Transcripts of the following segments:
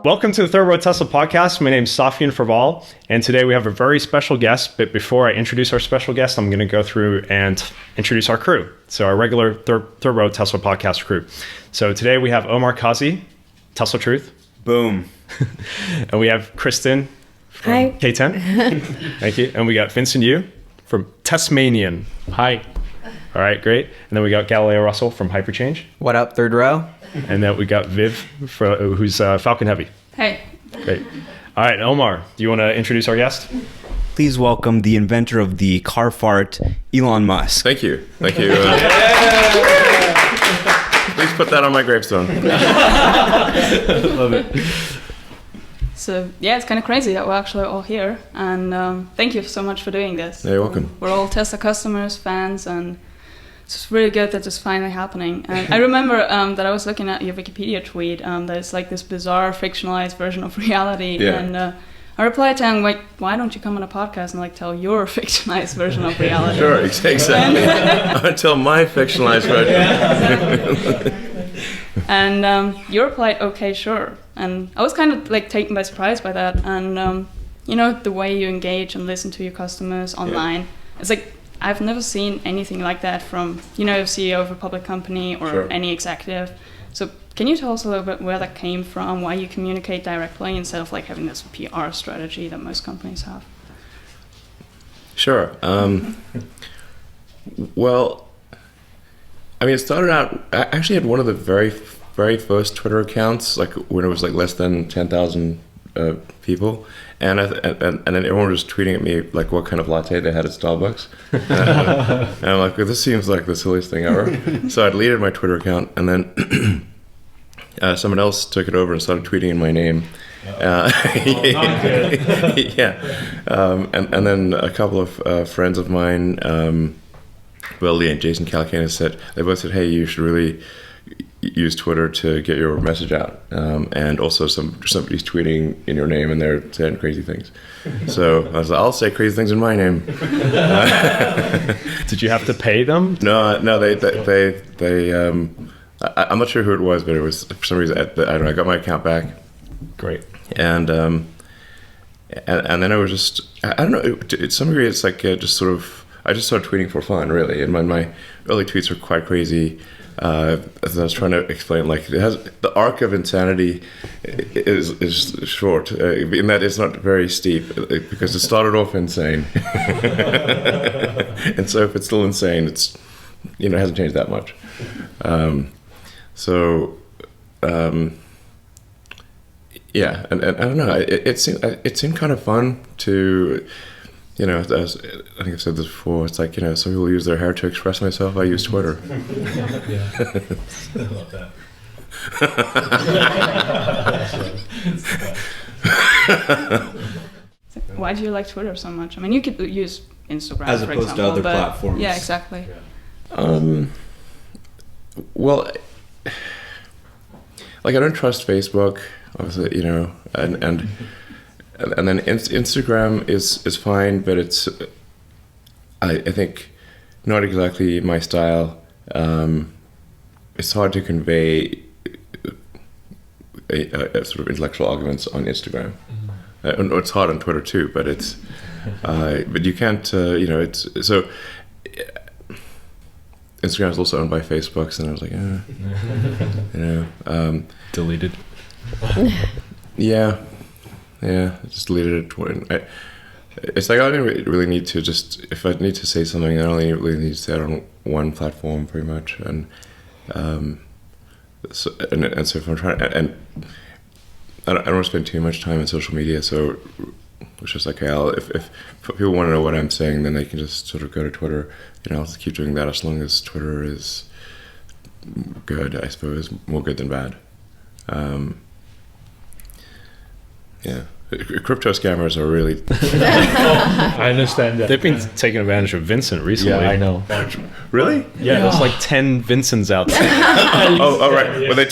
Welcome to the Third Row Tesla podcast. My name is Safian Farval, and today we have a very special guest. But before I introduce our special guest, I'm going to go through and introduce our crew. So our regular Third Row Tesla podcast crew. So today we have Omar Kazi, Tesla Truth. Boom. And we have Kristen from Hi. K10. Thank you. And we got Vincent Yu from Tasmanian. Hi. All right, great. And then we got Galileo Russell from Hyperchange. What up, third row? And then we got Viv, who's Falcon Heavy. Hey. Great. All right, Omar, do you want to introduce our guest? Please welcome the inventor of the car fart, Elon Musk. Thank you. Thank you. Please put that on my gravestone. Love it. So, yeah, it's kind of crazy that we're actually all here. And thank you so much for doing this. You're welcome. We're all Tesla customers, fans, and it's just really good that it's finally happening. And I remember that I was looking at your Wikipedia tweet that it's like this bizarre, fictionalized version of reality. Yeah. And I replied to him, like, why don't you come on a podcast and like tell your fictionalized version of reality? Sure, exactly. Until my fictionalized version. And you replied, okay, sure. And I was kind of like taken by surprise by that. And, you know, the way you engage and listen to your customers online, it's like, I've never seen anything like that from, you know, a CEO of a public company or Sure. any executive. So can you tell us a little bit where that came from, why you communicate directly instead of like having this PR strategy that most companies have? Sure. Well, I mean, it started out, I actually had one of the very first Twitter accounts, like when it was like less than 10,000 people. And then everyone was tweeting at me like what kind of latte they had at Starbucks. And I'm like, well, this seems like the silliest thing ever. So I deleted my Twitter account, and then someone else took it over and started tweeting in my name. Yeah. And then a couple of friends of mine, Willie and Jason Calacanis, they both said, hey, you should really use Twitter to get your message out, and also somebody's tweeting in your name and they're saying crazy things. So I was like, I'll say crazy things in my name. Did you have to pay them? No, they I'm not sure who it was, but it was for some reason. I don't know. I got my account back. Great. And then I was just, I don't know. To some degree, it's like just sort of. I just started tweeting for fun, really, and my early tweets were quite crazy. As I was trying to explain, like the arc of insanity is short, in that it's not very steep, because it started off insane, and so if it's still insane, it's it hasn't changed that much. Yeah, and I don't know. It seemed kind of fun to. I think I've said this before. It's like, some people use their hair to express myself. I use Twitter. Yeah. I love that. Why do you like Twitter so much? I mean, you could use Instagram, As for opposed example, to other but platforms. Yeah, exactly. Yeah. Well, like I don't trust Facebook, obviously, and then Instagram is fine, but it's I think not exactly my style. It's hard to convey a sort of intellectual arguments on Instagram. It's hard on Twitter too, but it's but you can't. It's so. Instagram is also owned by Facebook, and I was like, Deleted. Yeah, I just deleted it. It's like I don't really need to if I need to say something, I only really need to say it on one platform, pretty much. And so if I'm trying, and I don't want to spend too much time on social media, so it's just like, if people want to know what I'm saying, then they can just sort of go to Twitter. I'll just keep doing that as long as Twitter is good, I suppose, more good than bad. Yeah. Crypto scammers are really... I understand that. They've been taking advantage of Vincent recently. Yeah, I know. Really? Yeah, there's like 10 Vincents out there. Oh, right. Well, they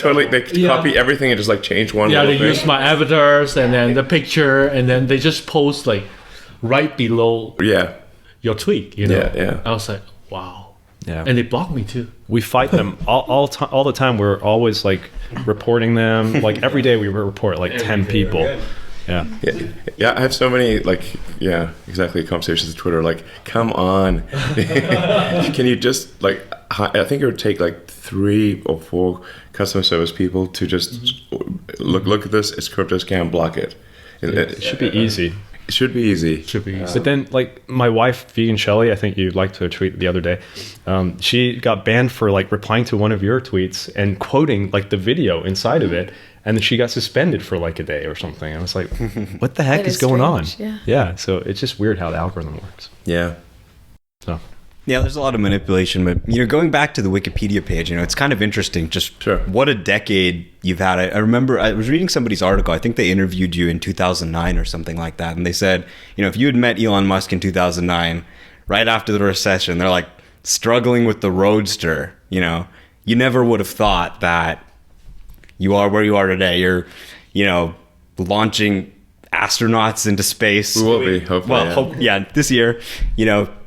copy everything and just like change one Yeah, little they thing. use my avatars and then the picture, and then they just post like right below Yeah. your tweet, you know? Yeah. I was like, wow. Yeah. And they block me too. We fight them all the time. We're always like reporting them. Like every day we report like 10 people. Yeah. Yeah, I have so many exactly conversations on Twitter. Like, come on, can you just like? I think it would take like 3 or 4 customer service people to just look at this. It's crypto scam. Block it. It should be easy. It should be easy. But then, like my wife, Vegan Shelly, I think you liked her tweet the other day. She got banned for like replying to one of your tweets and quoting like the video inside of it, and then she got suspended for like a day or something. I was like, "What the heck is going strange, on?" Yeah. So it's just weird how the algorithm works. Yeah. So. Yeah, there's a lot of manipulation, but going back to the Wikipedia page, it's kind of interesting. Just what a decade you've had. I remember I was reading somebody's article. I think they interviewed you in 2009 or something like that, and they said, if you had met Elon Musk in 2009, right after the recession, they're like struggling with the Roadster. You never would have thought that you are where you are today. You're, launching astronauts into space. We will be, hopefully. Well, this year,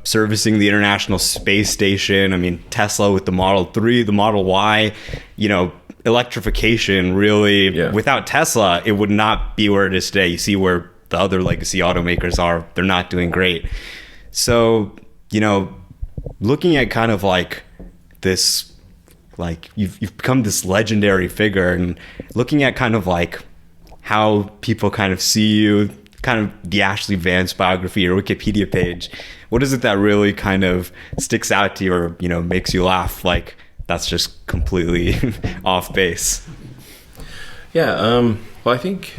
servicing the International Space Station. I mean, Tesla with the Model 3, the Model Y, electrification really, without Tesla, it would not be where it is today. You see where the other legacy automakers are, they're not doing great. So, looking at kind of like this, like you've become this legendary figure, and looking at kind of like how people kind of see you, kind of the Ashley Vance biography or Wikipedia page, what is it that really kind of sticks out to you or, makes you laugh? Like that's just completely off base. Yeah. Well, I think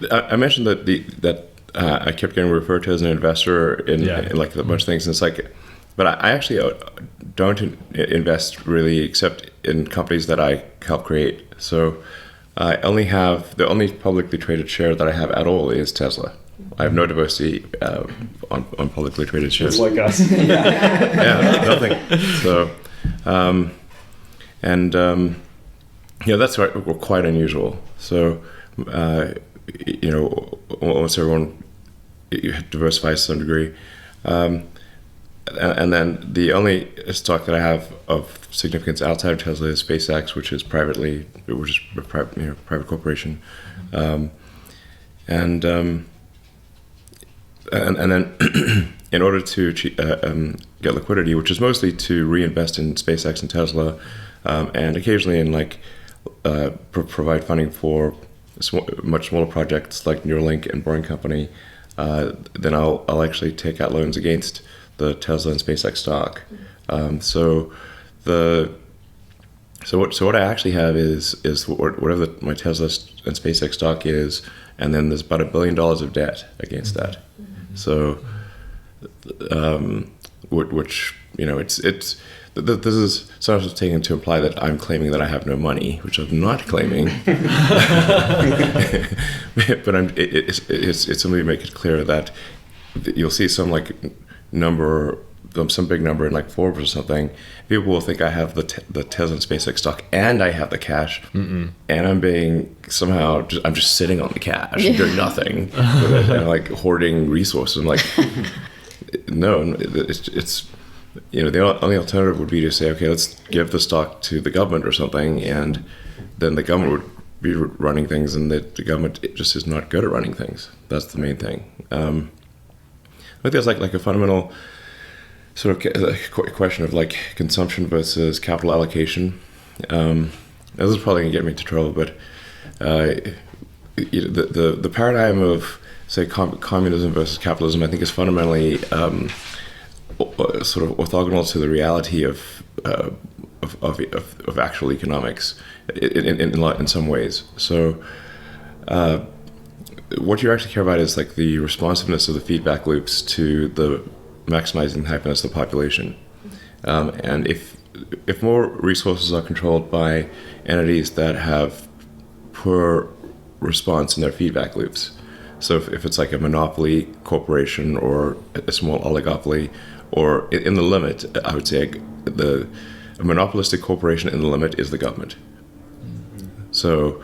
I mentioned that I kept getting referred to as an investor in like a bunch of things. And it's like, but I actually don't invest really except in companies that I help create. So I only have, the only publicly traded share that I have at all is Tesla. I have no diversity on publicly traded shares. Just like us. Yeah, nothing. So, that's quite unusual. So, almost everyone diversifies to some degree. And then the only stock that I have of significance outside of Tesla is SpaceX, which is a private corporation, and then in order to get liquidity, which is mostly to reinvest in SpaceX and Tesla, and occasionally in provide funding for much smaller projects like Neuralink and Boring Company, then I'll actually take out loans against the Tesla and SpaceX stock. So what I actually have is whatever my Tesla and SpaceX stock is, and then there's about $1 billion of debt against that. So, which this is sometimes taken to imply that I'm claiming that I have no money, which I'm not claiming. But it's something to make it clear that you'll see some number, some big number in Forbes or something. People will think I have the Tesla and SpaceX stock and I have the cash. And I'm being somehow I'm just sitting on the cash and doing nothing with it, and hoarding resources. I'm like, no, it's the only alternative would be to say, okay, let's give the stock to the government or something, and then the government would be running things, and the government just is not good at running things. That's the main thing. I think there's like a fundamental sort of question of consumption versus capital allocation. This is probably gonna get me into trouble, but the paradigm of say communism versus capitalism, I think, is fundamentally sort of orthogonal to the reality of actual economics in some ways. So. What you actually care about is the responsiveness of the feedback loops to the maximizing the happiness of the population. And if more resources are controlled by entities that have poor response in their feedback loops, so if it's a monopoly corporation or a small oligopoly, or in the limit, I would say a monopolistic corporation in the limit is the government. So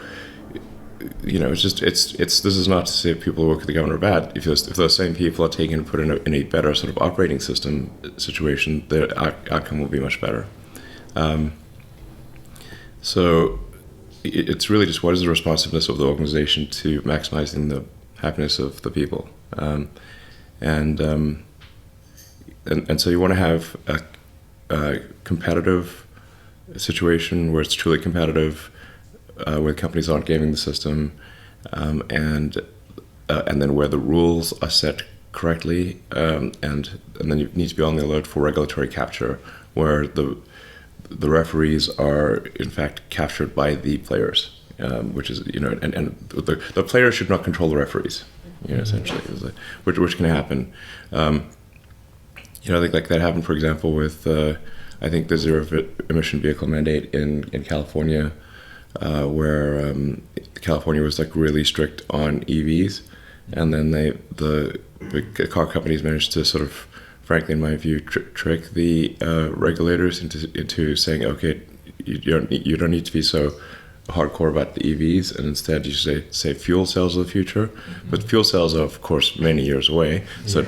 this is not to say people who work at the government are bad. If those same people are taken and put in a better sort of operating system situation, the outcome will be much better. So it's really just what is the responsiveness of the organization to maximizing the happiness of the people, and so you want to have a competitive situation where it's truly competitive, where companies aren't gaming the system, and then where the rules are set correctly, and then you need to be on the alert for regulatory capture, where the referees are in fact captured by the players, which is and the players should not control the referees, essentially, which can happen. I think like that happened, for example, with I think the zero emission vehicle mandate in California, where California was like really strict on EVs, and then the car companies managed to sort of, frankly, in my view, trick the regulators into saying, okay, you don't need to be so hardcore about the EVs, and instead you say fuel cells of the future. But fuel cells are, of course, many years away, so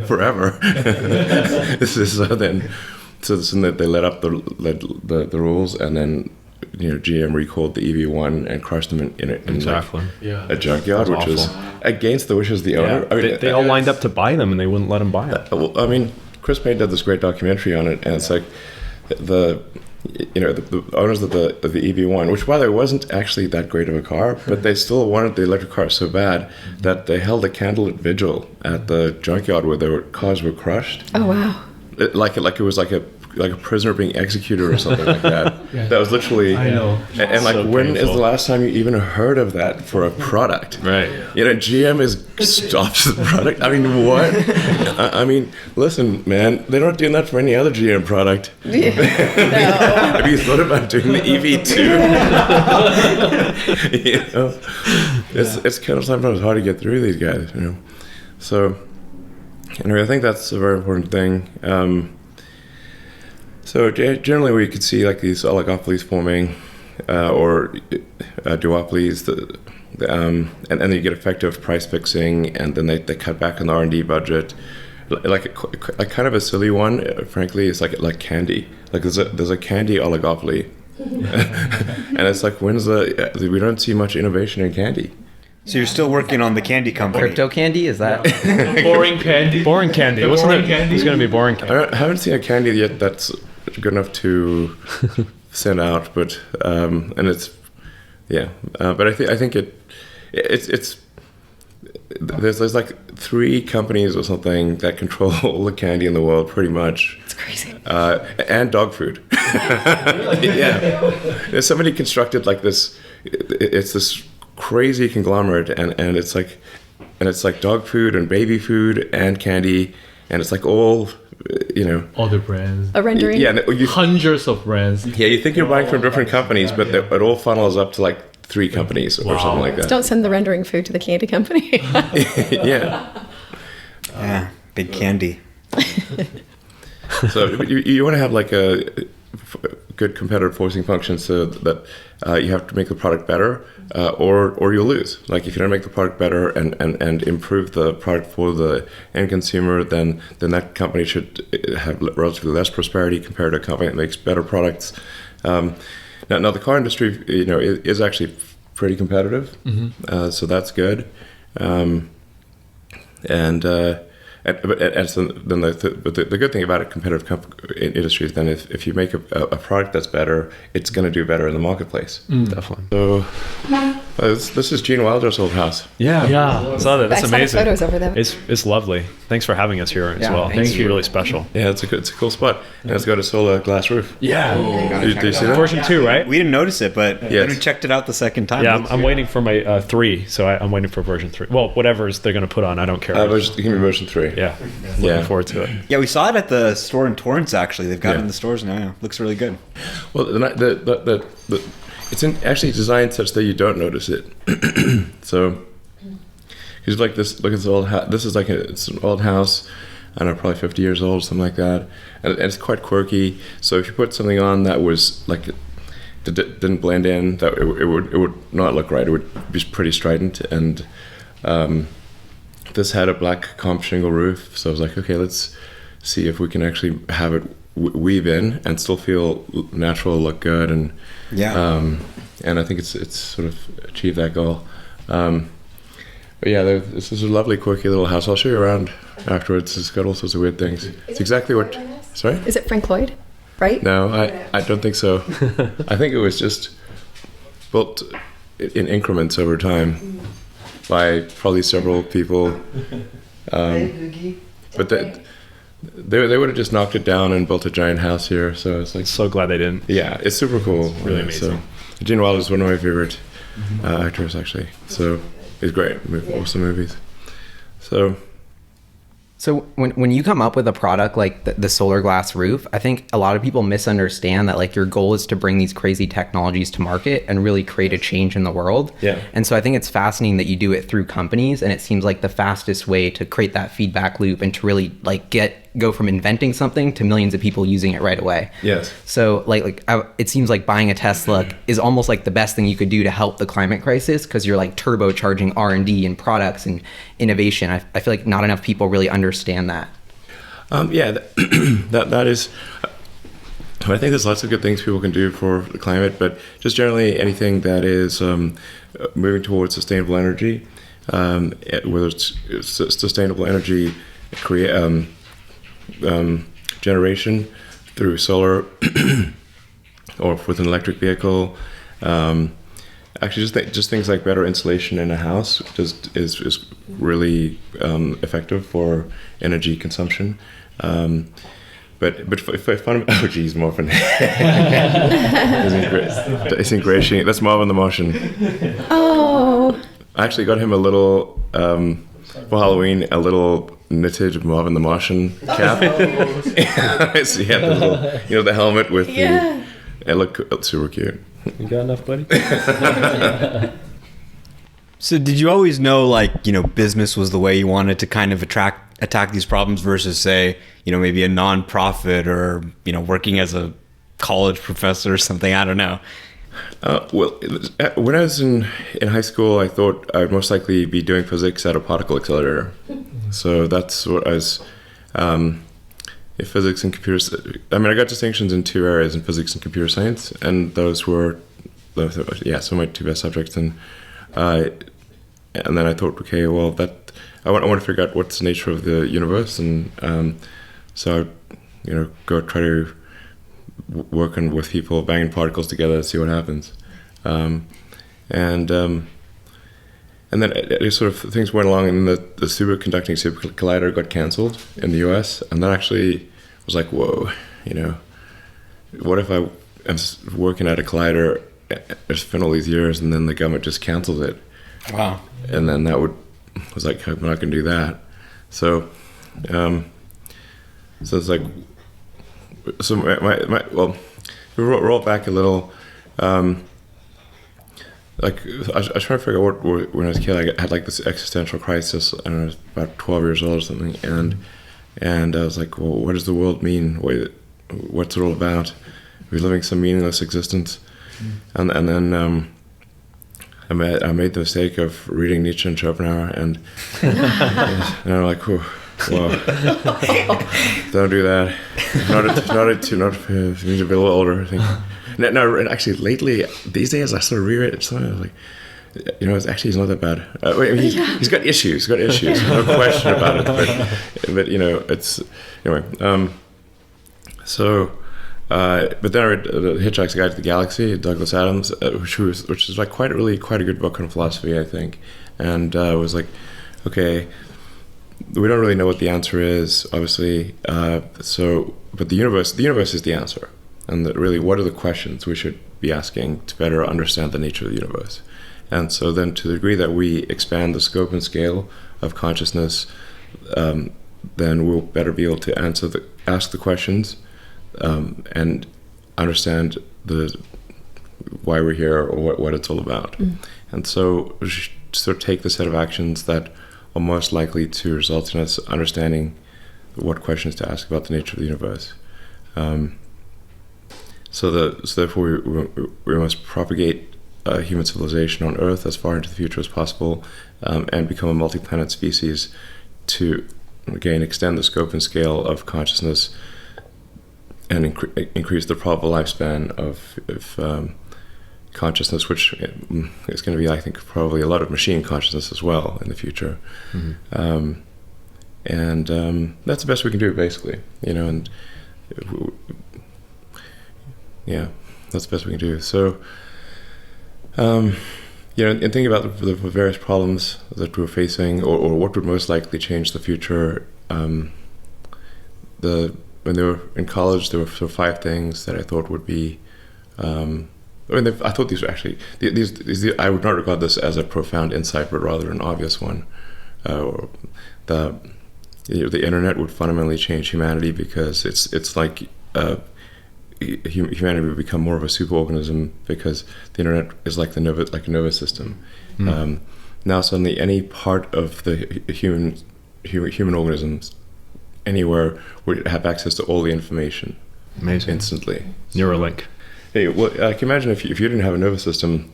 forever. So they let up the rules, and then GM recalled the EV1 and crushed them in a junkyard, which was against the wishes of the owner. Yeah. They all lined up to buy them, and they wouldn't let them buy it. Well, I mean, Chris Payne did this great documentary on it, and it's like the owners of the EV1, which, by the way, wasn't actually that great of a car, but they still wanted the electric car so bad that they held a candlelit vigil at the junkyard where their cars were crushed. Oh wow! Like it was like a prisoner being executed or something like that. That was literally. I know. And like, so when is the last time you even heard of that for a product? Right. GM is stops the product. I mean, what? I mean, listen, man, they're not doing that for any other GM product. No. Have you thought about doing the EV2? It's kind of sometimes hard to get through these guys. So, anyway, I think that's a very important thing. So generally, we could see like these oligopolies forming, or duopolies, and then you get effective price fixing, and then they cut back on the R&D budget. Like kind of a silly one, frankly, is like candy. Like there's a candy oligopoly, and it's like we don't see much innovation in candy. So you're still working on the candy company. Crypto candy, is that? Boring candy. Boring candy. The Wasn't boring it? candy? It's going to be boring candy. I haven't seen a candy yet that's good enough to send out, but and it's but I think it's there's like 3 companies or something that control all the candy in the world, pretty much. It's crazy. And dog food. There's somebody constructed like this. It's this crazy conglomerate, and it's like dog food and baby food and candy, and it's like all Other brands. A rendering. Hundreds of brands. Yeah, you think you're buying from different companies, but it all funnels up to like 3 companies or something like that. Don't send the rendering food to the candy company. Yeah, big candy. So you want to have like a good competitive forcing function, so that you have to make the product better, or you'll lose. Like if you don't make the product better and improve the product for the end consumer, then that company should have relatively less prosperity compared to a company that makes better products. Now the car industry, is actually pretty competitive, so that's good. But the good thing about a competitive industry is then if you make a product that's better, it's going to do better in the marketplace. Definitely. So this is Gene Wilder's old house. Yeah. Saw that. That's I saw the amazing. photos over there. It's lovely. Thanks for having us here as well. thank It's you. really special. Yeah, it's a cool spot, and it's got a solar glass roof. Yeah. Do you see that? Version 2, right? We didn't notice it, but Yes. we checked it out the second time. Yeah, I'm waiting for my 3, so I'm waiting for version 3. Well, whatever they're going to put on, I don't care. Give me version 3. Yeah, Yeah. looking forward to it. Yeah, we saw it at the store in Torrance. Actually, they've got it Yeah. in the stores now. Yeah. Looks really good. Well, it's actually designed such that you don't notice it. So, he's like this. Look at this old house. This is like it's an old house. I don't know, probably 50 years old, something like that. And it's quite quirky. So if you put something on that was like didn't blend in, that it would not look right. It would be pretty strident, and this had a black comp shingle roof, so I was like, okay, let's see if we can actually have it weave in and still feel natural, look good, and and I think it's sort of achieved that goal. But yeah, this is a lovely, quirky little house. I'll show you around afterwards. It's got all sorts of weird things. It's exactly what. Sorry? Is it Frank Lloyd? Right? No, I don't think so. I think it was just built in increments over time by probably several people. But they would have just knocked it down and built a giant house here. So it's like, So glad they didn't. yeah, it's super cool. Really amazing. So, Gene Wilder is one of my favorite actors, actually. So he's great. Awesome movies. So when you come up with a product like the solar glass roof, I think a lot of people misunderstand that like your goal is to bring these crazy technologies to market and really create a change in the world. Yeah. And so I think it's fascinating that you do it through companies, and it seems like the fastest way to create that feedback loop and to really like go from inventing something to millions of people using it right away. Yes. So it seems like buying a Tesla is almost like the best thing you could do to help the climate crisis, because you're like turbocharging R&D and products and innovation. I feel like not enough people really understand that. Yeah, that is. I think there's lots of good things people can do for the climate, but just generally anything that is moving towards sustainable energy, whether it's sustainable energy generation through solar or with an electric vehicle. Actually, just things like better insulation in a house just is really effective for energy consumption. But if oh geez, Marvin, it's ingratiating. That's Marvin the Martian. Oh. I actually got him a little for Halloween, a little knitted Marvin the Martian cap. So he had the little, the helmet with the. It looked super cute. You got enough, buddy? So did you always know, business was the way you wanted to kind of attack these problems versus, say, maybe a nonprofit or, working as a college professor or something? I don't know. Well, when I was in high school, I thought I would most likely be doing physics at a particle accelerator. So that's what I was. Physics and computers. I mean, I got distinctions in two areas, in physics and computer science, and those were, some of my two best subjects. And then I thought, okay, well, I want to figure out what's the nature of the universe, and so go try to working with people, banging particles together to see what happens, and then it sort of things went along, and the superconducting super collider got canceled in the U.S., and that actually was like, whoa, what if I am working at a collider? It's been all these years, and then the government just canceled it. Wow. And then was like, I'm not going to do that. So, it's like, so well, we roll back a little. I was trying to figure out when I was a kid, I had like this existential crisis, and I was about 12 years old or something, and I was like, well, what does the world mean? What's it all about? We're living some meaningless existence. And then I made the mistake of reading Nietzsche and Schopenhauer, and I'm like, whoa, don't do that. Not for me to be a little older, I think. No, actually, lately, these days, I sort of reread it. So I was like, he's not that bad. He's got issues. No question about it. But it's anyway. But then I read The Hitchhiker's Guide to the Galaxy, Douglas Adams, which is like quite a good book on philosophy, I think. And it was like, okay, we don't really know what the answer is, obviously. But the universe is the answer. And really, what are the questions we should be asking to better understand the nature of the universe? And so then, to the degree that we expand the scope and scale of consciousness, then we'll better be able to ask the questions and understand why we're here or what it's all about. And so we should sort of take the set of actions that are most likely to result in us understanding what questions to ask about the nature of the universe. So therefore, we must propagate human civilization on Earth as far into the future as possible, and become a multi-planet species to, again, extend the scope and scale of consciousness and increase the probable lifespan of consciousness, which is going to be, I think, probably a lot of machine consciousness as well in the future. And that's the best we can do, basically, and yeah, that's the best we can do. So, and thinking about the various problems that we're facing, or what would most likely change the future, when they were in college, there were sort of 5 things that I thought would be. I thought these were actually these. I would not regard this as a profound insight, but rather an obvious one. The internet would fundamentally change humanity, because it's like humanity would become more of a superorganism, because the internet is like a nervous system. Now suddenly, any part of the human organisms anywhere would have access to all the information. Amazing. Instantly. Neuralink. Hey, well, I can imagine if you didn't have a nervous system,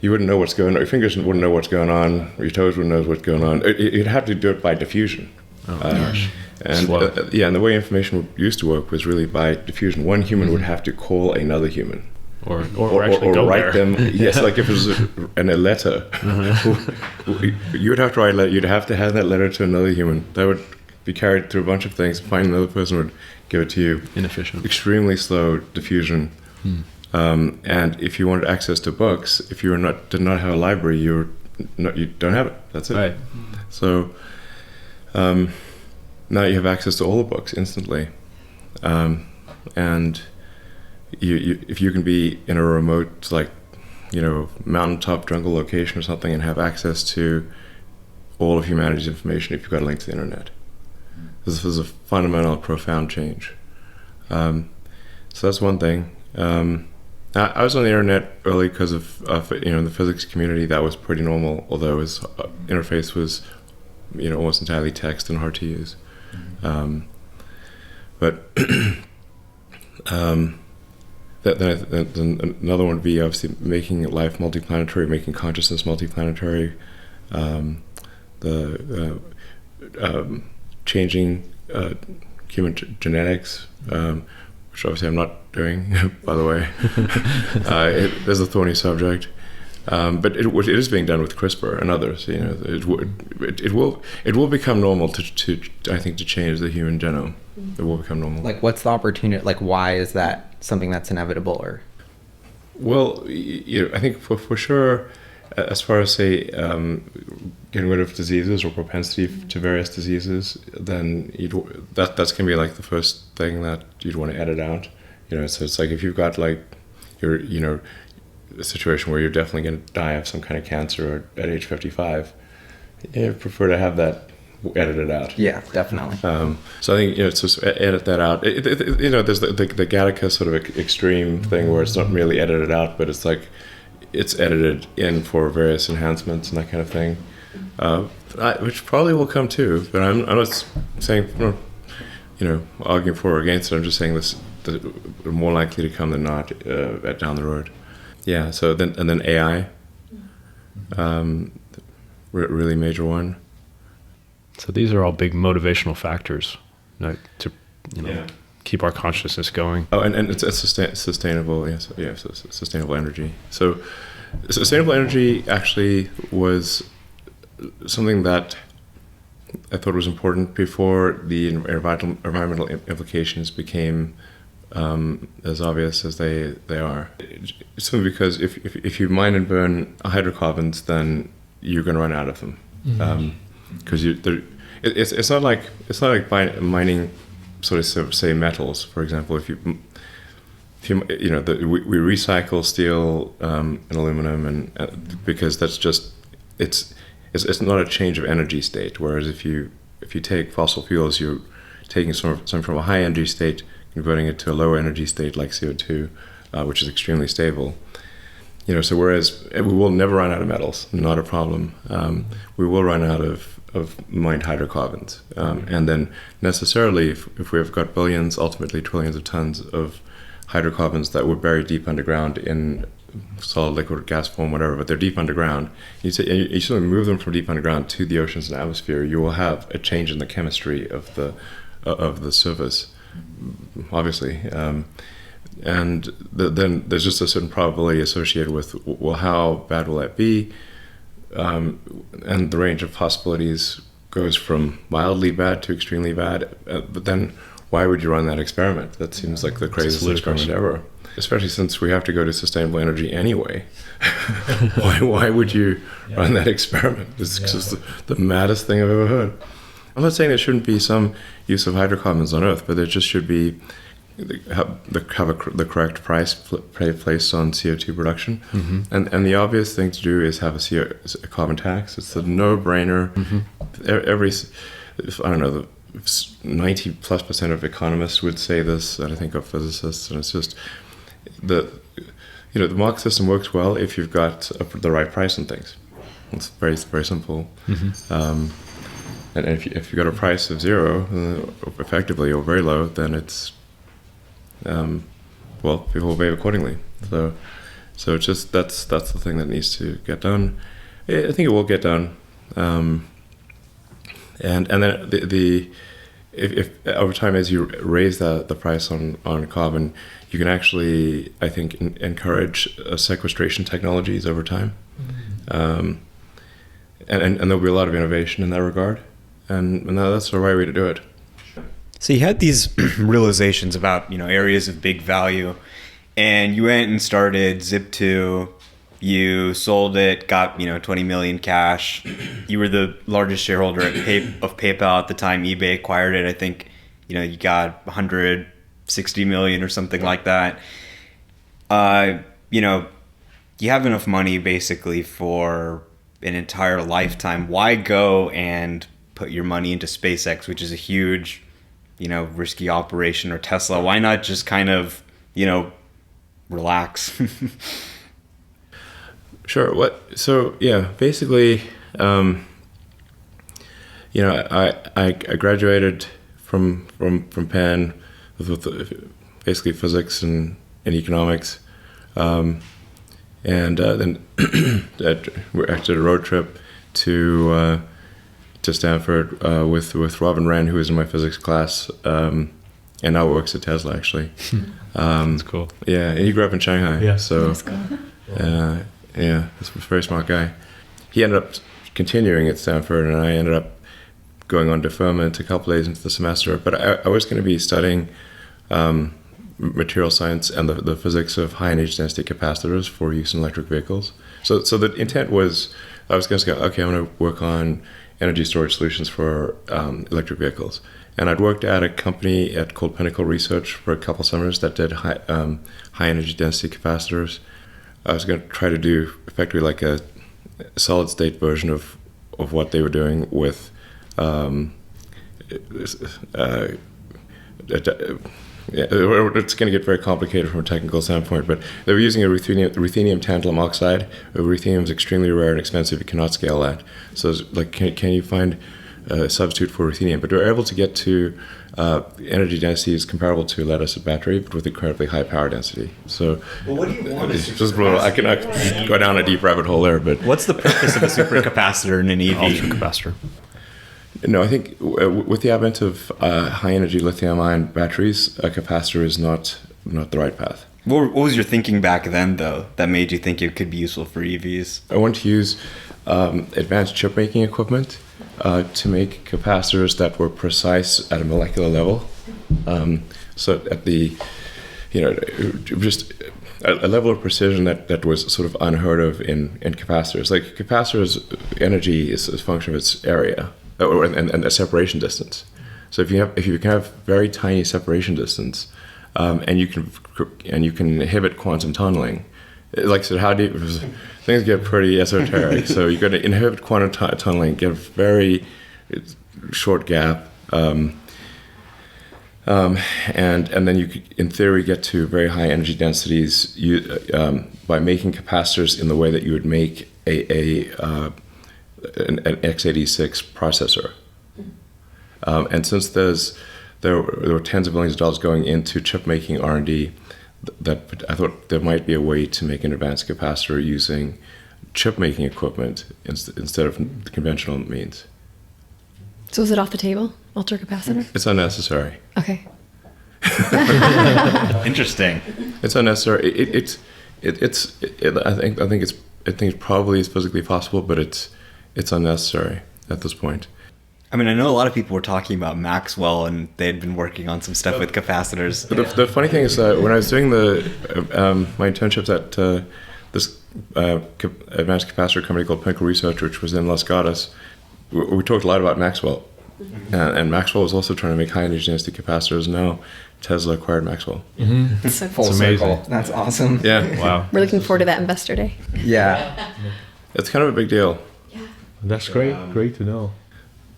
you wouldn't know what's going on. Your fingers wouldn't know what's going on. Or your toes wouldn't know what's going on. You'd have to do it by diffusion. Oh gosh. And and the way information used to work was really by diffusion. One human would have to call another human, or actually go write there. them. Yes, like if it was a letter, you would have to write a letter. You'd have to hand that letter to another human. That would be carried through a bunch of things. Find another person would give it to you. Inefficient. Extremely slow diffusion. And if you wanted access to books, if you did not have a library, you don't have it. That's it. Right. So now you have access to all the books instantly, and if you can be in a remote, like, mountaintop jungle location or something, and have access to all of humanity's information if you've got a link to the internet. This is a fundamental, profound change. So that's one thing. I was on the internet early because of in the physics community. That was pretty normal, although his interface was almost entirely text and hard to use. But then another one would be obviously making life multiplanetary, making consciousness multiplanetary, changing human genetics, which obviously I'm not doing, by the way. There's a thorny subject, but it is being done with CRISPR and others. It will become normal to I think, to change the human genome. It will become normal. Like, what's the opportunity? Like, why is that something that's inevitable? Or, well, I think for sure, as far as, say, getting rid of diseases or propensity to various diseases, then that's going to be like the first thing that you'd want to edit out. So it's like if you've got like a situation where you're definitely going to die of some kind of cancer at age 55, you prefer to have that edited out. yeah, definitely. So I think just edit that out. There's the Gattaca sort of extreme thing where it's not really edited out, but it's like it's edited in for various enhancements and that kind of thing, which probably will come too. But I'm not saying arguing for or against it. I'm just saying this are more likely to come than not down the road. Yeah. So then AI, really major one. So these are all big motivational factors, to keep our consciousness going. Oh, and it's sustainable. Yes, so sustainable energy. So sustainable energy actually was something that I thought was important before the environmental implications became as obvious as they are. It's simply because if you mine and burn hydrocarbons, then you're going to run out of them. Because it's not like mining sort of say metals, for example. If we recycle steel and aluminum, and because that's just it's not a change of energy state. Whereas if you take fossil fuels, you're taking some from a high energy state, converting it to a lower energy state like CO2, which is extremely stable. So whereas we will never run out of metals, not a problem. We will run out of mined hydrocarbons, and then necessarily, if we've got billions, ultimately trillions of tons of hydrocarbons that were buried deep underground in solid, liquid, gas form, whatever, but they're deep underground. You suddenly move them from deep underground to the oceans and atmosphere, you will have a change in the chemistry of the surface, obviously. And then there's just a certain probability associated with, well, how bad will that be? And the range of possibilities goes from mildly bad to extremely bad. But then why would you run that experiment? That seems like the craziest experiment ever. Especially since we have to go to sustainable energy anyway. Why would you run that experiment? It's just the maddest thing I've ever heard. I'm not saying there shouldn't be some use of hydrocarbons on Earth, but there just should be the correct price placed on CO2 production. And the obvious thing to do is have a carbon tax. It's a no-brainer. I don't know, 90+% of economists would say this, and I think of physicists, and it's just the market system works well if you've got the right price on things. It's very, very simple. And if you've got a price of zero, effectively, or very low, then it's people will behave accordingly. So it's just that's the thing that needs to get done. I think it will get done. And then if over time, as you raise the price on carbon, you can actually, I think, encourage sequestration technologies over time. And there'll be a lot of innovation in that regard. And that's the right way to do it. So you had these realizations about, areas of big value, and you went and started Zip2. You sold it, got 20 million cash. You were the largest shareholder of PayPal at the time. eBay acquired it. I think you got 160 million or something like that. You have enough money basically for an entire lifetime. Why go and put your money into SpaceX, which is a huge risky operation, or Tesla? Why not just kind of relax? Sure. Basically, I graduated from Penn with basically physics and economics, and then we actually did a road trip to Stanford with Robin Wren, who was in my physics class, and now works at Tesla actually. That's cool. Yeah, and he grew up in Shanghai. Yeah. So. That's cool. He's a very smart guy. He ended up continuing at Stanford, and I ended up going on deferment a couple days into the semester. But I was going to be studying material science and the physics of high energy density capacitors for use in electric vehicles. So the intent was, I was going to go, okay, I'm going to work on energy storage solutions for electric vehicles. And I'd worked at a company called Pinnacle Research for a couple summers that did high energy density capacitors. I was going to try to do effectively like a solid state version of what they were doing with it's going to get very complicated from a technical standpoint, but they were using a ruthenium tantalum oxide. Ruthenium is extremely rare and expensive. You cannot scale that. So it's like, can you find a substitute for ruthenium? But we were able to get to energy densities comparable to a lead-acid battery, but with incredibly high power density. So, what do you want? I can go down a deep rabbit hole there, but what's the purpose of a supercapacitor in an EV? Ultracapacitor. No, I think with the advent of high-energy lithium-ion batteries, a capacitor is not the right path. What was your thinking back then, though, that made you think it could be useful for EVs? I want to use advanced chip-making equipment to make capacitors that were precise at a molecular level. So at the, just a level of precision that was sort of unheard of in capacitors. Like capacitors, energy is a function of its area and a separation distance. So if you can have very tiny separation distance, and you can inhibit quantum tunneling, like I said, how deep things get pretty esoteric. So you've got to inhibit quantum tunneling, get a very short gap, and then you could, in theory, get to very high energy densities by making capacitors in the way that you would make an x86 processor. And since there were tens of billions of dollars going into chip making R&D, that I thought there might be a way to make an advanced capacitor using chip making equipment instead of the conventional means. So is it off the table? Ultracapacitor? It's unnecessary. Okay. Interesting. It's unnecessary. I think it probably is physically possible, but it's unnecessary at this point. I mean, I know a lot of people were talking about Maxwell, and they had been working on some stuff with capacitors. But the funny thing is that when I was doing my internships at this advanced capacitor company called Pinnacle Research, which was in Las Gatas, we talked a lot about Maxwell. And Maxwell was also trying to make high energy density capacitors. Now Tesla acquired Maxwell. So Full amazing. circle. That's awesome. Yeah, Wow. we're looking forward to that investor day. Yeah. it's kind of a big deal. That's great. Great to know.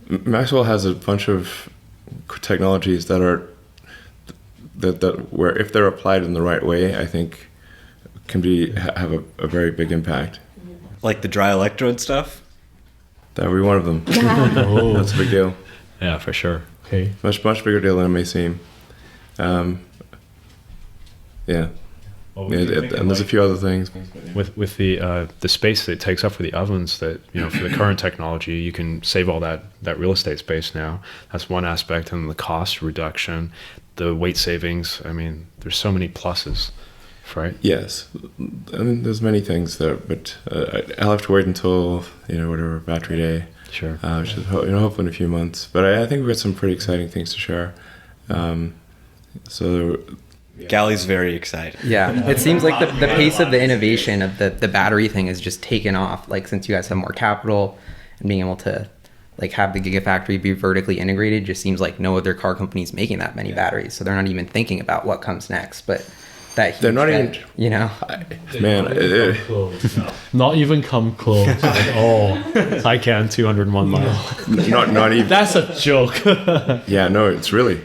Maxwell has a bunch of technologies that where if they're applied in the right way, I think can have a very big impact. Like the dry electrode stuff? That would be one of them. Oh, That's a big deal. Yeah, for sure. okay. Much bigger deal than it may seem. Yeah. And there's a few other things. With the space that it takes up for the ovens, that for the current technology, you can save all that real estate space now. That's one aspect, and the cost reduction, the weight savings. I mean, there's so many pluses, right? Yes, I mean, there's many things there, but I'll have to wait until whatever battery day, Sure. which is hopefully in a few months. But I think we've got some pretty exciting things to share. So. Gally's very excited. Yeah, it seems like the pace of the innovation of the battery thing has just taken off. Like, since you guys have more capital and being able to like have the Gigafactory be vertically integrated, just seems like no other car company's making that many batteries, so they're not even thinking about what comes next. But that They're not huge even- bet, Man, Not even come close at all. Taycan 201 miles. not even. That's a joke. Yeah, no, it's true.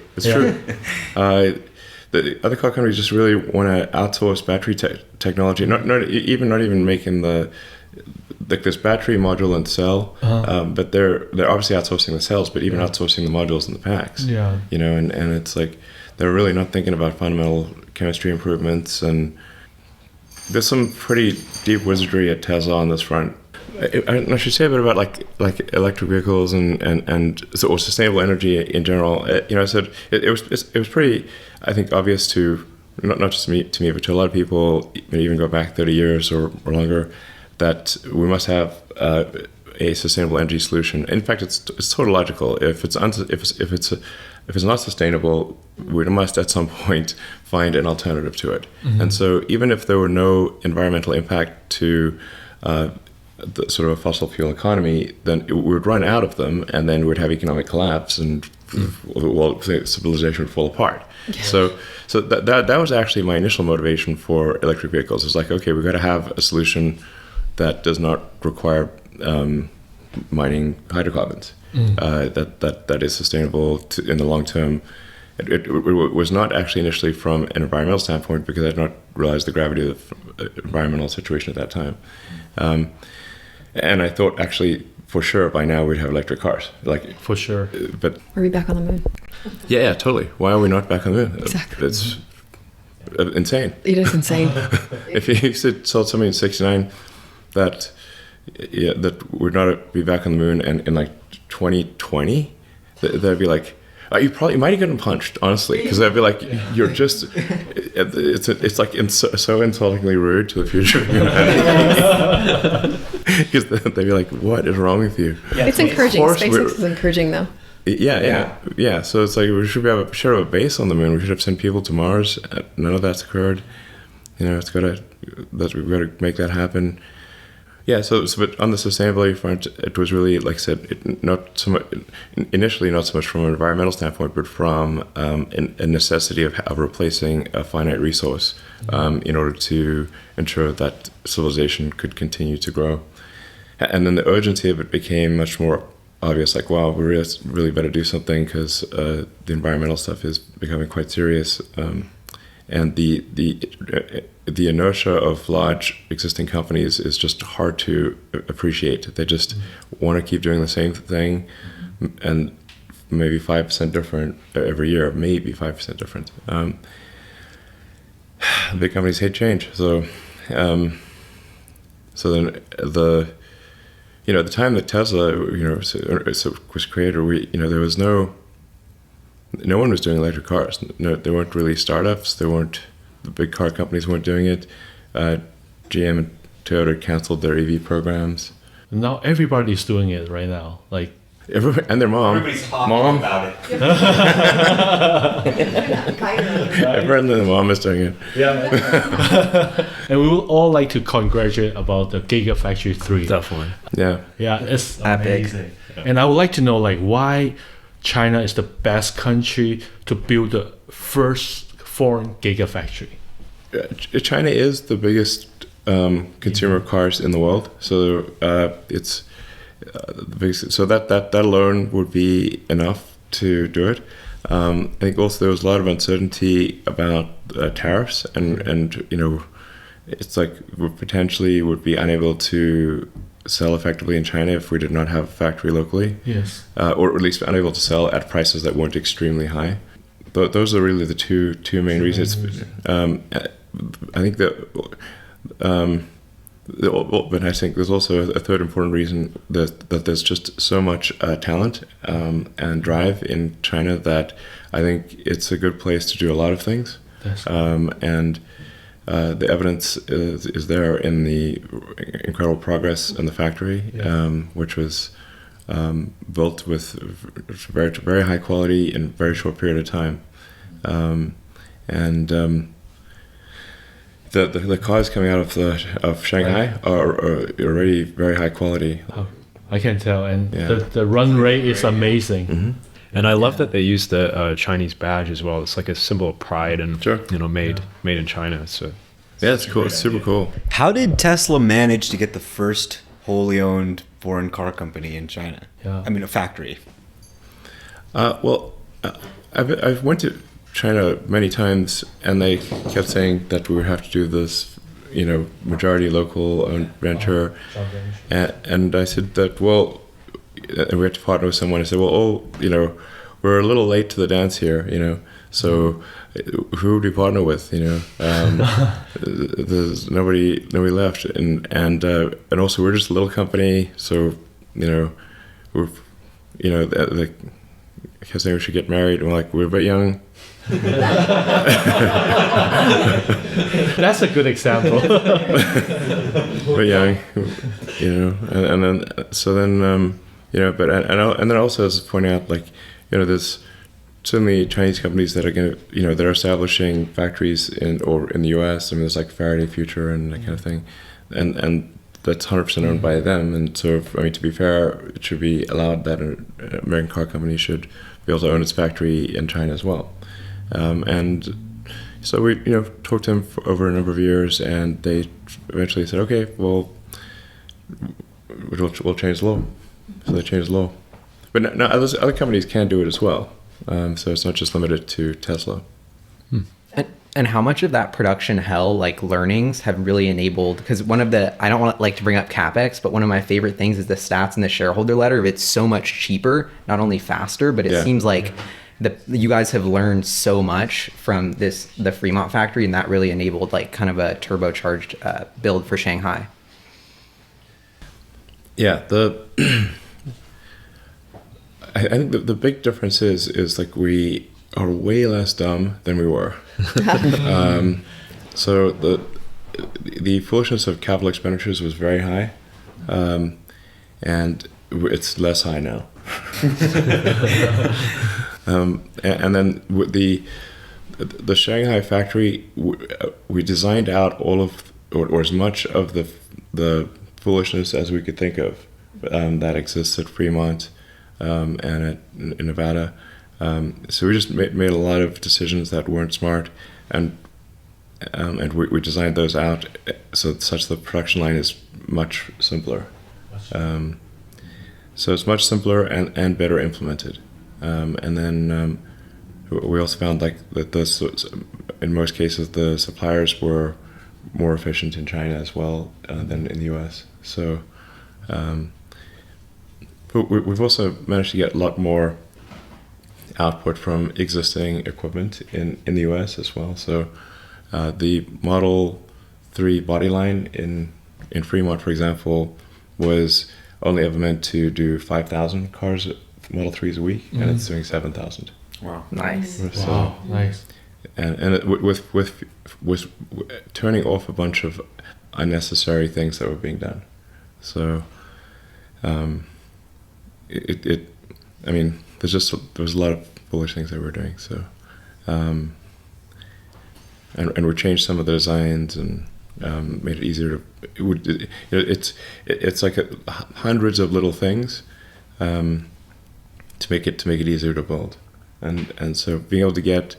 The other car companies just really want to outsource battery technology. Not even making this battery module and cell, but they're obviously outsourcing the cells, but even outsourcing the modules and the packs. Yeah. And it's like they're really not thinking about fundamental chemistry improvements, and there's some pretty deep wizardry at Tesla on this front. I should say a bit about like electric vehicles or sustainable energy in general. I said it was pretty, I think, obvious to not just to me, but to a lot of people, even go back 30 years or longer, that we must have a sustainable energy solution. In fact, it's tautological. If it's not sustainable, we must at some point find an alternative to it. Mm-hmm. And so, even if there were no environmental impact to the sort of a fossil fuel economy, then we would run out of them, and then we'd have economic collapse, and civilization would fall apart. Yeah. So that was actually my initial motivation for electric vehicles. It's like, okay, we've got to have a solution that does not require mining hydrocarbons. That is sustainable in the long term. It was not actually initially from an environmental standpoint, because I had not realized the gravity of the environmental situation at that time. And I thought, actually, for sure, by now we'd have electric cars. Like, for sure. But Are we back on the moon? yeah, totally. Why are we not back on the moon? Exactly. It's insane. It is insane. If you told somebody in '69 that we'd not be back on the moon, and in like 2020, they'd be like, you might have gotten punched, honestly, because they'd be like, you're just, it's like so insultingly rude to the future of humanity. Because they'd be like, what is wrong with you? Yeah, it's encouraging. SpaceX is encouraging, though. Yeah. So it's like we should have a base on the moon. We should have sent people to Mars. None of that's occurred. We've got to make that happen. Yeah, so but on the sustainability front, it was really, like I said, not so much initially, not so much from an environmental standpoint, but from a necessity of replacing a finite resource in order to ensure that civilization could continue to grow. And then the urgency of it became much more obvious. Like, wow, we really better do something, because the environmental stuff is becoming quite serious. And the inertia of large existing companies is just hard to appreciate. They just want to keep doing the same thing, and maybe 5% different every year, maybe 5% different. big companies hate change. So then the time that Tesla was created, there was no one was doing electric cars. No, there weren't really startups. The big car companies weren't doing it. GM and Toyota canceled their EV programs. Now everybody's doing it right now. Like Everybody, and their mom. Everybody's talking about it. Everyone and their mom is doing it. yeah, and we would all like to congratulate about the Gigafactory 3. Definitely. Yeah. Yeah, it's Epic. amazing. And I would like to know like why China is the best country to build the first foreign Gigafactory. China is the biggest consumer of cars in the world. So it's the biggest, so that alone would be enough to do it. I think also there was a lot of uncertainty about tariffs, and it's like we potentially would be unable to sell effectively in China if we did not have a factory locally. Yes. Or at least unable to sell at prices that weren't extremely high. But those are really the two main reasons. I think that, but I think there's also a third important reason that there's just so much talent and drive in China that I think it's a good place to do a lot of things. And the evidence is there in the incredible progress in the factory, which was built with very, very high quality in a very short period of time. The cars coming out of Shanghai are already very high quality. Oh, I can tell, and the run rate is amazing. Mm-hmm. And I love that they use the Chinese badge as well. It's like a symbol of pride and made in China. So yeah, it's cool. It's super cool. How did Tesla manage to get the first wholly owned foreign car company in China? Yeah. I mean, a factory. I've went to China many times, and they kept saying that we would have to do this, majority local owned venture, and I said that and we had to partner with someone. I said, we're a little late to the dance here, so who would we partner with? There's nobody left, and also we're just a little company, so they kept saying we should get married, and we're a bit young. That's a good example. But young, and then also as pointing out, there's certainly Chinese companies that are going to, they're establishing factories in the U.S. I mean, there's like Faraday Future and that kind of thing, and that's 100% owned by them. And so, to be fair, it should be allowed that an American car company should be able to own its factory in China as well. And so we, talked to them for over a number of years, and they eventually said, okay, well, we'll change the law. So they changed the law. But now other companies can do it as well. So it's not just limited to Tesla. And how much of that production hell, learnings, have really enabled? Because one of the, I don't want to bring up CapEx, but one of my favorite things is the stats in the shareholder letter. It's so much cheaper, not only faster, but it seems like you guys have learned so much from the Fremont factory, and that really enabled kind of a turbocharged build for Shanghai. Yeah, I think the big difference is we are way less dumb than we were. So the foolishness of capital expenditures was very high, and it's less high now. And then with the Shanghai factory, we designed out all of or as much of the foolishness as we could think of that exists at Fremont and in Nevada. So we just made a lot of decisions that weren't smart, and we designed those out such the production line is much simpler. So it's much simpler and better implemented. And then we also found that in most cases the suppliers were more efficient in China as well than in the US. So but we've also managed to get a lot more output from existing equipment in the US as well. So The Model 3 body line in Fremont, for example, was only ever meant to do 5,000 cars, Model 3s a week, and it's doing 7,000. Wow. Nice. So, Wow, nice. and it, with turning off a bunch of unnecessary things that were being done. So, I mean, there was a lot of foolish things that we were doing. So, and we changed some of the designs and made it easier to. It's like hundreds of little things to make it easier to build, and so being able to get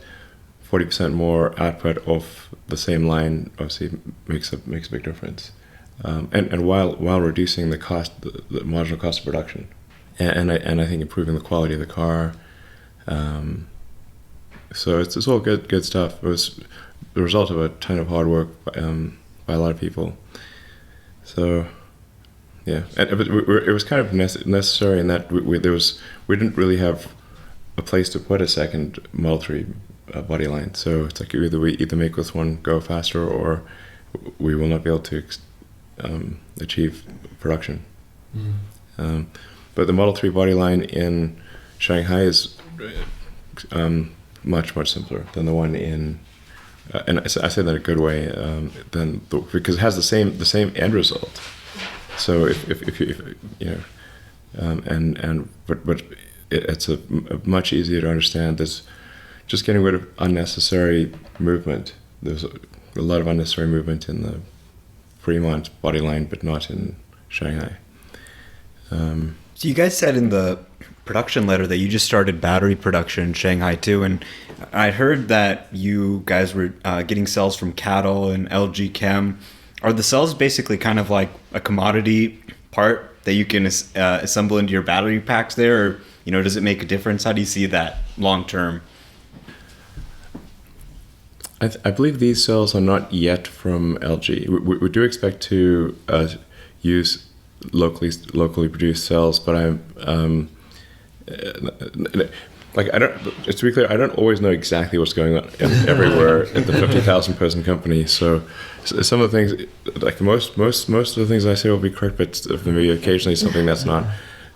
40% more output off the same line obviously makes a big difference, and while reducing the cost, the marginal cost of production, and I think improving the quality of the car. So it's all good stuff. It was the result of a ton of hard work by a lot of people. So yeah, it was kind of necessary in that we didn't really have a place to put a second Model 3 body line. So it's like we either make this one go faster or we will not be able to achieve production. But the Model 3 body line in Shanghai is much simpler than the one in, and I say that in a good way, because it has the same end result. So if you know, but it's a much easier to understand. There's just getting rid of unnecessary movement. There's a lot of unnecessary movement in the Fremont body line, but not in Shanghai. So you guys said in the production letter that you just started battery production in Shanghai too, and I heard that you guys were getting cells from Cattle and LG Chem. Are the cells basically kind of like a commodity part that you can assemble into your battery packs there, or does it make a difference? How do you see that long term? I believe these cells are not yet from LG. We do expect to use locally produced cells, but I'm I don't. Just to be clear, I don't always know exactly what's going on everywhere at the 50,000 person company. So some of the things, like most of the things I say will be correct, but there may be occasionally something that's not.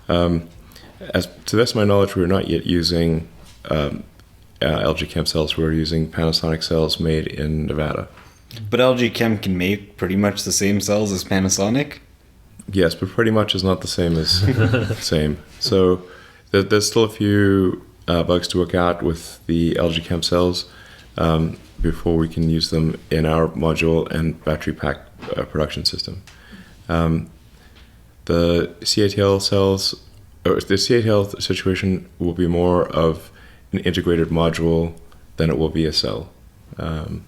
As to the best of my knowledge, we're not yet using LG Chem cells. We're using Panasonic cells made in Nevada. But LG Chem can make pretty much the same cells as Panasonic? Yes, but pretty much is not the same as same. So there's still a few bugs to work out with the LG Chem cells before we can use them in our module and battery pack production system. The CATL cells, the CATL situation will be more of an integrated module than it will be a cell, and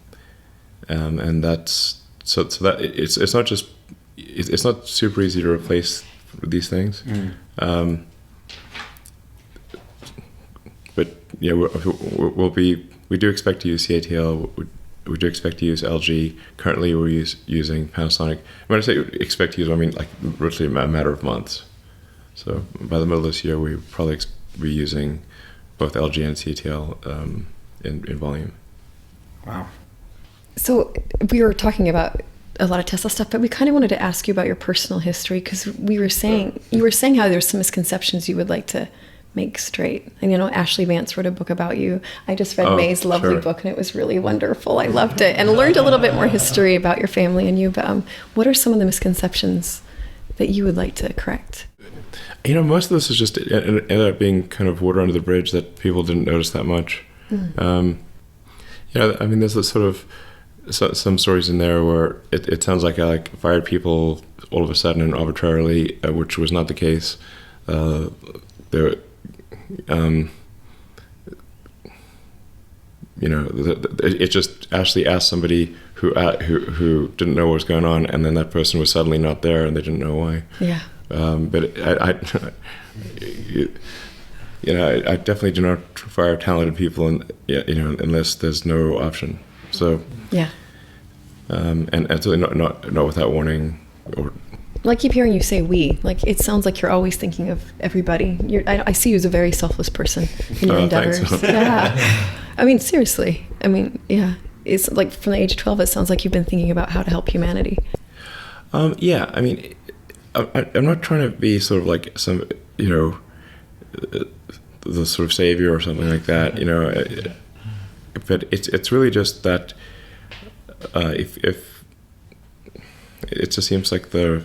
that's so that it's not just it's not super easy to replace these things. But yeah, we do expect to use CATL. We do expect to use LG. Currently, we're using Panasonic. When I say expect to use, I mean like literally a matter of months. So by the middle of this year, we probably be using both LG and CATL in volume. Wow. So we were talking about a lot of Tesla stuff, but we kind of wanted to ask you about your personal history, because you were saying how there's some misconceptions you would like to make straight. And Ashley Vance wrote a book about you. I just read May's lovely book, and it was really wonderful. I loved it and learned a little bit more history about your family and you. But what are some of the misconceptions that you would like to correct? Most of this is just ended up being kind of water under the bridge that people didn't notice that much. I mean, there's this sort of some stories in there where it sounds like I fired people all of a sudden and arbitrarily, which was not the case. It just Ashley asked somebody who didn't know what was going on, and then that person was suddenly not there, and they didn't know why. Yeah. But I definitely do not fire talented people, unless there's no option. So yeah. And absolutely not without warning. Or I keep hearing you say "we." Like it sounds like you're always thinking of everybody. I see you as a very selfless person in your endeavors. Thanks. Yeah. I mean, seriously. I mean, yeah. it's like from the age of 12, it sounds like you've been thinking about how to help humanity. Yeah, I mean, I'm not trying to be sort of like some, the sort of savior or something like that, but it's really just that if it just seems like I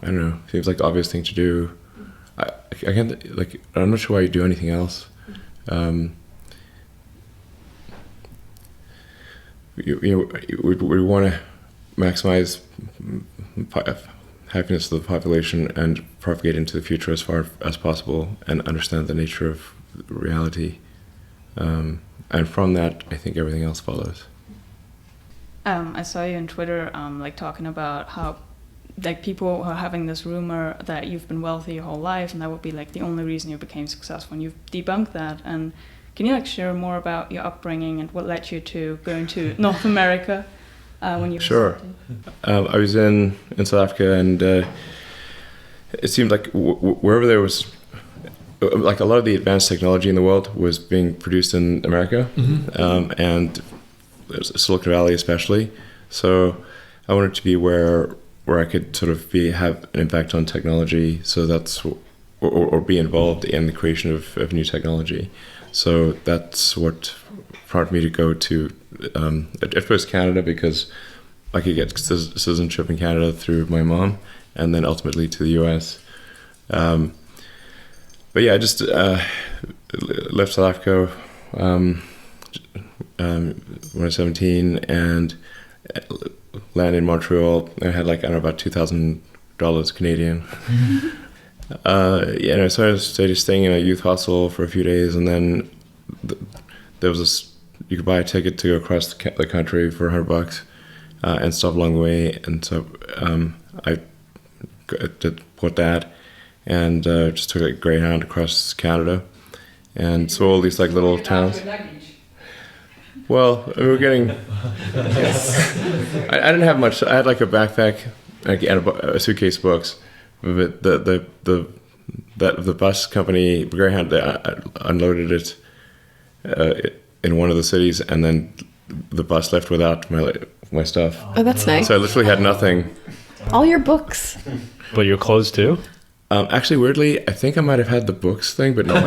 don't know, seems like the obvious thing to do. I can't, like, I'm not sure why you do anything else. We want to maximize happiness of the population and propagate into the future as far as possible and understand the nature of reality. And from that, I think everything else follows. I saw you on Twitter, like talking about how, like, people are having this rumor that you've been wealthy your whole life, and that would be like the only reason you became successful. And you've debunked that. And can you like share more about your upbringing and what led you to going to North America when you? Sure. I was in South Africa, and it seemed like wherever there was, like, a lot of the advanced technology in the world was being produced in America, and Silicon Valley especially. So I wanted to be where I could sort of have an impact on technology. So that's or be involved in the creation of new technology. So that's what prompted me to go to at first Canada, because I could get citizenship in Canada through my mom, and then ultimately to the US. But yeah, I just left South Africa when I was 17 and landed in Montreal. I had like, I don't know, about $2,000 Canadian. Yeah, and I started staying in a youth hostel for a few days, and then there was this, you could buy a ticket to go across the country for $100 and stop along the way. And so I bought that and just took a Greyhound across Canada and saw all these like little towns. Well, we were getting. I didn't have much. I had like a backpack and a suitcase of books. But the bus company, Greyhound, they unloaded it in one of the cities, and then the bus left without my stuff. Oh, that's nice. So I literally had nothing. All your books. But your clothes too? Actually, weirdly, I think I might have had the books thing, but not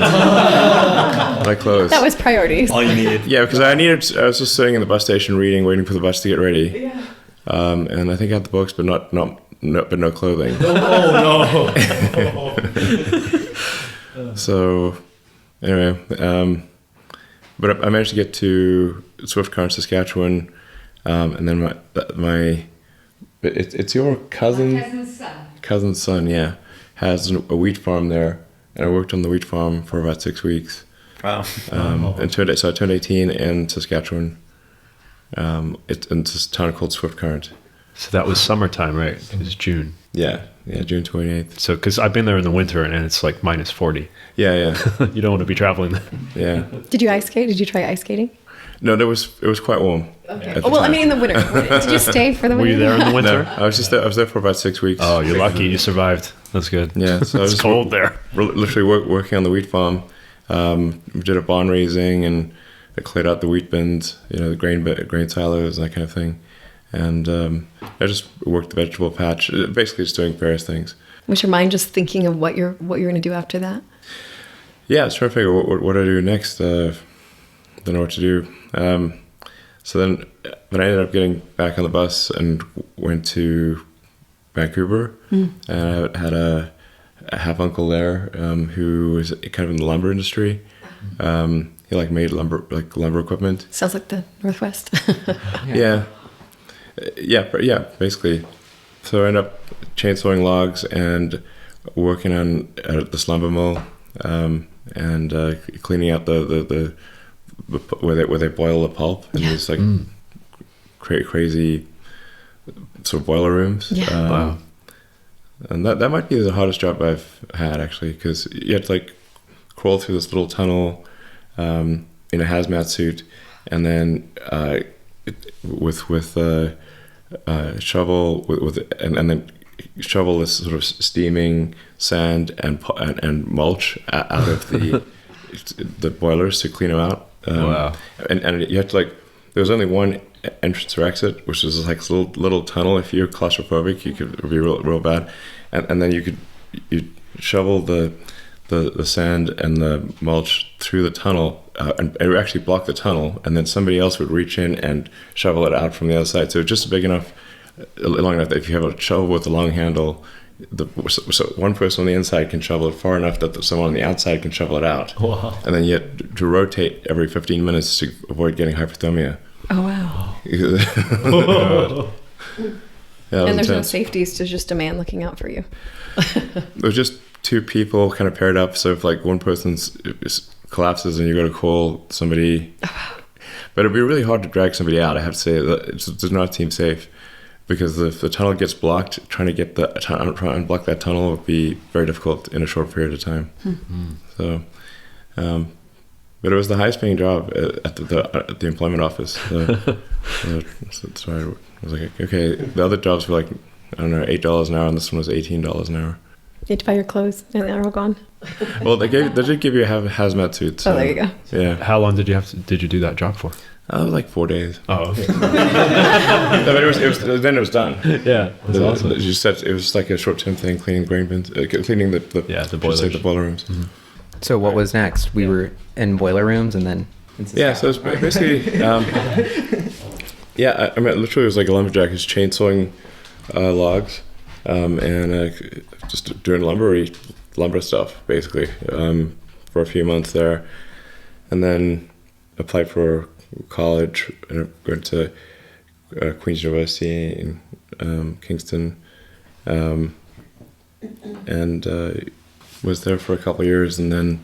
my clothes. That was priorities. All you needed. Yeah, because I was just sitting in the bus station reading, waiting for the bus to get ready. Yeah. And I think I had the books, but no clothing. Oh no! So anyway, but I managed to get to Swift Current, Saskatchewan, and then it's your cousin's son, yeah, has a wheat farm there, and I worked on the wheat farm for about 6 weeks. Wow. I turned 18 in Saskatchewan. It's in this town called Swift Current. So that was summertime, right? It was June. Yeah, June 28th. So, because I've been there in the winter and it's like minus 40. Yeah. You don't want to be traveling there. Yeah. Did you ice skate? Did you try ice skating? No, it was quite warm. Okay. Oh, well, I mean, in the winter. Did you stay for the winter? Were you there in the winter? No, I was there for about 6 weeks. Oh, you're lucky. You survived. That's good. Yeah, so I was it's cold there. Literally working on the wheat farm. We did a fundraising and I cleared out the wheat bins, the grain silos, that kind of thing. And I just worked the vegetable patch, basically just doing various things. Was your mind just thinking of what you're going to do after that? Yeah, I was trying to figure out what I do next. Don't know what to do. So then I ended up getting back on the bus and went to Vancouver. And I had a half uncle there who was kind of in the lumber industry. He like made lumber equipment. Sounds like the Northwest. Yeah, basically. So I ended up chainsawing logs and working on this lumber mill and cleaning out the where they boil the pulp in these like crazy sort of boiler rooms. Yeah. Wow. And that might be the hardest job I've had, actually, because you had to like crawl through this little tunnel in a hazmat suit, and then with shovel and then shovel this sort of steaming sand and mulch out of the boilers to clean them out. Wow. And you had to like, there was only one entrance or exit, which was like a little tunnel. If you're claustrophobic, it would be real bad. And then you shovel the sand and the mulch through the tunnel, and it would actually block the tunnel, and then somebody else would reach in and shovel it out from the other side. So just big enough, long enough that if you have a shovel with a long handle, so one person on the inside can shovel it far enough that someone on the outside can shovel it out. Wow. And then you have to rotate every 15 minutes to avoid getting hypothermia. Oh wow. Yeah, And there's no intense. safeties. There's just a man looking out for you. There's just two people kind of paired up. So if like one person collapses and you go to call somebody, but it'd be really hard to drag somebody out. I have to say that it does not seem safe, because if the tunnel gets blocked, trying to unblock that tunnel would be very difficult in a short period of time. So, but it was the highest paying job at the employment office. So I was like, okay, the other jobs were like, I don't know, $8 an hour, and this one was $18 an hour. You had to buy your clothes, and they're all gone. Well, they did give you a hazmat suit. So, Oh, there you go. Yeah, How long did you do that job for? like 4 days. Oh, okay. No, but then it was done. Yeah, that's awesome. You said it was like a short-term thing, cleaning grain bins, cleaning the boilers. the boiler rooms. So what was next? We were in boiler rooms and then. Yeah, so it's basically, yeah, I mean, literally it was like a lumberjack who's chainsawing logs, and just doing lumber stuff, basically, for a few months there. And then applied for college and went to Queen's University in Kingston, and was there for a couple of years, and then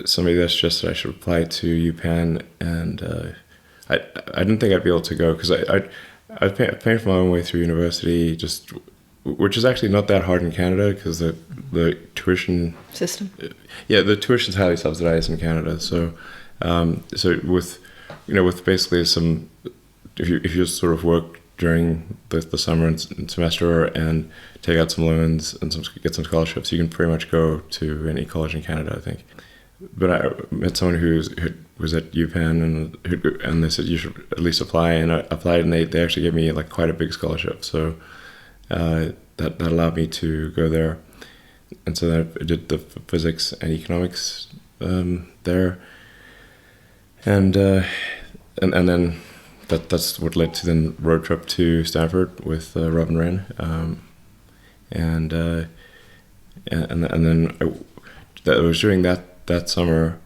somebody suggested I should apply to UPenn, and I didn't think I'd be able to go, because I paid for my own way through university, which is actually not that hard in Canada, because the tuition System. Yeah, the tuition's highly subsidized in Canada. So, with basically some, if you just sort of work during the summer and semester and take out some loans and get some scholarships, you can pretty much go to any college in Canada, I think. But I met someone who was at UPenn, and they said you should at least apply, and I applied, and they actually gave me like quite a big scholarship. So that allowed me to go there. And so then I did the physics and economics there, and then that's what led to the road trip to Stanford with Robin Wren, and then I was during that summer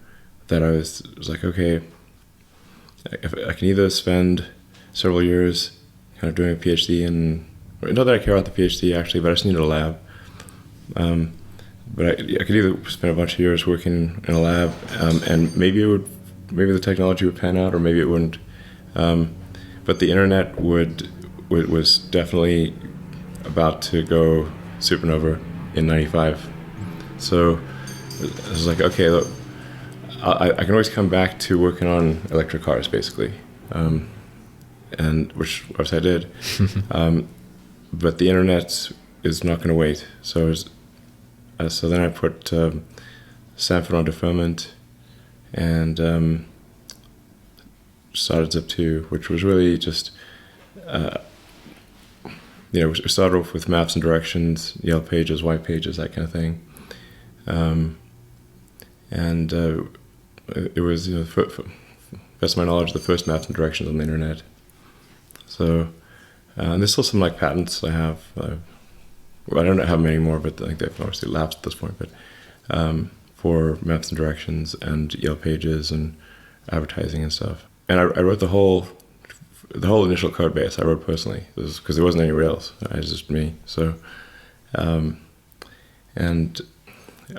that I was like, okay, I can either spend several years kind of doing a PhD, and not that I care about the PhD actually, but I just needed a lab. But I could either spend a bunch of years working in a lab, and maybe the technology would pan out, or maybe it wouldn't. But the internet was definitely about to go supernova in '95. So I was like, okay, look, I can always come back to working on electric cars, basically, and which I did. But the internet is not going to wait. So then I put Stanford on deferment, and started Zip2, which was really just, we started off with maps and directions, yellow pages, white pages, that kind of thing. And it was, best of my knowledge, the first maps and directions on the internet. So there's still some like patents I have. I don't know how many more, but I think they've obviously lapsed at this point. But for maps and directions and yellow pages and advertising and stuff. And I wrote the whole initial code base. I wrote personally, because there wasn't anywhere else. It was just me. So, and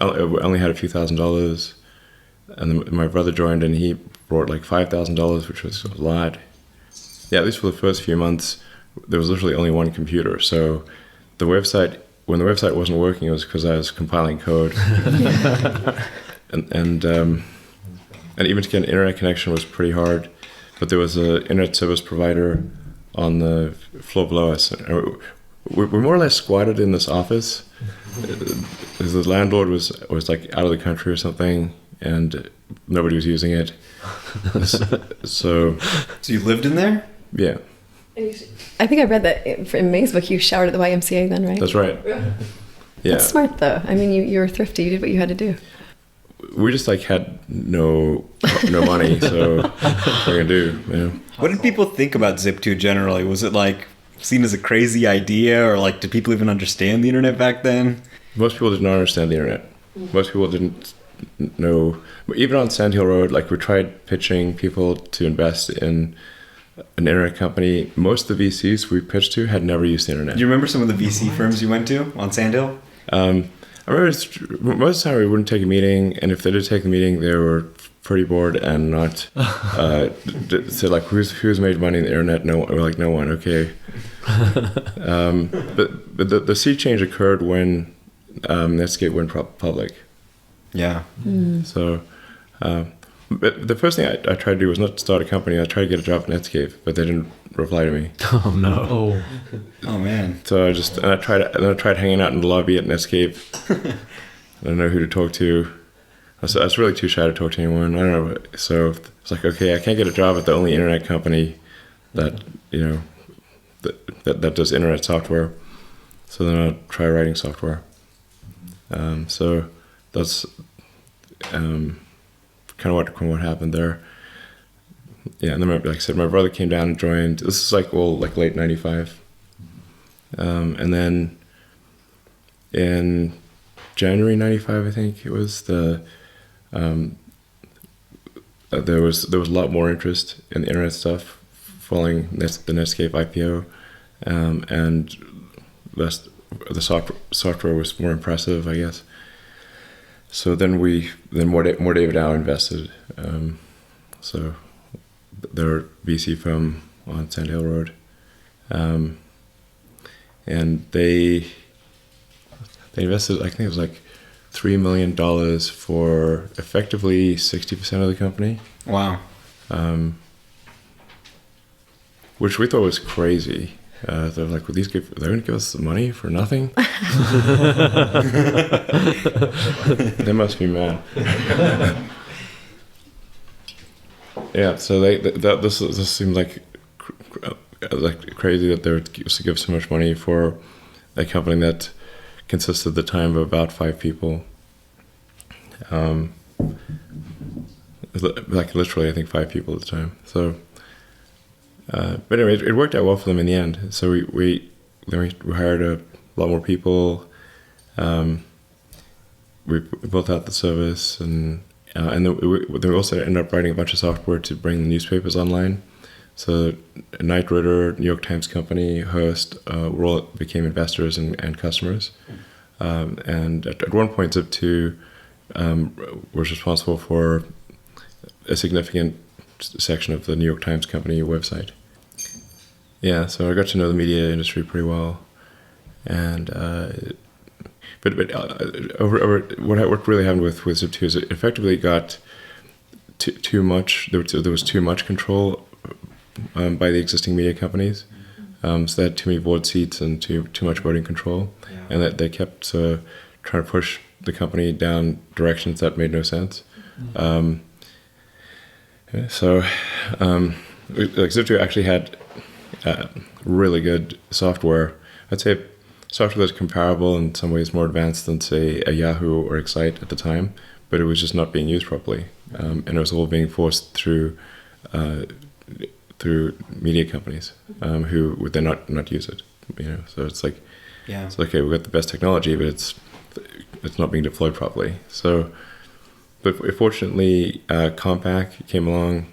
I only had a few $1,000s, and then my brother joined, and he brought like $5,000, which was a lot. Yeah, at least for the first few months, there was literally only one computer. So when the website wasn't working, it was because I was compiling code. and even to get an internet connection was pretty hard. But there was an internet service provider on the floor below us. We're more or less squatted in this office. The landlord was like out of the country or something, and nobody was using it. So you lived in there? yeah, I think I read that in May's book you showered at the YMCA then, right? that's right. Yeah, That's smart though. I mean, you were thrifty. You did what you had to do. we just like had no money, so what are you gonna do? You know? What did people think about Zip2 generally? Was it like seen as a crazy idea, or like did people even understand the internet back then? Most people did not understand the internet. Most people didn't know. Even on Sand Hill Road, like we tried pitching people to invest in an internet company. Most of the VCs we pitched to had never used the internet. Do you remember some of the VC firms you went to on Sand Hill? I remember most of the time we wouldn't take a meeting, and if they did take the meeting, they were pretty bored and not said like who's made money on the internet? No, we're like no one. Okay, but the sea change occurred when Netscape went public. Yeah. So, but the first thing I tried to do was not start a company. I tried to get a job at Netscape, but they didn't reply to me. Oh no. Oh man. So I tried hanging out in the lobby at Netscape. I don't know who to talk to. I was really too shy to talk to anyone. I don't know. So it's like, okay, I can't get a job at the only internet company that that does internet software. So then I'll try writing software. So that's kind of what happened there. Yeah, and then like I said, my brother came down and joined. This is like late '95, and then in January '95, I think it was there was a lot more interest in the internet stuff following the Netscape IPO, and the software was more impressive, I guess. So then more David Dow invested. So there were VC firm on Sand Hill Road, and they invested, I think it was like $3 million for effectively 60% of the company. Wow. Which we thought was crazy. They're like, well, they're going to give us the money for nothing? They must be mad. Yeah, so this seemed like crazy that they would give so much money for a company that consisted at the time of about 5 people. Like literally, I think 5 people at the time. So, but anyway, it worked out well for them in the end. So we hired a lot more people. We built out the service, and then we also ended up writing a bunch of software to bring the newspapers online. So Knight Ridder, New York Times Company, Hearst, all became investors and customers. And at one point, Zip2 was responsible for a significant section of the New York Times Company website. Yeah, so I got to know the media industry pretty well, and but over what really happened with Zip2 is it effectively got too much. There was too much control by the existing media companies, so they had too many board seats and too much voting control, and that they kept trying to push the company down directions that made no sense. So Zip2 actually had really good software. I'd say software that's comparable, in some ways more advanced than, say, a Yahoo or Excite at the time, but it was just not being used properly, and it was all being forced through media companies who would then not use it. So it's like, it's okay, we've got the best technology, but it's not being deployed properly. So, but fortunately, Compaq came along,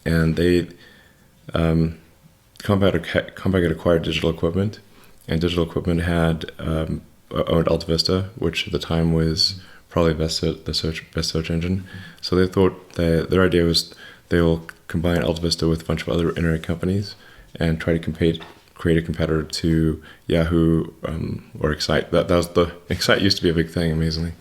and they Compaq had acquired Digital Equipment, and Digital Equipment had owned AltaVista, which at the time was probably the best search engine. So they thought their idea was they will combine AltaVista with a bunch of other internet companies and try to create a competitor to Yahoo or Excite. That was Excite used to be a big thing, amazingly,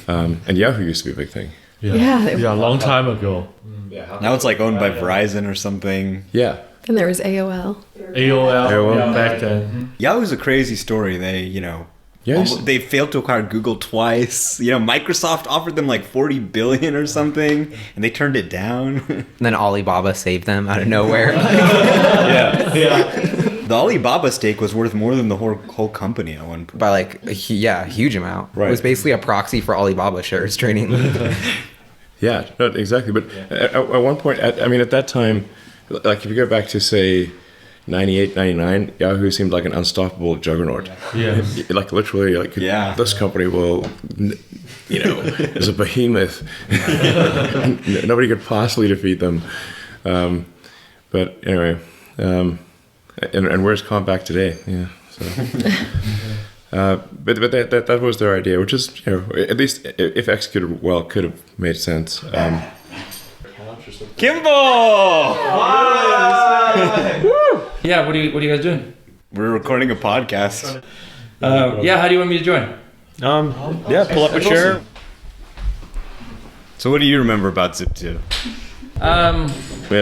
and Yahoo used to be a big thing. Yeah, a long time ago. Now it's like owned by Verizon or something. Yeah. Then there was AOL. AOL. Back then. Yahoo's a crazy story. They, Yes. They failed to acquire Google twice. Microsoft offered them like 40 billion or something, and they turned it down. And then Alibaba saved them out of nowhere. The Alibaba stake was worth more than the whole company at one point. By like, a huge amount. Right. It was basically a proxy for Alibaba shares trading. Yeah, no, exactly. But at one point, at that time, like if you go back to say 98, 99, Yahoo seemed like an unstoppable juggernaut. Yeah. Like literally, like this company will, is a behemoth. Nobody could possibly defeat them. But anyway, and where's Compaq today? Yeah. So. But that was their idea, which is, at least if executed well, could have made sense. Kimball! Yeah, what are you guys doing? We're recording a podcast. Yeah, how do you want me to join? Pull up a chair. So what do you remember about Zip2? Yeah,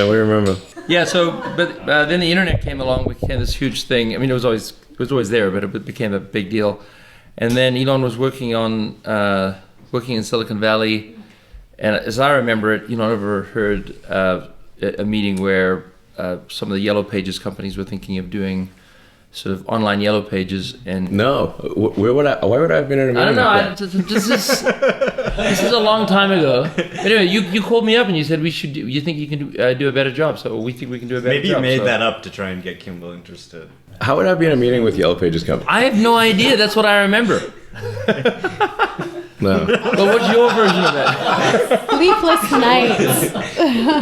we remember. Yeah, but then the internet came along, became this huge thing. I mean, it was always there, but it became a big deal. And then Elon was working in Silicon Valley, and as I remember it, Elon overheard a meeting where some of the Yellow Pages companies were thinking of doing sort of online Yellow Pages. And No, why would I have been in a meeting? I don't know. like that? This is a long time ago. Anyway, you called me up and you said we should. You think you can do a better job? So we think we can do a better Maybe job. you made so. that up to try and get Kimball interested. How would I be in a meeting with Yellow Pages company? I have no idea. That's what I remember. No. But what's your version of that? Sleepless nights.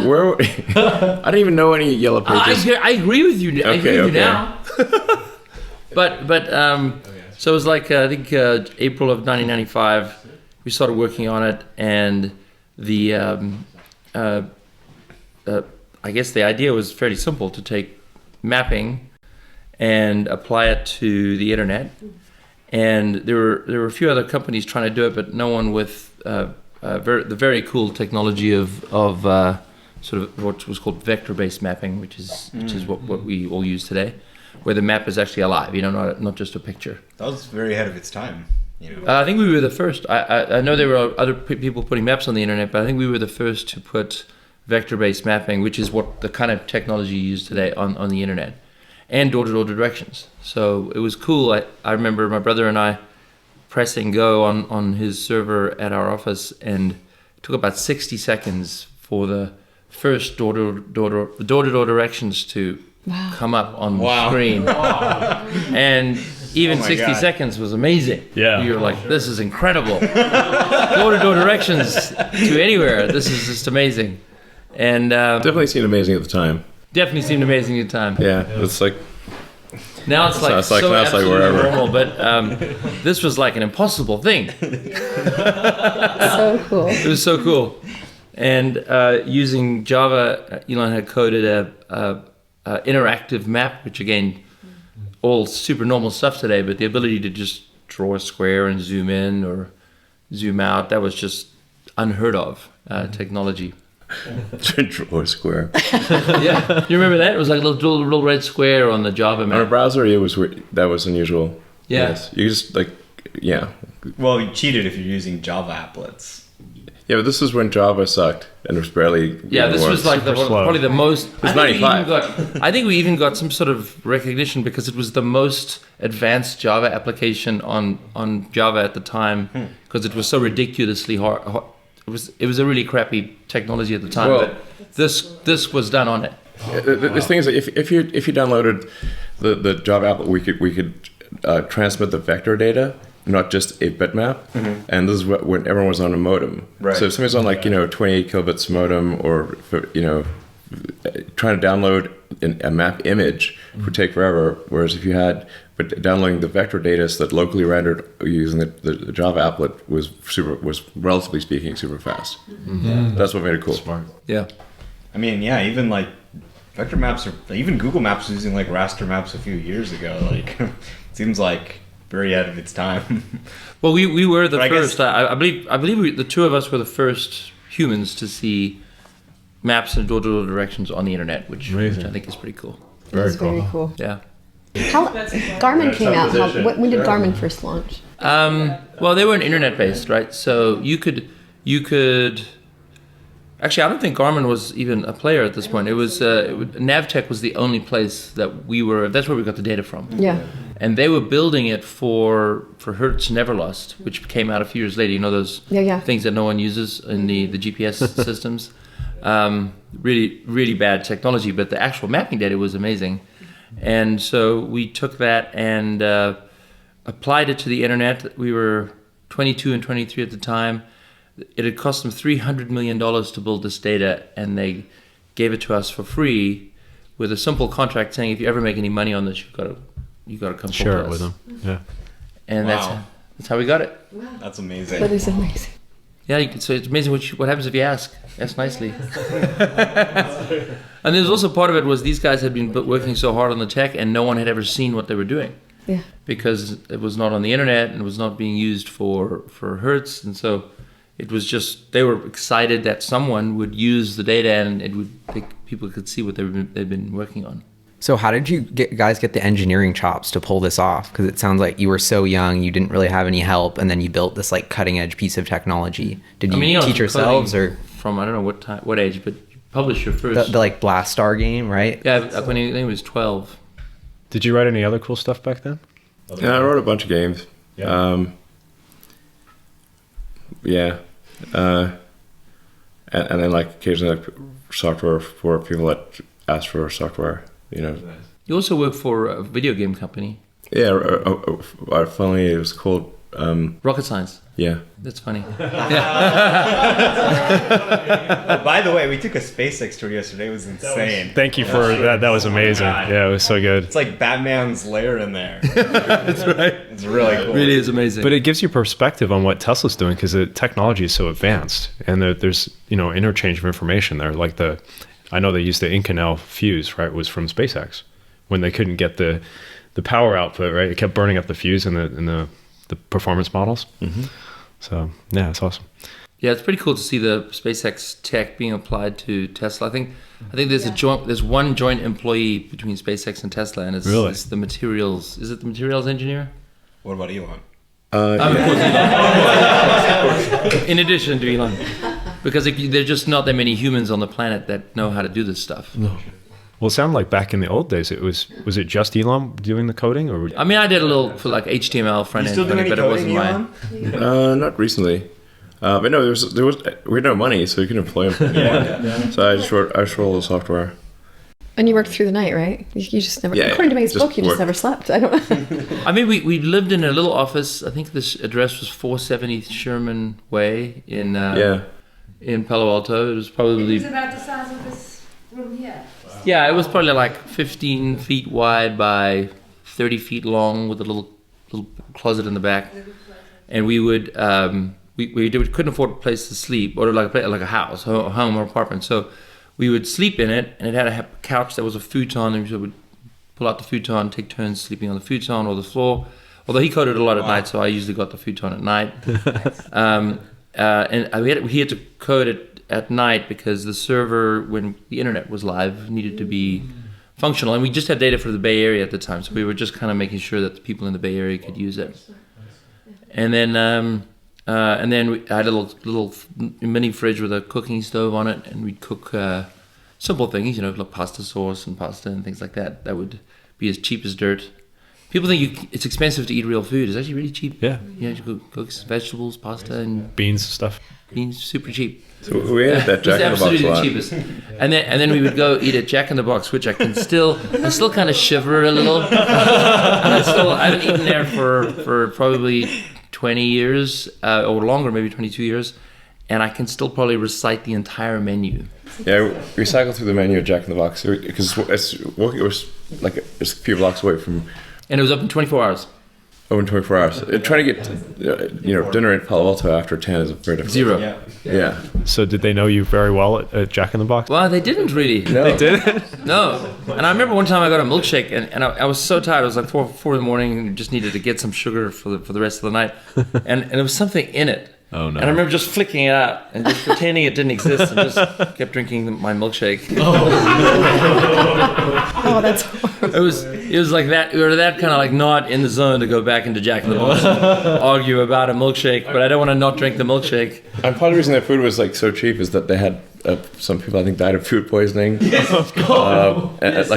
Where? I didn't even know any Yellow Pages. I agree with you. I agree with you Okay. now. But so it was like I think April of 1995. We started working on it, and the I guess the idea was fairly simple: to take mapping and apply it to the internet. And there were a few other companies trying to do it, but no one with the very cool technology of sort of what was called vector-based mapping, which is what we all use today, where the map is actually alive, not just a picture. That was very ahead of its time. I think we were the first. I know there were other people putting maps on the internet, but I think we were the first to put vector-based mapping, which is what the kind of technology you use today on the internet, and door-to-door directions. So it was cool. I remember my brother and I pressing go on his server at our office, and it took about 60 seconds for the first door-to-door directions to come up on the screen. And even 60 seconds was amazing. Yeah. You were like, this is incredible. Door-to-door directions to anywhere. This is just amazing. And Definitely seemed amazing at the time. definitely seemed amazing at the time. Yeah, it's like Now it's like now it's like absolutely wherever. normal, but this was like an impossible thing. So cool. It was so cool. And using Java, Elon had coded a interactive map, which again, all super normal stuff today, but the ability to just draw a square and zoom in or zoom out, that was just unheard of technology. draw a square. Yeah, you remember that? It was like a little red square on the Java On a map. browser, it was weird. That was unusual. Yeah. Yes. You just Well, you cheated if you're using Java applets. Yeah, but this is when Java sucked and it was barely. Yeah, this was like Super slow. probably the most. was I think we 95. I think we even got some sort of recognition because it was the most advanced Java application on Java at the time because it was so ridiculously hard. It was a really crappy technology at the time, Well- but this was done on it. This thing is that if you downloaded the Java app, we could transmit the vector data, not just a bitmap. And this is when everyone was on a modem. Right. So if somebody's on 28 kilobits modem, or trying to download a map image would take forever. Whereas if you had downloading the vector data that locally rendered using the Java applet was relatively speaking super fast. That's what made it cool. Smart. Yeah. I mean, yeah, even like vector maps even Google Maps was using like raster maps a few years ago. Like, it seems like very ahead of its time. Well, we were the But I guess- first. I believe the two of us were the first humans to see maps and door-to-door directions on the internet, which I think is pretty cool. Very cool. Yeah. Garmin came out. When did Garmin first launch? Well, they weren't internet based, right? So you could. Actually, I don't think Garmin was even a player at this point. It was Navtech was the only place that we were. That's where we got the data from. Yeah. And they were building it for Hertz Neverlost, which came out a few years later. You know those things that no one uses in the GPS systems. Really, really bad technology, but the actual mapping data was amazing. And so we took that and applied it to the internet. We were 22 and 23 at the time. It had cost them $300 million to build this data, and they gave it to us for free with a simple contract saying, if you ever make any money on this, you got to come share talk it to with us. them. Yeah. And Wow. that's how we got it. That's amazing. That is amazing. Yeah, so it's amazing what happens if you ask nicely. And there's also part of it was these guys had been working so hard on the tech, and no one had ever seen what they were doing. Yeah. Because it was not on the internet and it was not being used for Hertz, and so it was just they were excited that someone would use the data and people could see what they'd been working on. So how did you guys get the engineering chops to pull this off? Because it sounds like you were so young, you didn't really have any help, and then you built this like cutting edge piece of technology. Did you teach yourselves or from I don't know what age, but you published your first the like Blast Star game, right? Yeah, when he was 12. Did you write any other cool stuff back then? Yeah, I wrote a bunch of games. Yeah. And then like occasionally like software for people that ask for software. You know. You also work for a video game company. Yeah. Finally, it was called. Rocket Science. Yeah. That's funny. By the way, we took a SpaceX tour yesterday. It was insane. Thank you for that. That was amazing. Yeah, it was so good. It's like Batman's lair in there. That's right. It's really cool. Really is amazing. But it gives you perspective on what Tesla's doing because the technology is so advanced, and there's interchange of information there. Like I know they used the Inconel fuse, right? Was from SpaceX when they couldn't get the power output, right? It kept burning up the fuse in the performance models. Mm-hmm. So yeah, it's awesome. Yeah, it's pretty cool to see the SpaceX tech being applied to Tesla. I think there's one joint employee between SpaceX and Tesla, and it's the materials. Is it the materials engineer? What about Elon? Of course. In addition to Elon, because there's just not that many humans on the planet that know how to do this stuff. No. Well, it sounded like back in the old days, was it just Elon doing the coding, or? I mean, I did a little for like HTML front end, but it wasn't mine. Not recently, but no, we had no money, so you can employ him. So I just wrote all the software. And you worked through the night, right? You just never. According to May's book, you just never slept. I don't know. I mean, we lived in a little office. I think this address was 470 Sherman Way in Palo Alto. It was probably. It was about the size of this room here. Yeah, it was probably like 15 feet wide by 30 feet long with a little closet in the back. And we would we couldn't afford a place to sleep or like a house, home or apartment. So we would sleep in it, and it had a couch that was a futon, and we would pull out the futon, take turns sleeping on the futon or the floor. Although he coded a lot at night, so I usually got the futon at night. And he had to code it at night because the server, when the internet was live, needed to be functional, and we just had data for the Bay Area at the time, so we were just kind of making sure that the people in the Bay Area could use it. And then I had a little mini fridge with a cooking stove on it, and we'd cook simple things, like pasta sauce and pasta and things like that. That would be as cheap as dirt. People think it's expensive to eat real food. It's actually really cheap. Yeah. You cook vegetables, pasta, and beans and stuff. Beans, super cheap. So we had that Jack in the Box absolutely a lot. the cheapest. And then we would go eat at Jack in the Box, which I still kind of shiver a little. And I haven't eaten there for probably 20 years or longer, maybe 22 years, and I can still probably recite the entire menu. Yeah, we cycled through the menu at Jack in the Box because it was like it's a few blocks away from. And it was open 24 hours. Open 24 hours. Trying to get dinner at Palo Alto after 10 is very difficult. Zero. Yeah. So did they know you very well at Jack in the Box? Well, they didn't really. No. They did? No. And I remember one time I got a milkshake, and I was so tired. It was like 4 in the morning, and just needed to get some sugar for the rest of the night. And there was something in it. Oh no! And I remember just flicking it out and just pretending it didn't exist, and just kept drinking my milkshake. Oh, that's horrible. It was like that, or that kind of like not in the zone to go back into Jack in the Box and argue about a milkshake, but I don't want to not drink the milkshake. And part of the reason that food was like so cheap is that they had some people I think died of food poisoning. It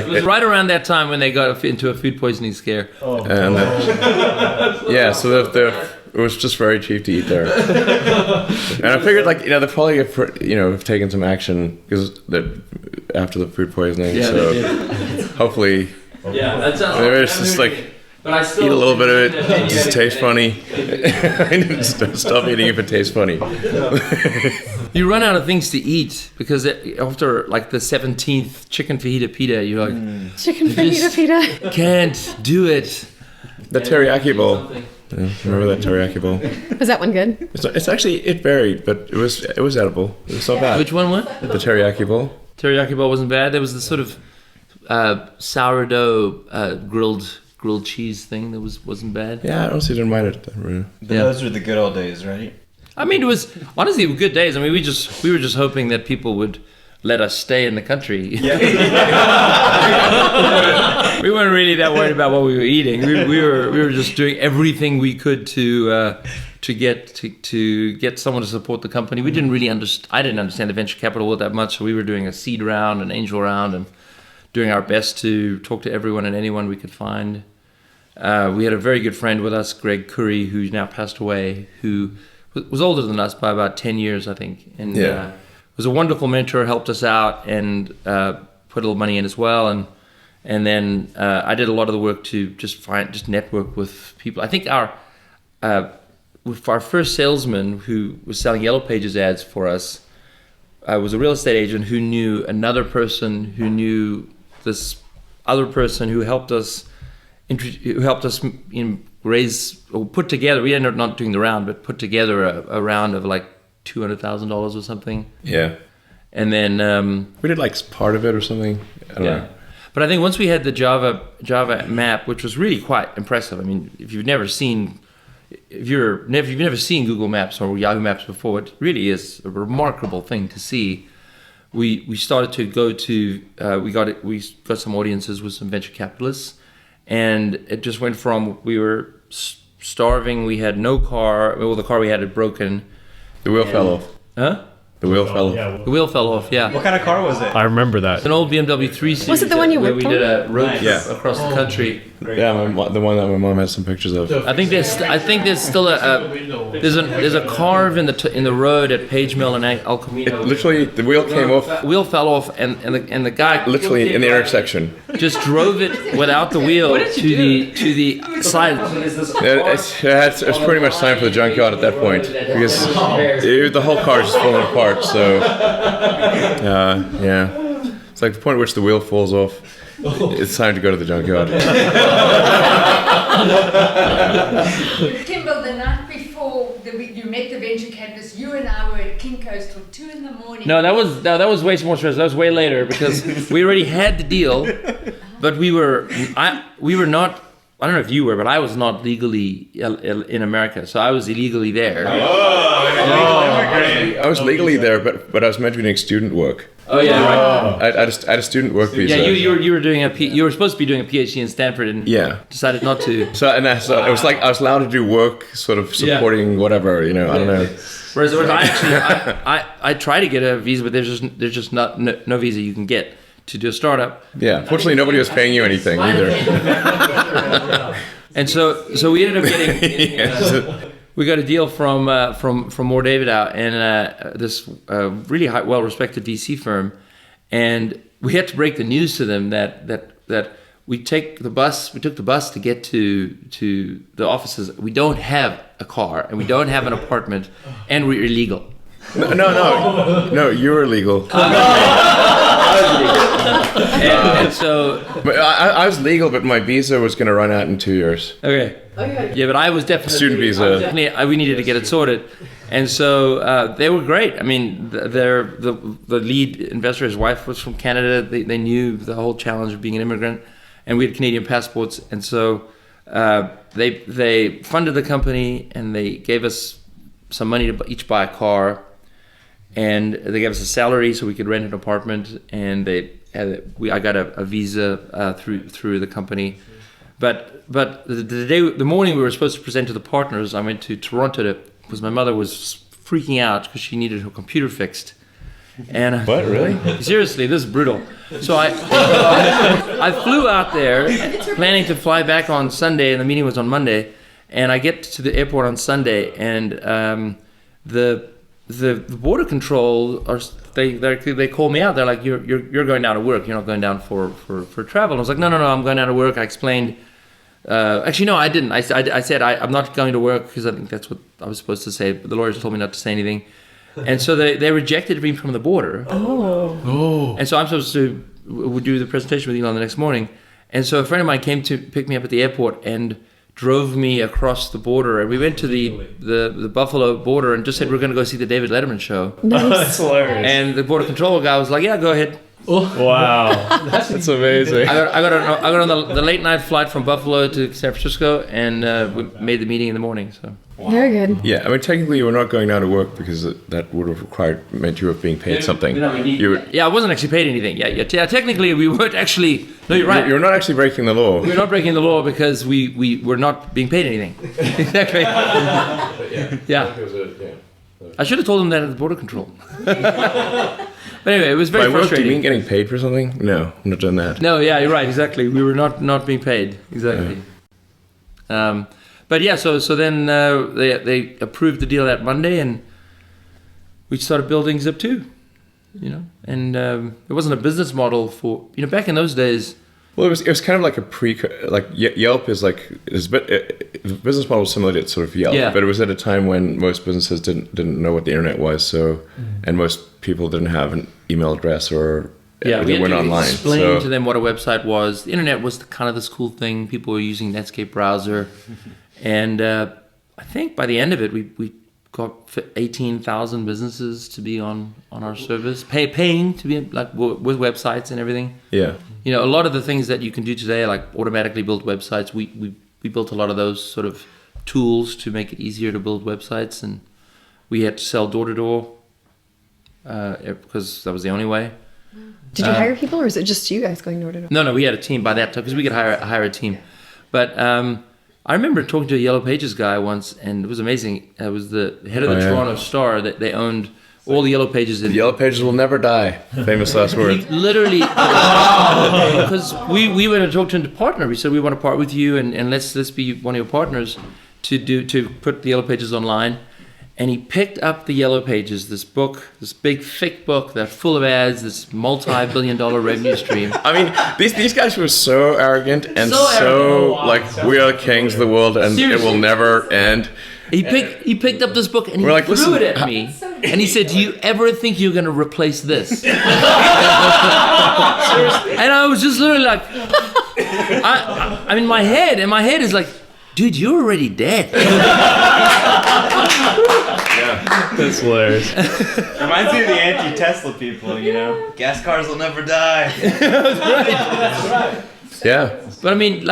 was right around that time when they got into a food poisoning scare. And so it was just very cheap to eat there. And I figured, like, they probably have taken some action because after the food poisoning. Yeah, so they did. Hopefully, That sounds. maybe it's just like But I still eat a little bit of it, just tastes funny. I need to stop eating if it tastes funny. You run out of things to eat because after like the 17th chicken fajita pita, you're like, Chicken fajita pita. can't do it. The teriyaki bowl. Yeah, remember that teriyaki bowl? Was that one good? It's actually, it varied, but it was edible. It was not bad. Which one? What? The teriyaki bowl. Teriyaki bowl wasn't bad. There was this sort of sourdough grilled cheese thing that wasn't bad. Yeah, I honestly didn't mind it. But those were the good old days, right? I mean, it was honestly good days. I mean, we were just hoping that people would let us stay in the country. Yeah. We weren't really that worried about what we were eating. We were just doing everything we could to get someone to support the company. We didn't really I didn't understand the venture capital world that much, so we were doing a seed round, an angel round, and doing our best to talk to everyone and anyone we could find. We had a very good friend with us, Greg Curry, who's now passed away, who was older than us by about 10 years, I think. And was a wonderful mentor, helped us out, and put a little money in as well. And then I did a lot of the work to just network with people. I think our first salesman who was selling Yellow Pages ads for us was a real estate agent who knew another person who knew this other person who helped us raise or put together. We ended up not doing the round, but put together a round of like $200,000 or something. Yeah. And then we did like part of it or something. I don't know. But I think once we had the Java map, which was really quite impressive. I mean, if you've never seen Google Maps or Yahoo Maps before, it really is a remarkable thing to see. We started to go to we got some audiences with some venture capitalists, and it just went from we were starving, we had no car, well, the car we had had broken. The wheel fell off. Huh? The wheel fell off. The wheel fell off, yeah. What kind of car was it? I remember that. It's an old BMW 3 Series. Was it the one you where worked we on? did a road trip across the country. Yeah, the one that my mom has some pictures of. I think there's still there's a carve in the road at Page Mill and El Camino. Literally, the wheel came off. The wheel fell off, and the guy Literally in the intersection. just drove it without the wheel to the side. It's pretty much time for the junkyard at that point because the whole car is just falling apart. So, yeah, it's like the point at which the wheel falls off. It's time to go to the junkyard. Kimball, the night before you met the venture capitalists, you and I were at Kinko's till 2 in the morning. No, that was way more stressful. That was way later because we already had the deal, but we were not. I don't know if you were, but I was not legally in America, so I was illegally there. I was legally there, but I was meant to be doing student work. Oh yeah, right. I had a student work visa. Yeah, you were doing you were supposed to be doing a PhD in Stanford and decided not to. So it was like I was allowed to do work, sort of supporting whatever, I don't know. Whereas I try to get a visa, but there's just no visa you can get to do a startup. Yeah, fortunately nobody was paying you anything either. And so we ended up getting. We got a deal from Moore David out and this really well-respected VC firm, and we had to break the news to them that we took the bus to get to the offices. We don't have a car and we don't have an apartment, and we're illegal. No, you're illegal. And so, but I was legal, but my visa was going to run out in 2 years. Okay. Yeah, but I was definitely student visa. We needed to get it sorted, and so they were great. I mean, the lead investor, his wife was from Canada. They knew the whole challenge of being an immigrant, and we had Canadian passports, and so they funded the company and they gave us some money to each buy a car, and they gave us a salary so we could rent an apartment, and I got a visa through the company. But the morning we were supposed to present to the partners, I went to Toronto because my mother was freaking out because she needed her computer fixed. And What, really? seriously, this is brutal. So I flew out there planning to fly back on Sunday, and the meeting was on Monday. And I get to the airport on Sunday, and the border control they call me out. They're like, you're going down to work. You're not going down for travel. And I was like, no, I'm going down to work. I explained. Actually, no, I didn't. I said I'm not going to work because I think that's what I was supposed to say. But the lawyers told me not to say anything. And so they rejected me from the border. Oh. And so I'm supposed to do the presentation with Elon the next morning. And so a friend of mine came to pick me up at the airport and drove me across the border. And we went to the Buffalo border and just said, we're going to go see the David Letterman show. That's hilarious. And the border control guy was like, yeah, go ahead. Wow. That's amazing. I got on the late night flight from Buffalo to San Francisco, and we made the meeting in the morning. So Very good. Yeah, I mean, technically, you were not going down to work because that would have meant you were being paid something. Yeah, I wasn't actually paid anything. Yeah. Technically, we weren't actually. No, you're right. You're not actually breaking the law. We're not breaking the law because we were not being paid anything. Exactly. Yeah. I should have told them that at the border control. But anyway, it was very By work, do frustrating. you mean getting paid for something? No, I'm not doing that. No, yeah, you're right. Exactly. We were not being paid. Exactly. But yeah, so then they approved the deal that Monday, and we started building Zip2. And it wasn't a business model for back in those days. Well, it was kind of like Yelp is like the business model was similar to sort of Yelp, Yeah. but it was at a time when most businesses didn't know what the internet was, and most people didn't have an email address or Yeah, they went online. Explain to them what a website was. The internet was kind of this cool thing. People were using Netscape browser, and I think by the end of it, we got 18,000 businesses to be on our service, paying to be with websites and everything. Yeah. A lot of the things that you can do today, like automatically build websites, we built a lot of those sort of tools to make it easier to build websites, and we had to sell door to door because that was the only way. Did you hire people, or is it just you guys going door to door? No, we had a team by that time because we could hire a team. But I remember talking to a Yellow Pages guy once, and it was amazing. It was the head of the Toronto Star that they owned all the Yellow Pages. The Yellow Pages will never die. Famous last word. He literally, because we went and talked to him to partner. We said we want to partner with you, and let's be one of your partners to put the Yellow Pages online. And he picked up the Yellow Pages, this book, this big thick book that's full of ads, this multi-billion-dollar revenue stream. I mean, these guys were so arrogant and we are the kings of the world, and Seriously. it will never end. He picked up this book and he We're like, threw listen, it at me, and he said, "Do you ever think you're going to replace this?" And I was just literally like, I mean, my head is like, dude, you're already dead. That's hilarious. Reminds me of the anti-Tesla people, Gas cars will never die. Yeah. But I mean,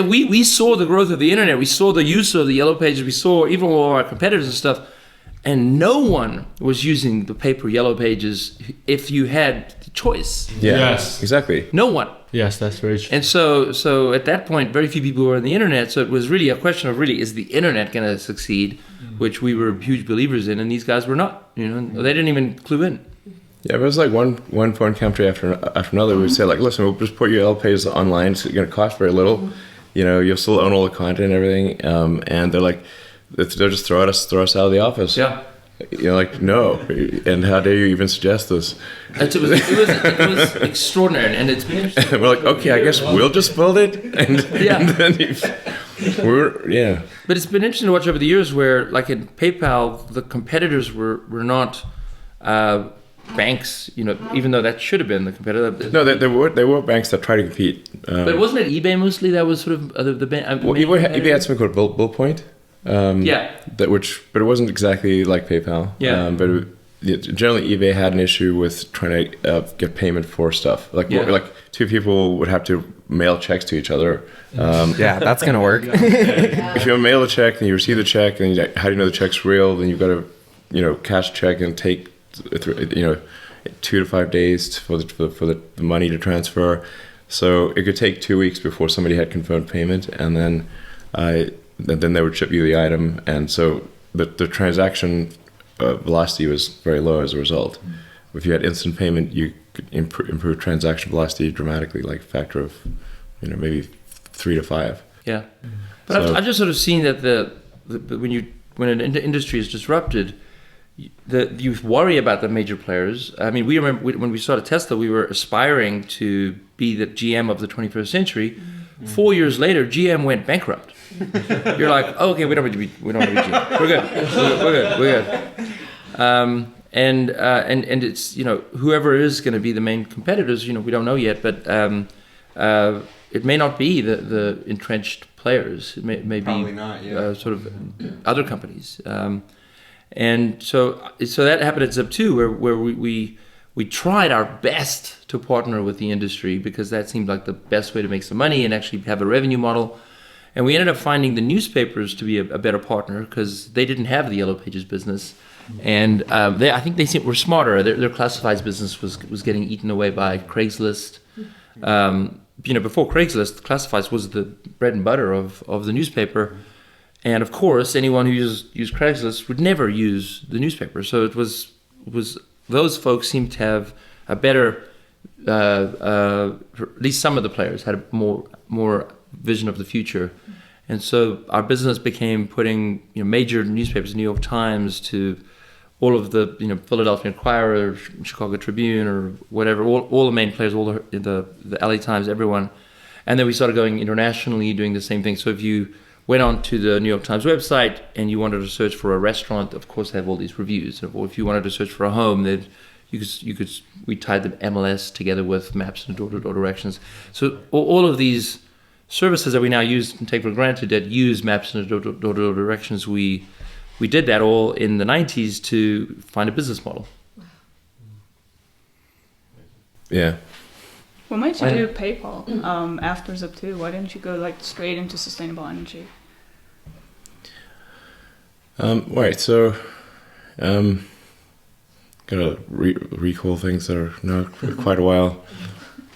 we saw the growth of the internet. We saw the use of the Yellow Pages. We saw even all our competitors and stuff. And no one was using the paper Yellow Pages if you had the choice. Yeah. Yes. Exactly. No one. Yes, that's very true. And so at that point, very few people were on the internet. So it was really a question of is the internet going to succeed, which we were huge believers in, and these guys were not. They didn't even clue in. Yeah, but it was like one phone company after another. We say listen, we'll just put your Yellow Pages online. It's going to cost very little. You'll still own all the content and everything. And they're like, they'll just throw us out of the office. Yeah. No. And how dare you even suggest this? It was extraordinary, and it's been And we're like, okay, I guess we'll just build it. And then But it's been interesting to watch over the years where, like in PayPal, the competitors were not banks, even though that should have been the competitor. No, there were banks that tried to compete. But wasn't it eBay mostly that was sort of the bank? Well, eBay had something called Bull Point. Yeah. But it wasn't exactly like PayPal. Yeah. But generally eBay had an issue with trying to get payment for stuff. Like two people would have to mail checks to each other. Yeah, that's gonna work. If you mail a check and you receive the check, and how do you know the check's real? Then you've got to cash a check and take 2 to 5 days for the money to transfer. So it could take 2 weeks before somebody had confirmed payment, and then they would ship you the item, and so the transaction velocity was very low as a result. If you had instant payment, you could improve transaction velocity dramatically, like a factor of maybe 3 to 5. Yeah, but I've just sort of seen that when an industry is disrupted, you worry about the major players. I mean, we remember when we started Tesla, we were aspiring to be the GM of the 21st century. 4 years later, GM went bankrupt. You're like, oh, okay, we don't need to be GM. We're good. And it's whoever is going to be the main competitors, we don't know yet, but it may not be the entrenched players. It may be not, sort of other companies. And so that happened at Zip2, where we tried our best to partner with the industry because that seemed like the best way to make some money and actually have a revenue model. And we ended up finding the newspapers to be a better partner because they didn't have the Yellow Pages business. And I think they were smarter. Their classifieds business was getting eaten away by Craigslist. Before Craigslist, classifieds was the bread and butter of the newspaper. And of course, anyone who used Craigslist would never use the newspaper. So it was those folks seemed to have a better, at least some of the players had a more vision of the future. And so our business became putting major newspapers, New York Times, to all of the Philadelphia Inquirer, Chicago Tribune, or whatever, all the main players, all the LA Times, everyone. And then we started going internationally, doing the same thing. So if you went on to the New York Times website and you wanted to search for a restaurant, of course they have all these reviews. Or if you wanted to search for a home, then we tied the MLS together with maps and door-to-door directions. So all of these services that we now use and take for granted that use maps and door-to-door directions, we did that all in the 90s to find a business model. Yeah. What made you do PayPal after Zip2? Why didn't you go straight into sustainable energy? Right. So, gotta recall things that are now quite a while.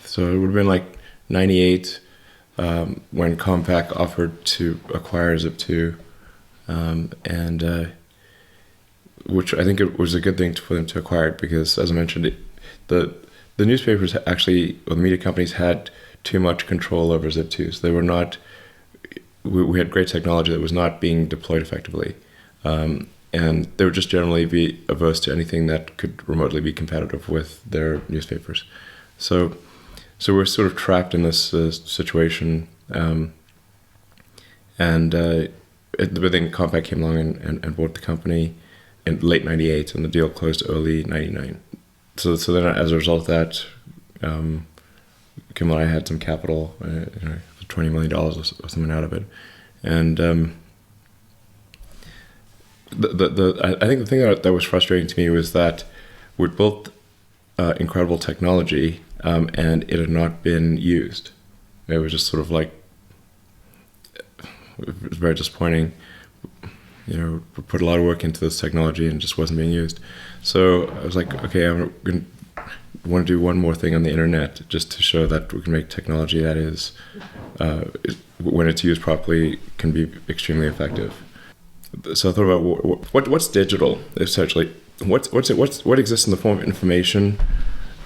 So it would have been 98 when Compaq offered to acquire Zip2, and which I think it was a good thing for them to acquire it because, as I mentioned, the newspapers actually, or the media companies, had too much control over Zip2. So they were not. We had great technology that was not being deployed effectively, and they would just generally be averse to anything that could remotely be competitive with their newspapers. So we're sort of trapped in this situation, but then Compaq came along and bought the company in late '98, and the deal closed early '99. So then, as a result of that, Kim and I had some capital, $20 million or something out of it, and I think the thing that was frustrating to me was that we'd built incredible technology, and it had not been used. It was just sort of it was very disappointing. We put a lot of work into this technology and it just wasn't being used. So I was like, okay, I want to do one more thing on the internet just to show that we can make technology that is, when it's used properly, can be extremely effective. So I thought about what's digital, essentially. What exists in the form of information,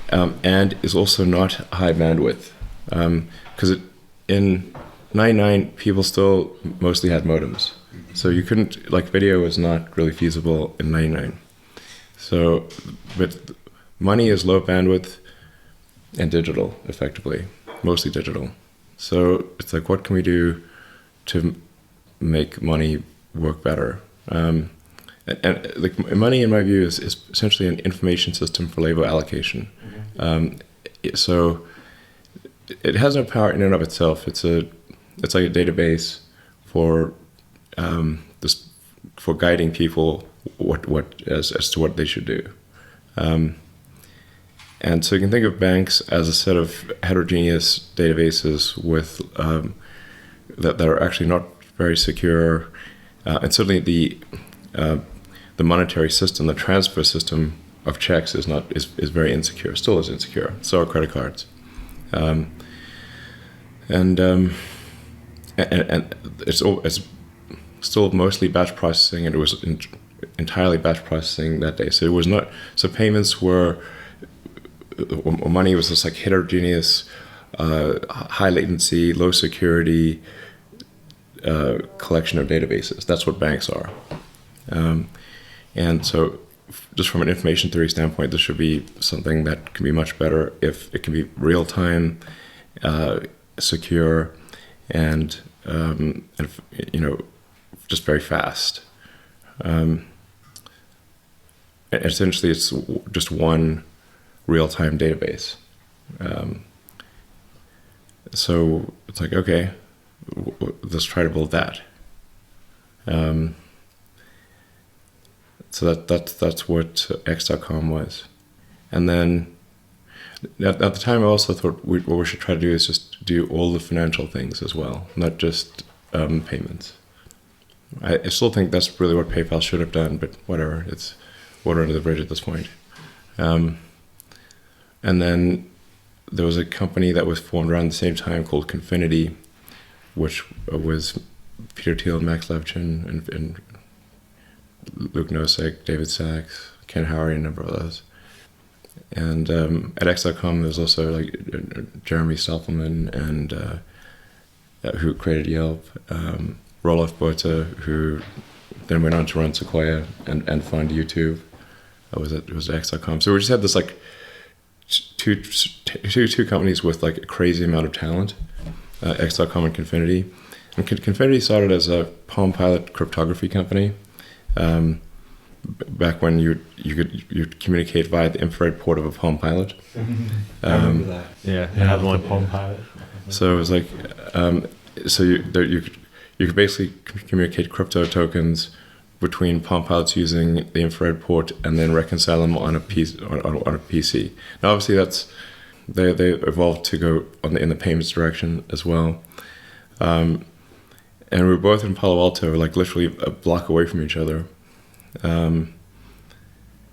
and is also not high bandwidth, because in '99 people still mostly had modems. So you couldn't, video was not really feasible in '99. So, but money is low bandwidth and digital, effectively, mostly digital. So it's what can we do to make money work better? And money, in my view, is essentially an information system for labor allocation. So it has no power in and of itself. It's like a database for for guiding people as to what they should do. And so you can think of banks as a set of heterogeneous databases with that are actually not very secure, and certainly the monetary system, the transfer system of checks is very insecure. Still is insecure. So are credit cards, and it's still mostly batch processing, and it was entirely batch processing that day. So it was not. So payments were. Or money was this like heterogeneous, high latency, low security collection of databases. That's what banks are. And so just from an information theory standpoint, this should be something that can be much better if it can be real time, secure, and just very fast. Essentially, it's just one real-time database. So it's like, okay, let's try to build that. So that's what X.com was. And then at the time I also thought what we should try to do is just do all the financial things as well, not just payments. I still think that's really what PayPal should have done, but whatever, it's water under the bridge at this point. And then there was a company that was formed around the same time called Confinity, which was Peter Thiel, Max Levchin, and Luke Nosek, David Sachs, Ken Howery, and a number of others. And at X.com, there's also like Jeremy Stoppelman, and who created Yelp, Roloff Botha, who then went on to run Sequoia and fund YouTube. It was at X.com. So we just had this like two companies with like a crazy amount of talent, X.com and Confinity. And Confinity started as a Palm Pilot cryptography company. Back when you'd communicate via the infrared port of a Palm Pilot. I remember that. Yeah, I had one Palm Pilot. So it was like, so you could basically communicate crypto tokens between Palm Pilots using the infrared port and then reconcile them on a PC. Now, obviously, they evolved to go in the payments direction as well. And we were both in Palo Alto, like literally a block away from each other. I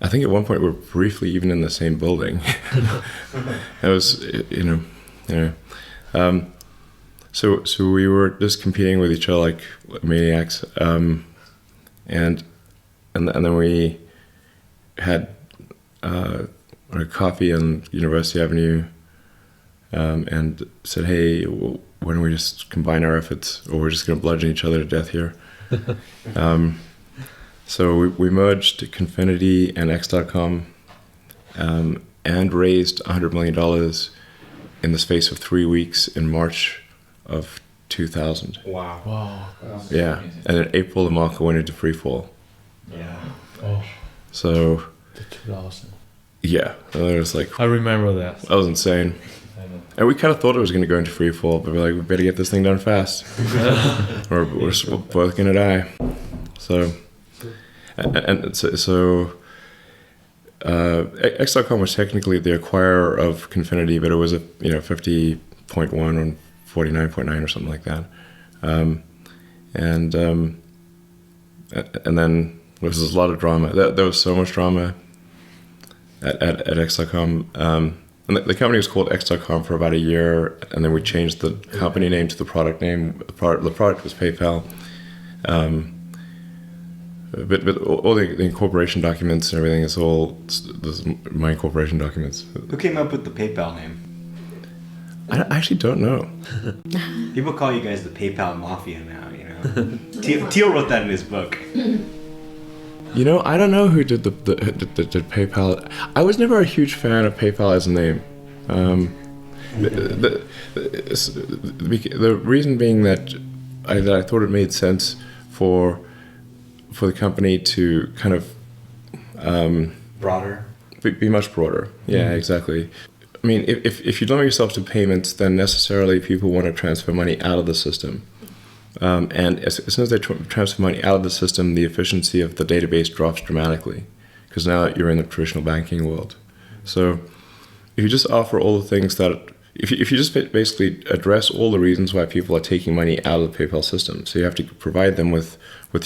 think at one point we were briefly even in the same building. It was, So we were just competing with each other like maniacs. And then we had a coffee on University Avenue, and said, "Hey, why don't we just combine our efforts, or we're just going to bludgeon each other to death here?" So we merged Confinity and X.com, and raised $100 million in the space of 3 weeks in March of 2000. Wow. Yeah, and in April the market went into free fall. Yeah. Oh. So. The 2000. Yeah, and it was like. I remember that. That was insane. I know. And we kind of thought it was going to go into free fall, but we're like, we better get this thing done fast, or we're both going to die. So. X.com was technically the acquirer of Confinity, but it was a 50.1 or 49.9 or something like that, and then there was a lot of drama. There was so much drama at X.com. And the company was called X.com for about a year, and then we changed the company name to the product name. The product was PayPal. But all the incorporation documents and everything is all my incorporation documents. Who came up with the PayPal name? I actually don't know. People call you guys the PayPal mafia now, Thiel wrote that in his book. I don't know who did the PayPal. I was never a huge fan of PayPal as a name. The reason being that I thought it made sense for the company to kind of Broader. Be much broader. Yeah, exactly. I mean, if you limit yourself to payments, then necessarily people want to transfer money out of the system. And as soon as they transfer money out of the system, the efficiency of the database drops dramatically, because now you're in the traditional banking world. So if you just offer all the things that, if you just basically address all the reasons why people are taking money out of the PayPal system, so you have to provide them with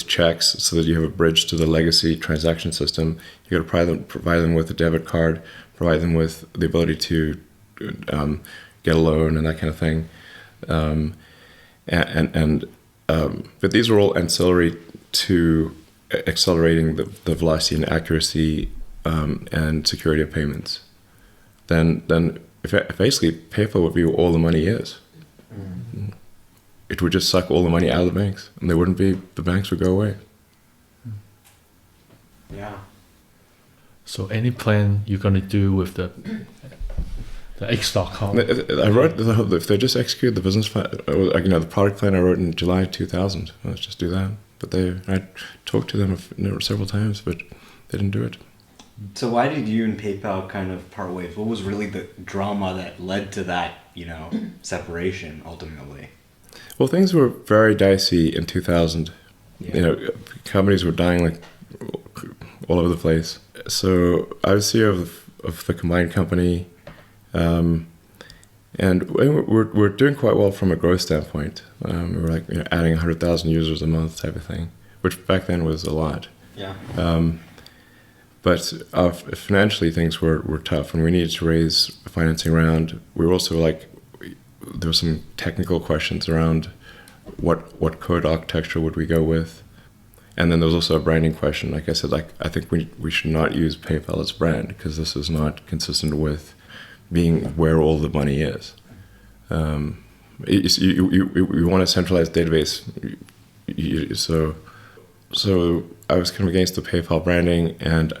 checks so that you have a bridge to the legacy transaction system. You got to provide them with a debit card, provide them with the ability to get a loan and that kind of thing. But these are all ancillary to accelerating the velocity and accuracy and security of payments. Then if basically PayPal would be where all the money is. It would just suck all the money out of the banks, and the banks would go away. Yeah. So any plan you're gonna do with the X.com? I wrote, if they just execute the business plan, the product plan I wrote in July 2000, let's just do that. But I talked to them several times, but they didn't do it. So why did you and PayPal kind of part ways? What was really the drama that led to that, separation ultimately? Well, things were very dicey in 2000. Yeah. Companies were dying like all over the place. So I was CEO of the combined company, and we're doing quite well from a growth standpoint. We were like adding 100,000 users a month type of thing, which back then was a lot. Yeah. But financially things were tough, and we needed to raise a financing round. We were also there were some technical questions around what code architecture would we go with. And then there was also a branding question. Like I said, I think we should not use PayPal as brand, because this is not consistent with being where all the money is. You want a centralized database. So I was kind of against the PayPal branding, and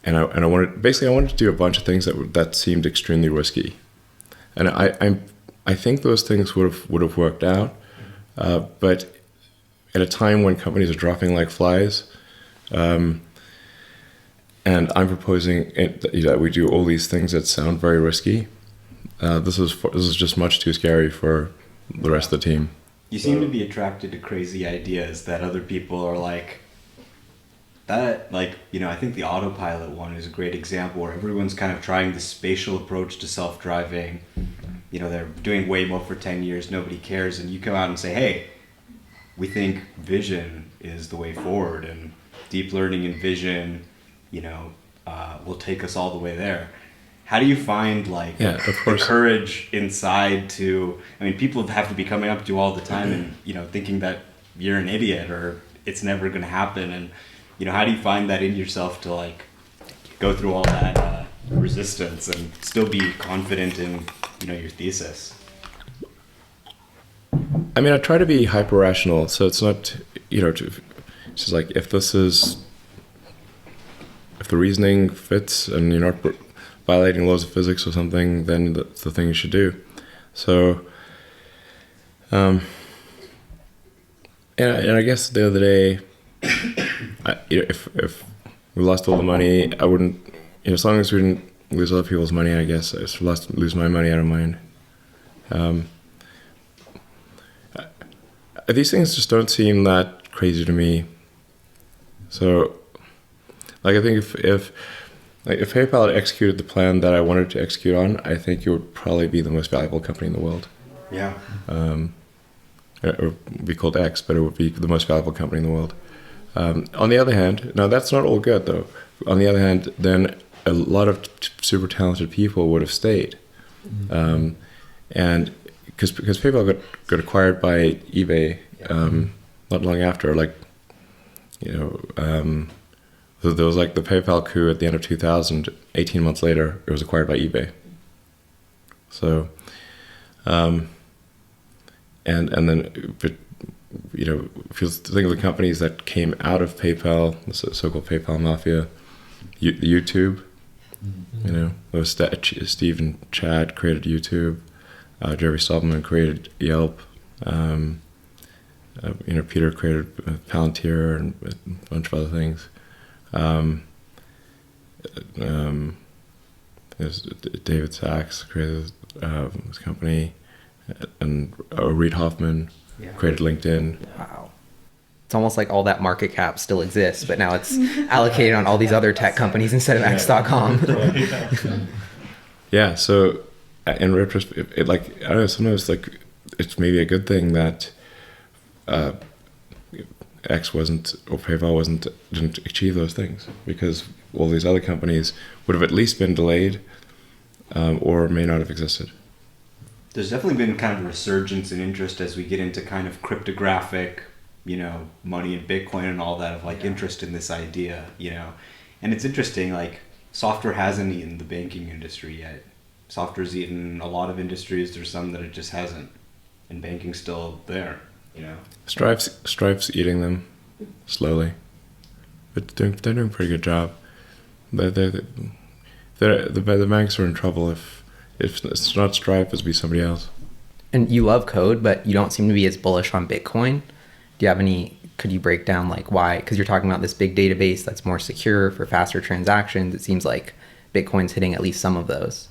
I wanted to do a bunch of things that seemed extremely risky. And I think those things would have worked out, but at a time when companies are dropping like flies, and I'm proposing that we do all these things that sound very risky, this is just much too scary for the rest of the team. You seem to be attracted to crazy ideas that other people are like. I think the Autopilot one is a great example where everyone's kind of trying this spatial approach to self-driving. They're doing Waymo for 10 years, nobody cares, and you come out and say, hey, we think vision is the way forward, and deep learning and vision, will take us all the way there. How do you find the courage inside to, people have to be coming up to you all the time and, thinking that you're an idiot or it's never going to happen, and how do you find that in yourself to go through all that resistance and still be confident in your thesis? I try to be hyper rational, so it's not it's just like if the reasoning fits and you're not violating laws of physics or something, then that's the thing you should do. So and I guess the other day, if we lost all the money, I wouldn't, as long as we didn't lose other people's money, I guess. I just lose my money, I don't mind. These things just don't seem that crazy to me. So, I think if PayPal had executed the plan that I wanted to execute on, I think it would probably be the most valuable company in the world. Yeah. It would be called X, but it would be the most valuable company in the world. On the other hand, now that's not all good though. On the other hand, then a lot of super talented people would have stayed, and because PayPal got acquired by eBay not long after, there was the PayPal coup at the end of 2000. 18 months later, it was acquired by eBay. So, and then, but if you think of the companies that came out of PayPal, the so-called PayPal mafia, YouTube, those Steve and Chad created YouTube, Jerry Stubman created Yelp, Peter created Palantir and a bunch of other things. There's David Sachs created his company, and Reid Hoffman created LinkedIn. Wow. It's almost like all that market cap still exists, but now it's allocated on all these other tech companies instead of X.com. Yeah. So in retrospect, I don't know. Sometimes it's maybe a good thing that X wasn't, or PayPal didn't achieve those things, because all these other companies would have at least been delayed, or may not have existed. There's definitely been kind of a resurgence in interest as we get into kind of cryptographic, money and Bitcoin and all that, of interest in this idea, And it's interesting, software hasn't eaten the banking industry yet. Software's eaten a lot of industries. There's some that it just hasn't. And banking's still there, Stripe's eating them slowly, but they're doing a pretty good job. The banks are in trouble if it's not Stripe, it'll be somebody else. And you love code, but you don't seem to be as bullish on Bitcoin. Do you have could you break down why? Because you're talking about this big database that's more secure for faster transactions. It seems like Bitcoin's hitting at least some of those.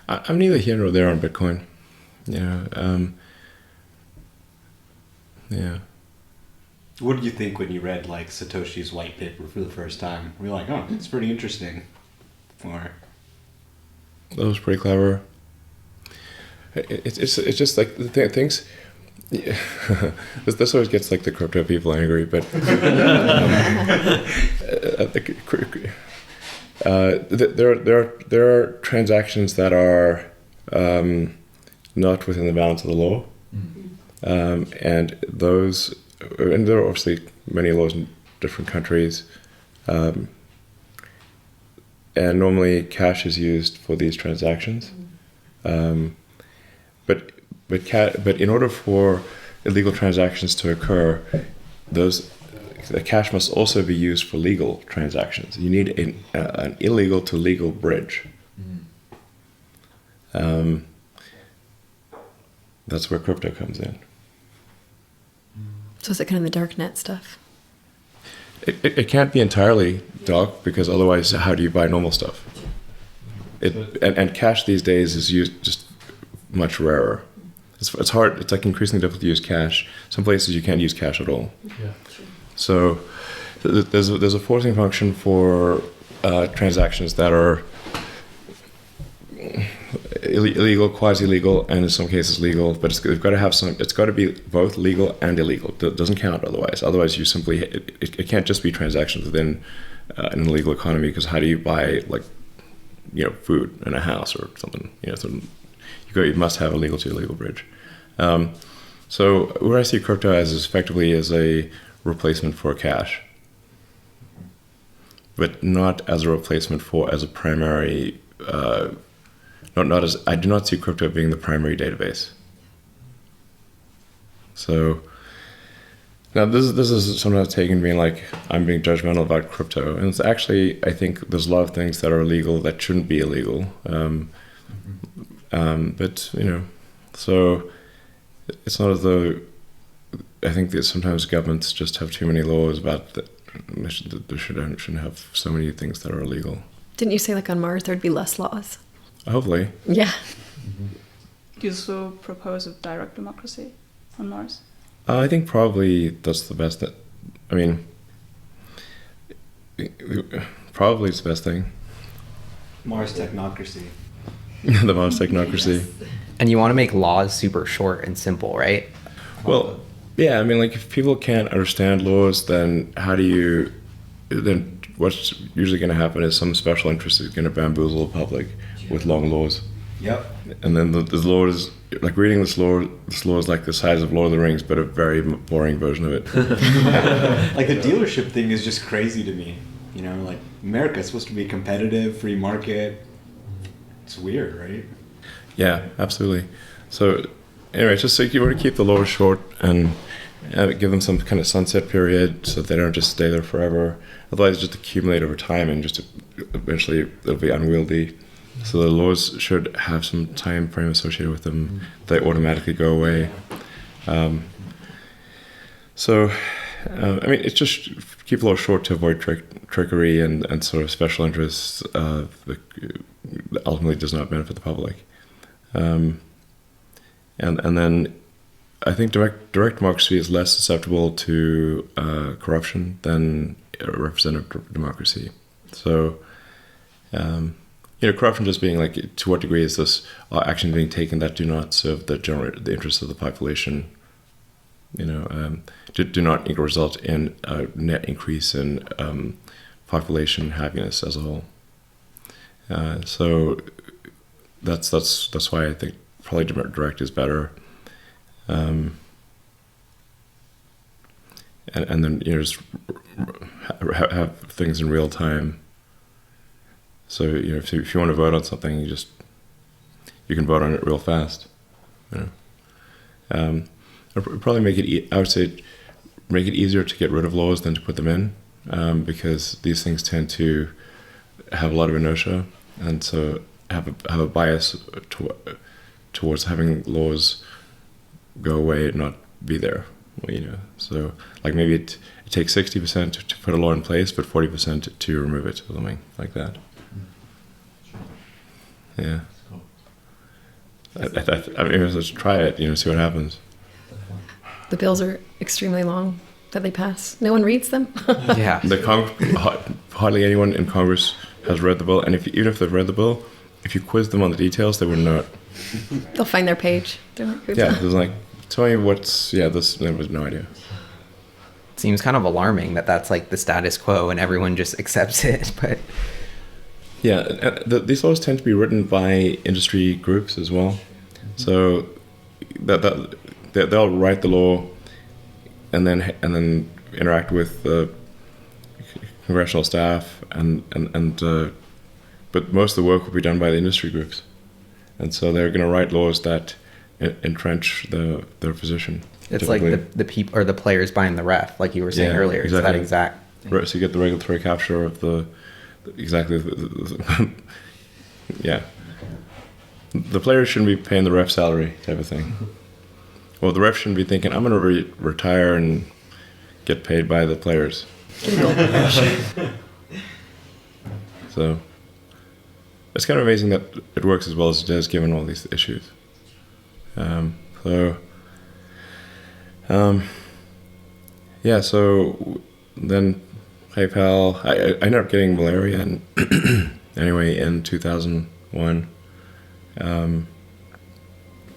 I'm neither here nor there on Bitcoin. Yeah. What did you think when you read Satoshi's white paper for the first time? Were you like, oh, it's pretty interesting? Or that was pretty clever. It's just the things. Yeah. This always gets the crypto people angry, but there are transactions that are not within the bounds of the law, and there are obviously many laws in different countries, and normally cash is used for these transactions, but in order for illegal transactions to occur, the cash must also be used for legal transactions. You need an illegal to legal bridge. That's where crypto comes in. So is it kind of the dark net stuff? It can't be entirely dark, because otherwise how do you buy normal stuff? And cash these days is used just much rarer. It's hard. It's increasingly difficult to use cash. Some places you can't use cash at all. Yeah. So there's a forcing function for transactions that are illegal, quasi-legal, and in some cases legal. But it's got to have some. It's got to be both legal and illegal. It doesn't count otherwise. Otherwise, you simply it can't just be transactions within an illegal economy. Because how do you buy food in a house or something? You must have a legal to illegal bridge. So where I see crypto as is effectively as a replacement for cash, but not as a replacement as a primary. Not as I do not see crypto being the primary database. So now this is sometimes taken being I'm being judgmental about crypto, and it's actually, I think there's a lot of things that are illegal that shouldn't be illegal. But so it's not as though I think that sometimes governments just have too many laws about that. They shouldn't have so many things that are illegal. Didn't you say on Mars there'd be less laws? Hopefully. Yeah. Do you also propose a direct democracy on Mars? I think probably that's the best. Probably it's the best thing. Mars technocracy. The Mars technocracy. Yes. And you want to make laws super short and simple, right? Well, yeah. If people can't understand laws, then then what's usually going to happen is some special interest is going to bamboozle the public with long laws. Yep. And then the laws, reading this law is like the size of Lord of the Rings, but a very boring version of it. The dealership thing is just crazy to me. America's supposed to be competitive, free market. It's weird, right? Yeah, absolutely. So anyway, it's just you want to keep the laws short and give them some kind of sunset period so that they don't just stay there forever. Otherwise, just accumulate over time and just eventually it'll be unwieldy. So the laws should have some time frame associated with them. They automatically go away. It's just keep the laws short to avoid trickery and sort of special interests that ultimately does not benefit the public. And then I think direct democracy is less susceptible to corruption than representative democracy. So, corruption just being like, to what degree is this action being taken that do not serve the interests of the population? Do not result in a net increase in population happiness as a whole. So that's why I think probably direct is better. And then just have things in real time. So if you want to vote on something, you can vote on it real fast. Probably I would say make it easier to get rid of laws than to put them in, because these things tend to have a lot of inertia, and so have a bias towards having laws go away and not be there. So like maybe it takes 60% to put a law in place, but 40% to remove it, or something like that. Yeah. I mean, let's try it. See what happens. The bills are extremely long that they pass. No one reads them. Yeah. Hardly anyone in Congress has read the bill, and even if they've read the bill, if you quiz them on the details, they wouldn't know it. They'll find their page. They're like, Yeah, there's like, tell me what's this. There was no idea. It seems kind of alarming that that's like the status quo and everyone just accepts it. But yeah, these laws tend to be written by industry groups as well. So they'll write the law and then interact with the congressional staff but most of the work will be done by the industry groups, and so they're going to write laws that entrench their position. it's like the people or the players buying the ref, like you were saying earlier. Exactly. It's that exact thing. Right, so you get the regulatory capture of yeah. The players shouldn't be paying the ref salary type of thing. Well, the ref shouldn't be thinking, I'm going to retire and get paid by the players. So it's kind of amazing that it works as well as it does, given all these issues. So then PayPal, I ended up getting malaria anyway in 2001.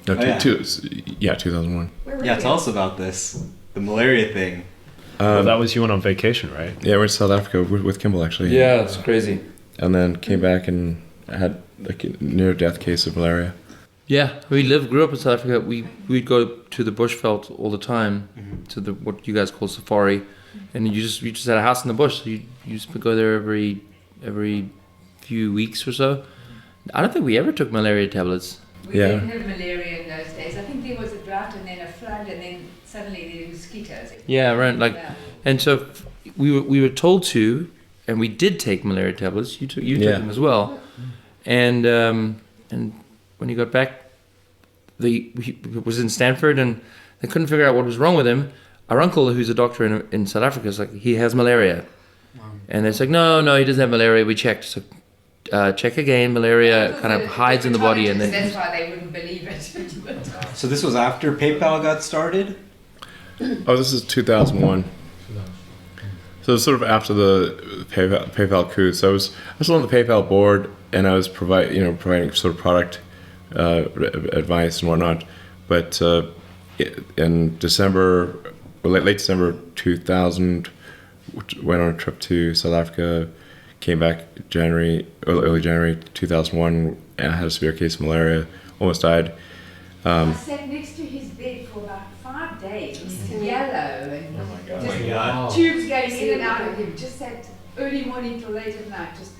2001. Yeah, tell us about this, the malaria thing. Well, that was you went on vacation, right? Yeah, we went to South Africa with Kimball, actually. Yeah, it's crazy. And then came back and had like a near-death case of malaria. Yeah, we grew up in South Africa. We'd go to the bushveld all the time, to the what you guys call safari, and you just had a house in the bush. So you used to go there every few weeks or so. I don't think we ever took malaria tablets. We didn't have malaria in those days. I think there was a drought and then a flood and then suddenly there were mosquitoes. Yeah, right. And so we were told to, and we did take malaria tablets. You took them as well, and when he got back, he was in Stanford and they couldn't figure out what was wrong with him. Our uncle, who's a doctor in South Africa, is like, he has malaria, and it's like, no, he doesn't have malaria. We checked. So, check again. Malaria kind of hides in the body, and then that's why they wouldn't believe it. So this was after PayPal got started? Oh, this is 2001. So it was sort of after the PayPal coup. So I was on the PayPal board, and I was providing sort of product advice and whatnot. But in December, late December 2000, went on a trip to South Africa. Came back early January 2001, and had a severe case of malaria. Almost died. I sat next to his bed for about 5 days. He's yellow and just tubes going in and out of him. Just sat early morning till late at night, just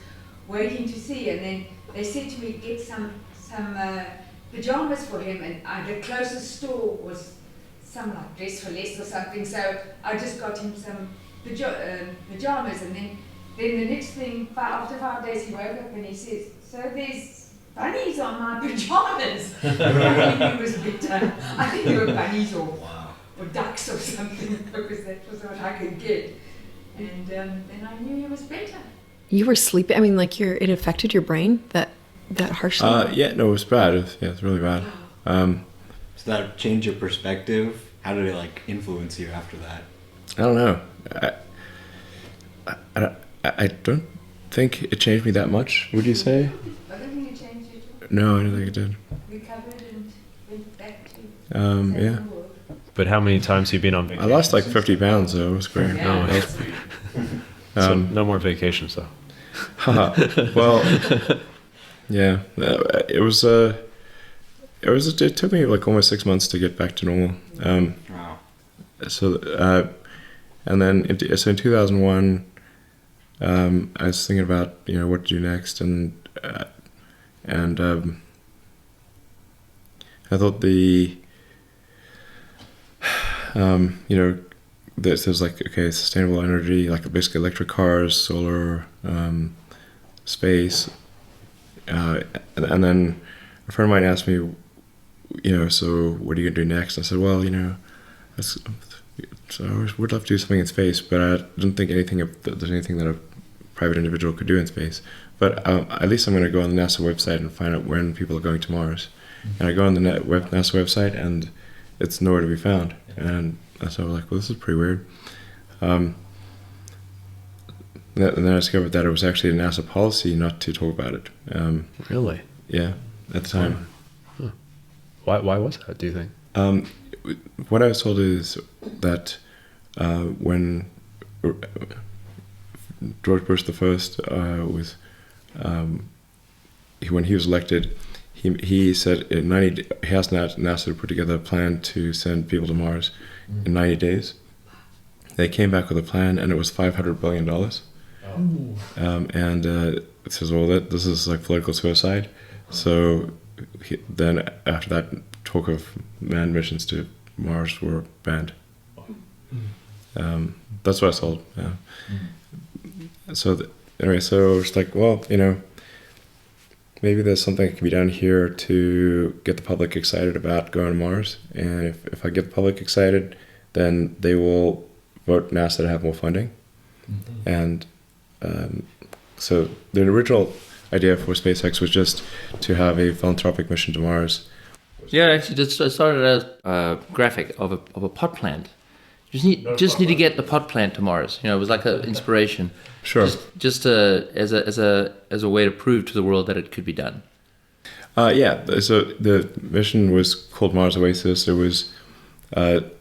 waiting to see. And then they said to me, get some pajamas for him. And the closest store was some like Dress for Less or something. So I just got him some pajamas, and then the next thing, after 5 days, he woke up and he says, so there's bunnies on my pajamas. I think he was bitter. I think they were bunnies or ducks or something, because that was what I could get. And then I knew he was better. You were sleeping. I mean, like it affected your brain that harshly. Yeah, no, it was bad. It was really bad. Does that change your perspective? How did it like influence you after that? I don't know. I don't think it changed me that much. Would you say? I don't think it changed you. No, I don't think it did. Recovered and went back to Yeah. the world. But how many times have you been on I vacation? lost like 50 pounds, though. It was great. Yeah. So no more vacations, though. Well, yeah, it took me like almost 6 months to get back to normal. Wow. So, and then in 2001, I was thinking about what to do next, and I thought there's like sustainable energy, like basically electric cars, solar, space, and then a friend of mine asked me, so what are you gonna do next? I said, well, so I would love to do something in space, but I don't think there's anything that a private individual could do in space. But at least I'm going to go on the NASA website and find out when people are going to Mars. And I go on the NASA website, and it's nowhere to be found. And so I was like, well, this is pretty weird. And then I discovered that it was actually a NASA policy not to talk about it. Really? Yeah, at the time. Why was that, do you think? What I was told is that when George Bush the First when he was elected, he said he asked NASA to put together a plan to send people to Mars in 90 days. They came back with a plan, and it was $500 billion. And it says, well, this is like political suicide. So then after that, talk of manned missions to Mars were banned. That's what I sold. Yeah. So anyway, so it's like, well, maybe there's something that can be done here to get the public excited about going to Mars. And if I get the public excited, then they will vote NASA to have more funding. And so the original idea for SpaceX was just to have a philanthropic mission to Mars. Yeah, actually, just started as a graphic of a pot plant. Just need to get the pot plant to Mars. It was like an inspiration. Sure. Just as a way to prove to the world that it could be done. Yeah. So the mission was called Mars Oasis. It was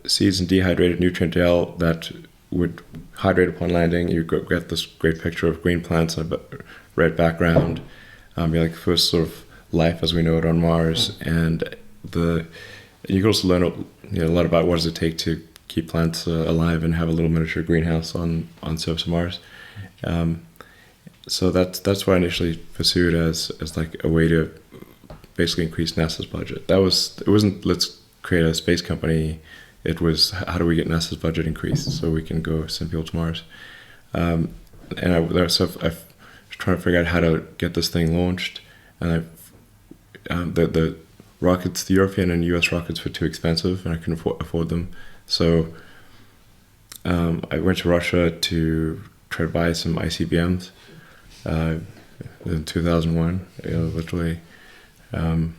seeds and dehydrated nutrient gel that would hydrate upon landing. You get this great picture of green plants on a red background. Be like the first sort of life as we know it on Mars, and you can also learn a lot about what does it take to keep plants alive and have a little miniature greenhouse on surface of Mars. So that's what I initially pursued as like a way to basically increase NASA's budget. It wasn't let's create a space company. It was how do we get NASA's budget increased so we can go send people to Mars. And I was trying to figure out how to get this thing launched, and the rockets, the European and US rockets were too expensive, and I couldn't afford them. So I went to Russia to try to buy some ICBMs in 2001, literally. And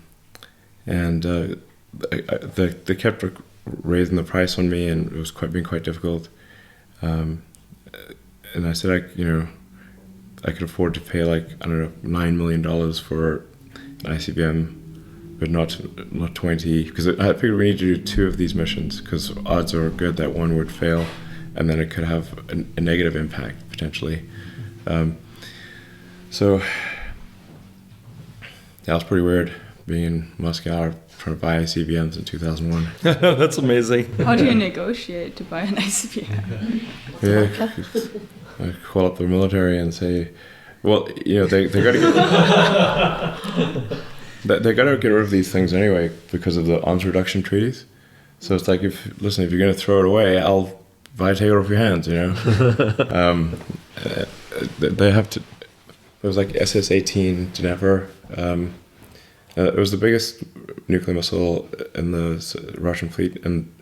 they kept raising the price on me, and it was being quite difficult. And I said, I could afford to pay $9 million for an ICBM, but not 20, because I figured we need to do 2 of these missions, because odds are good that one would fail, and then it could have a negative impact potentially. So that was pretty weird, being in Moscow trying to buy ICBMs in 2001. That's amazing. How do you negotiate to buy an ICBM? Yeah, I call up the military and say, well, they got to they got to get rid of these things anyway because of the arms reduction treaties. So it's like, if you're going to throw it away, I'll take it off your hands. They have to. It was like SS-18 Dnepr. It was the biggest nuclear missile in the Russian fleet, and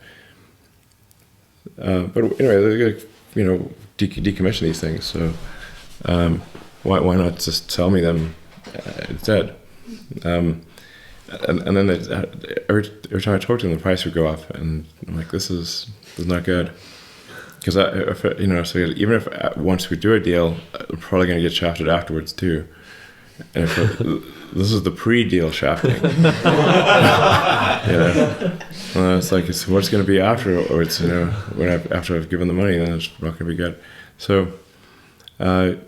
but anyway, they're gonna decommission these things. So why not just sell me them instead? and then every time I talk to them, the price would go up, and I'm like, this is not good. Because so even if once we do a deal, I'm probably going to get shafted afterwards too. And this is the pre-deal shafting. It's like what's going to be after, or it's after I've given the money, then it's not going to be good. So, and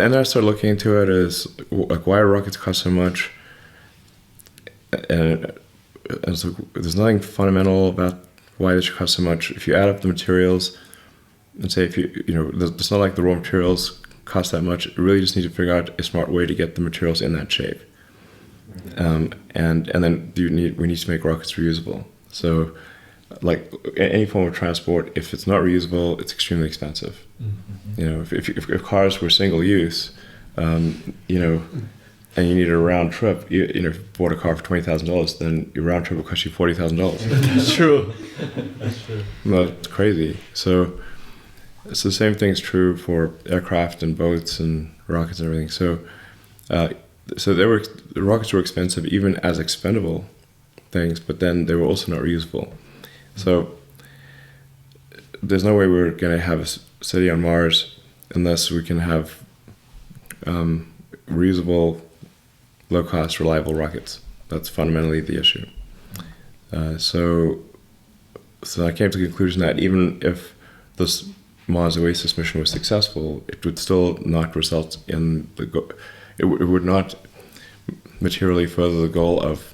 then I started looking into it as like why rockets cost so much, and so there's nothing fundamental about why they should cost so much. If you add up the materials, and say it's not like the raw materials cost that much. You really just need to figure out a smart way to get the materials in that shape, and then we need to make rockets reusable. So, like any form of transport, if it's not reusable, it's extremely expensive. Mm-hmm. If cars were single use, and you need a round trip, if you bought a car for $20,000, then your round trip will cost you $40,000. That's true. No, it's crazy. So the same thing's true for aircraft and boats and rockets and everything. So the rockets were expensive even as expendable things, but then they were also not reusable. So there's no way we're going to have a city on Mars unless we can have reusable, low-cost, reliable rockets. That's fundamentally the issue. So I came to the conclusion that even if this Mars Oasis mission was successful, it would still not result in it would not materially further the goal of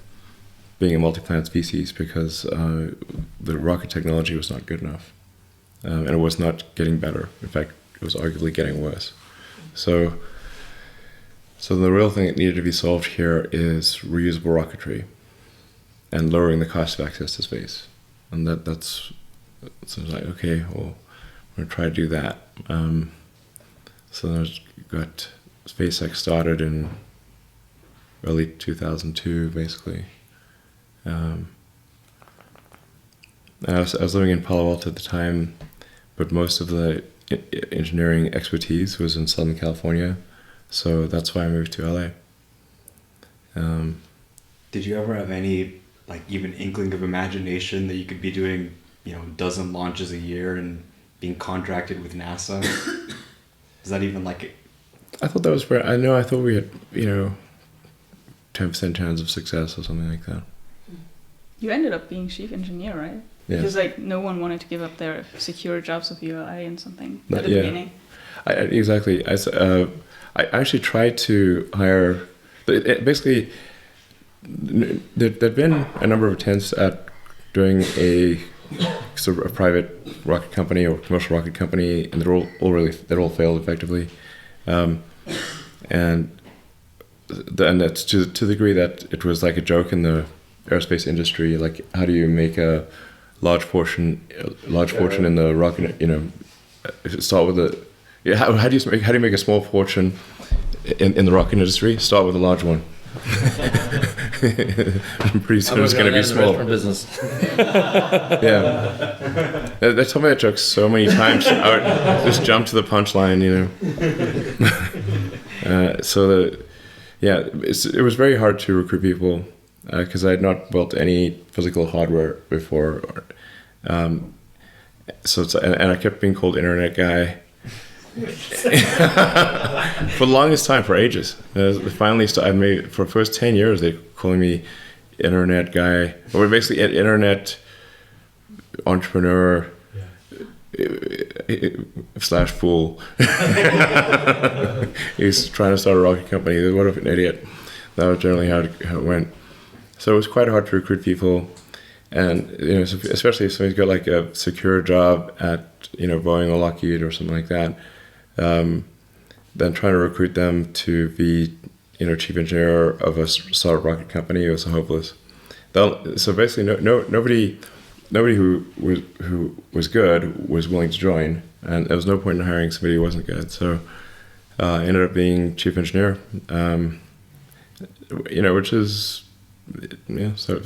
being a multi-planet species, because the rocket technology was not good enough, and it was not getting better. In fact, it was arguably getting worse. So the real thing that needed to be solved here is reusable rocketry and lowering the cost of access to space. And that's so it's like, okay, well, I'm going to try to do that. So then I got SpaceX started in early 2002, basically. I was living in Palo Alto at the time, but most of the engineering expertise was in Southern California. So that's why I moved to LA. Did you ever have any, like, even inkling of imagination that you could be doing, a dozen launches a year and being contracted with NASA? Is that even like it? I thought that was I thought we had, 10% chance of success or something like that. You ended up being chief engineer, right? Yeah. Because no one wanted to give up their secure jobs of ULA and something at the beginning. Exactly. I actually tried to hire. Basically, there'd been a number of attempts at doing a sort of a private rocket company or commercial rocket company, and they're all failed effectively, and that's to the degree that it was like a joke in the aerospace industry. Like, how do you make a large fortune in the rocket? Start with a. Yeah, how do you make a small fortune in the rocket industry? Start with a large one. Pretty soon it's going to be small. Business. Yeah, they told me that joke so many times. I would just jump to the punchline, it was very hard to recruit people because I had not built any physical hardware before. And I kept being called internet guy. For the longest time, for ages. Finally, I made for the first 10 years they calling me internet guy, or basically internet entrepreneur / fool. He's trying to start a rocket company. What an idiot! That was generally how it went. So it was quite hard to recruit people, and especially if somebody's got like a secure job at Boeing or Lockheed or something like that. Then trying to recruit them to be, chief engineer of a solid rocket company was hopeless. So basically, nobody who was good was willing to join, and there was no point in hiring somebody who wasn't good. So I ended up being chief engineer, which is, So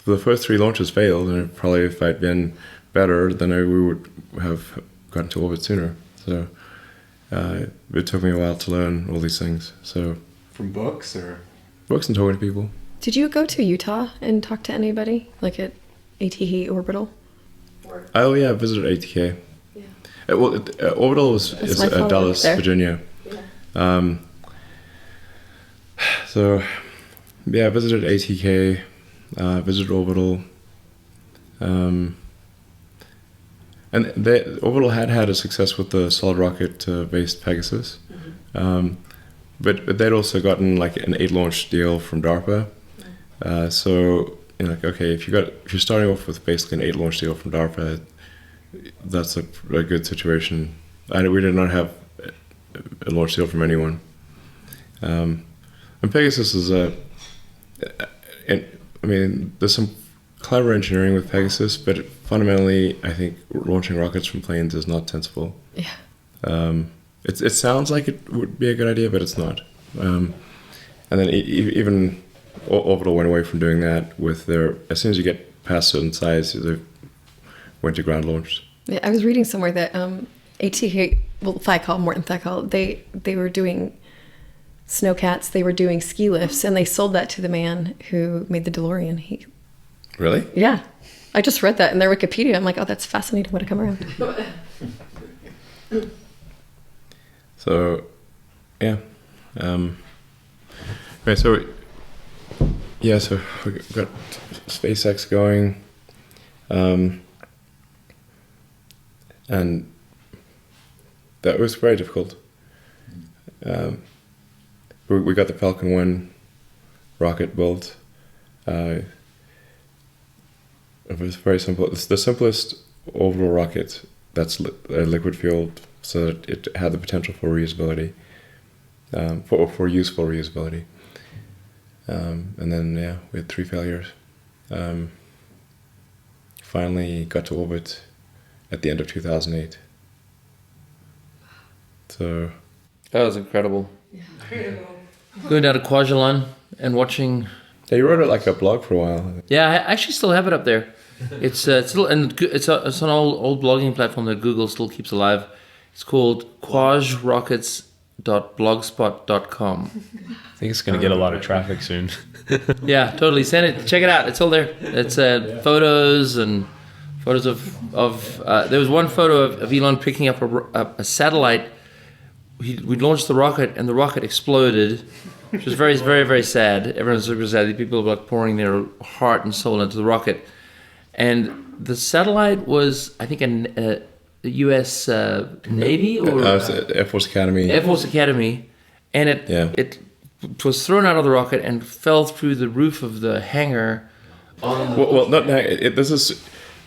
the first 3 launches failed, and probably if I'd been better, then we would have gotten to orbit sooner. So it took me a while to learn all these things. So From books or? books and talking to people. Did you go to Utah and talk to anybody, like at ATK Orbital? Oh yeah, I visited ATK. Yeah. Orbital is my follow-up Dallas, there. Virginia. Yeah. So yeah, I visited ATK, visited Orbital. And Orbital had a success with the solid rocket based Pegasus, but they'd also gotten like an 8 launch deal from DARPA. So like, okay, if you're starting off with basically an 8 launch deal from DARPA, that's a good situation. We did not have a launch deal from anyone. And Pegasus is there's some clever engineering with Pegasus, but fundamentally, I think launching rockets from planes is not sensible. Yeah. It sounds like it would be a good idea, but it's not. And then even Orbital went away from doing that with as soon as you get past a certain size, they went to ground launch. Yeah, I was reading somewhere that ATK, Morton Thiekal, they were doing snowcats, they were doing ski lifts, and they sold that to the man who made the DeLorean. Really? Yeah. I just read that in their Wikipedia. I'm like, oh, that's fascinating way to come around. So, yeah. Right, so we got SpaceX going. And that was very difficult. We got the Falcon 1 rocket built. It was very simple. It's the simplest orbital rocket that's liquid fueled, so that it had the potential for reusability, for useful reusability. And then we had 3 failures. Finally got to orbit at the end of 2008. So That was incredible. Going down to Kwajalein and watching. yeah, you wrote it like a blog for a while. Yeah, I actually still have it up there. It's still, and it's an old blogging platform that Google still keeps alive. It's called quajrockets.blogspot.com. I think it's going to get a lot of traffic soon. Yeah, totally. Send it. Check it out. It's all there. It's photos and photos of there was one photo of Elon picking up a satellite. We launched the rocket and the rocket exploded, which was very, very, very sad. Everyone's super sad. People were like pouring their heart and soul into the rocket. And the satellite was, I think, a U.S. Navy or Air Force Academy. Air Force Academy, and it was thrown out of the rocket and fell through the roof of the hangar. This is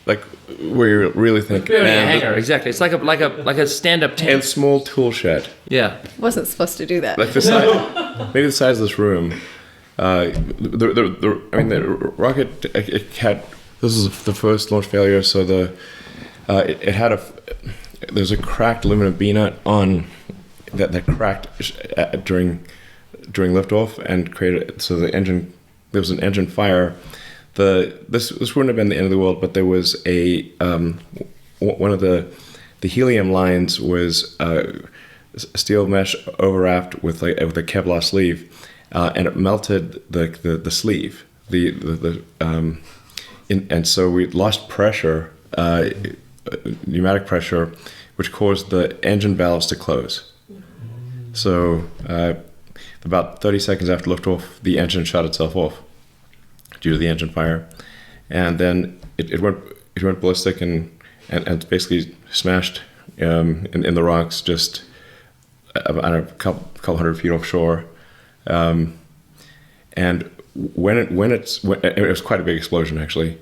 like where you really think. A hangar, exactly. It's like a stand-up tent. And small tool shed. Yeah. Wasn't supposed to do that. Like the size, maybe the size of this room. The rocket it had. This is the first launch failure, so it had there's a cracked aluminum B nut on that cracked during liftoff and created there was an engine fire. This wouldn't have been the end of the world, but there was one of the helium lines was steel mesh overwrapped with a Kevlar sleeve, and it melted the sleeve. And so we lost pressure, pneumatic pressure, which caused the engine valves to close. So about 30 seconds after liftoff, the engine shut itself off due to the engine fire, and then it went ballistic and basically smashed in the rocks just a couple hundred feet offshore, and it was quite a big explosion actually.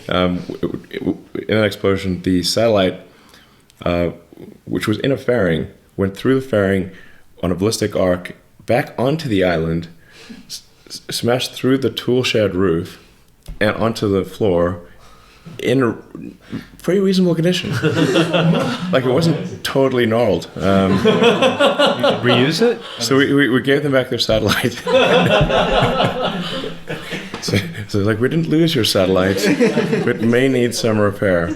In that explosion, the satellite, which was in a fairing, went through the fairing on a ballistic arc back onto the island, smashed through the tool shed roof and onto the floor in a pretty reasonable condition. Like it wasn't totally gnarled. Reuse it? So we gave them back their satellite. So like, we didn't lose your satellite. It may need some repair.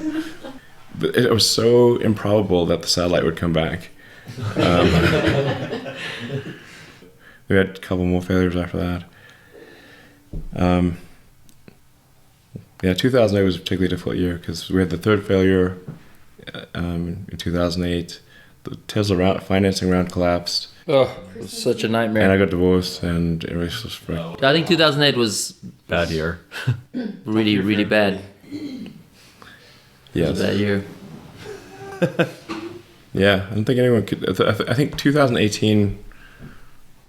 But it was so improbable that the satellite would come back. We had a couple more failures after that. 2008 was a particularly difficult year because we had the third failure in 2008. The Tesla financing round collapsed. Oh, it was such a nightmare. And I got divorced, and it was just I think 2008 was Bad year. really, really bad. yes. It was a bad year. Yeah, I don't think anyone could. I think 2018.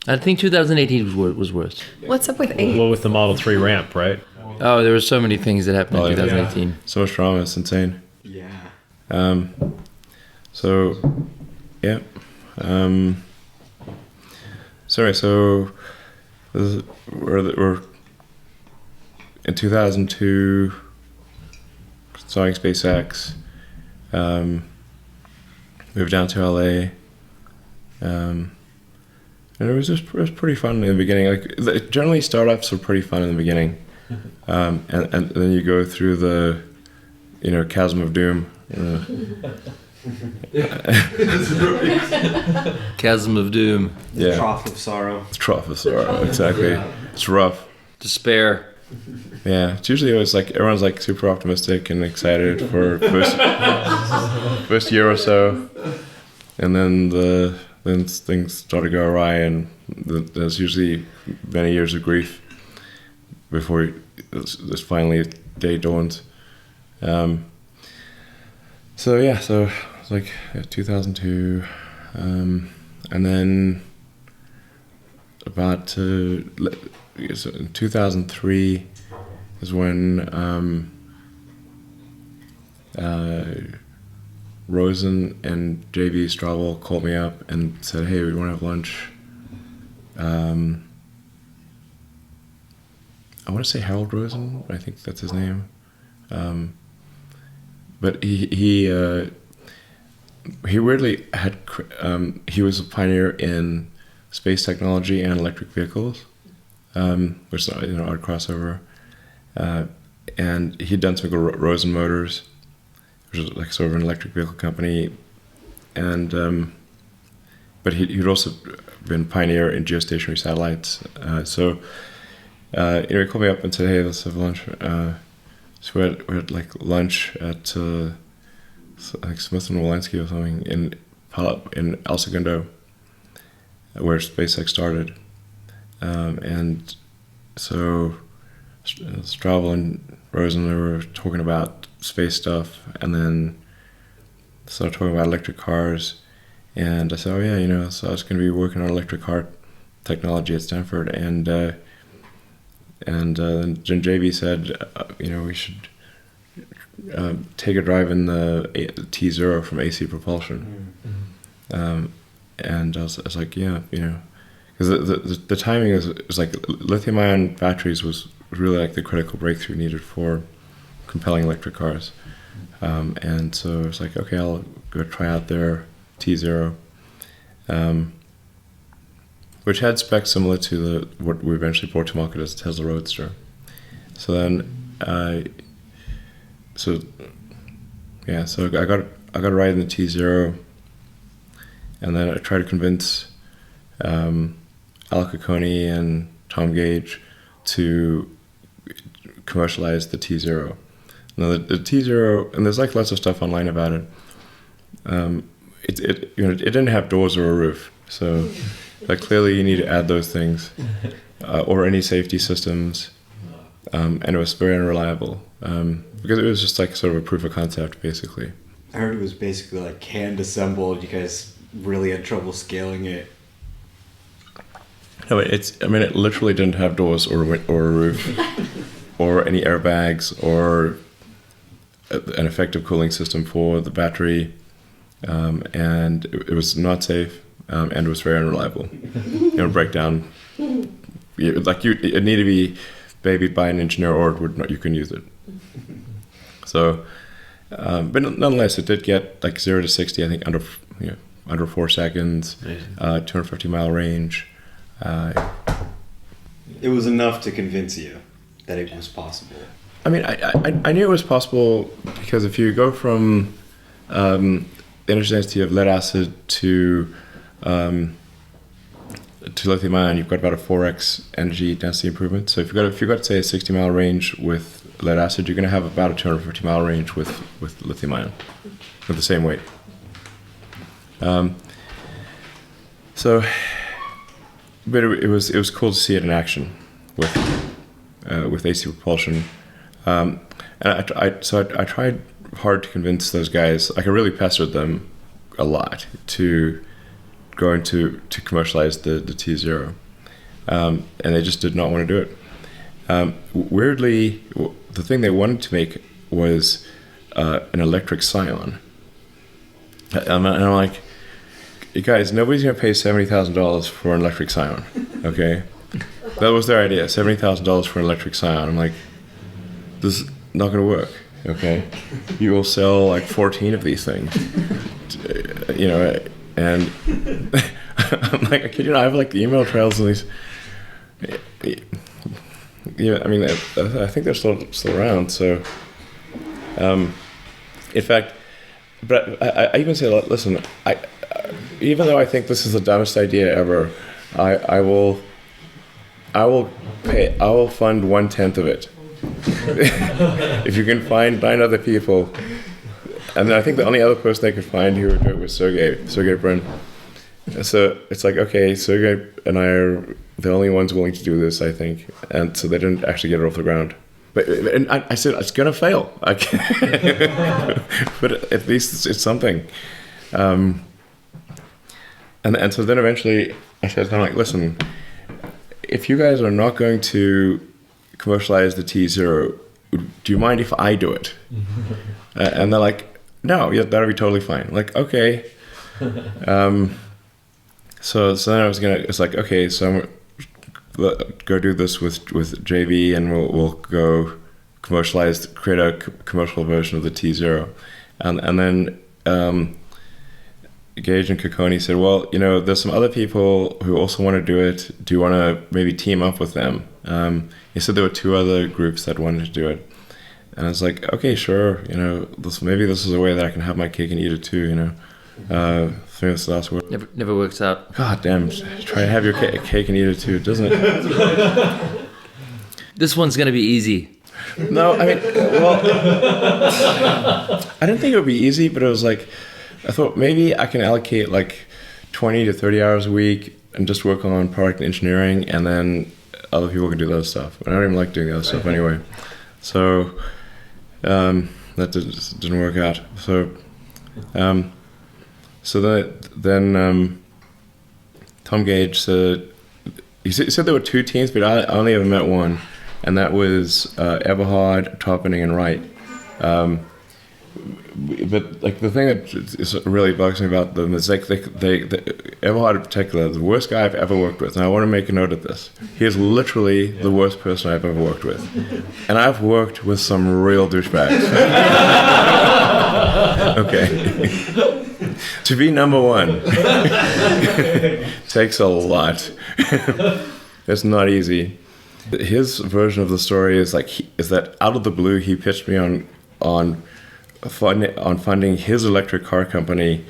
I think 2018 was worse. What's up with 8? Well, with the Model 3 ramp, right? Oh, there were so many things that happened in 2018. So much drama, it's insane. Yeah. So, yeah. Sorry, so we're in 2002 starting SpaceX. Moved down to LA. And it was pretty fun in the beginning. Like generally, startups are pretty fun in the beginning, and then you go through the, chasm of doom. Chasm of doom. Yeah, Trough of sorrow. trough of sorrow. Exactly. It's rough. Despair. Yeah, it's usually always like everyone's like super optimistic and excited for first year or so, and then things start to go awry, and there's usually many years of grief before this finally day dawns. So it's like 2002, and then about in 2003 is when Rosen and JB Strawell called me up and said, "Hey, we want to have lunch." I want to say Harold Rosen. I think that's his name. But he weirdly had he was a pioneer in space technology and electric vehicles, which is odd crossover. And he'd done something called Rosen Motors, which is like sort of an electric vehicle company, and but he'd also been pioneer in geostationary satellites. So he called me up and said, "Hey, let's have lunch." So we had like lunch at like Smith and Wollensky or something in El Segundo, where SpaceX started, and so Strawell and Rosen were talking about space stuff, and then started talking about electric cars, and I said, "Oh yeah, so I was going to be working on electric car technology at Stanford," and then JB said, we should take a drive in the T0 from AC Propulsion, and I was like, yeah, because the timing is like lithium-ion batteries was really like the critical breakthrough needed for compelling electric cars, and so I was like, okay, I'll go try out their T0, which had specs similar to what we eventually brought to market as the Tesla Roadster. So then so I got a ride in the T0, and then I tried to convince Alec Oconee and Tom Gage to commercialize the T0. Now the T0, and there's like lots of stuff online about it. It didn't have doors or a roof, so clearly you need to add those things, or any safety systems, and it was very unreliable because it was just like sort of a proof of concept, basically. I heard it was basically like hand assembled. You guys really had trouble scaling it. No, it literally didn't have doors or a roof, or any airbags, or an effective cooling system for the battery, and it was not safe, and it was very unreliable. It would break down. It needed to be babied by an engineer, or you couldn't use it. So, but nonetheless, it did get like 0 to 60, I think, under 4 seconds, 250-mile range. It was enough to convince you that it was possible. I knew it was possible because if you go from energy density of lead acid to lithium ion, you've got about a 4x energy density improvement. So if you've got say a 60-mile range with lead acid, you're going to have about a 250-mile range with lithium ion with the same weight. But it was cool to see it in action with AC propulsion, and I tried hard to convince those guys. Like I really pestered them a lot to go into to commercialize the T0, and they just did not want to do it. Weirdly, the thing they wanted to make was an electric Scion, and I'm like, you guys, nobody's gonna pay $70,000 for an electric Scion, okay? That was their idea, $70,000 for an electric Scion. I'm like, this is not gonna work, okay? You will sell like 14 of these things, you know, and I'm like, I kid you not, I have like the email trails and these. Yeah, I mean, I think they're still around. So, in fact, but I even say, listen, even though I think this is the dumbest idea ever, I will fund 1/10 of it. If you can find 9 other people, and then I think the only other person they could find who would do it was Sergey Brin. So it's like, okay, Sergey and I are the only ones willing to do this, I think, and so they didn't actually get it off the ground. But and I said it's gonna fail, but at least it's something. And so then eventually I said, I'm like, listen, if you guys are not going to commercialize the T0, do you mind if I do it? And they're like, no, yeah, that'll be totally fine. Like, okay. So then I was it's like, okay, so I'm go do this with JV, and we'll go create a commercial version of the T0, and then Gage and Kokoni said, well, you know, there's some other people who also want to do it. Do you want to maybe team up with them? He said there were 2 other groups that wanted to do it, and I was like, okay, sure, you know, maybe this is a way that I can have my cake and eat it too, you know. Famous last word. Never works out. God damn! Try to have your cake and eat it too, doesn't it? This one's gonna be easy. No, I mean, well, I didn't think it would be easy, but it was like, I thought maybe I can allocate like 20 to 30 hours a week and just work on product engineering, and then other people can do the other stuff. But I don't even like doing the other stuff anyway. So that didn't work out. So then Tom Gage said, he said there were 2 teams, but I only ever met one, and that was Eberhard, Topping, and Wright. But like the thing that is really bugs me about them is like Eberhard in particular, the worst guy I've ever worked with, and I want to make a note of this. He is literally the worst person I've ever worked with, and I've worked with some real douchebags. Okay. To be number 1 takes a lot. It's not easy. His version of the story is that out of the blue he pitched me on funding his electric car company,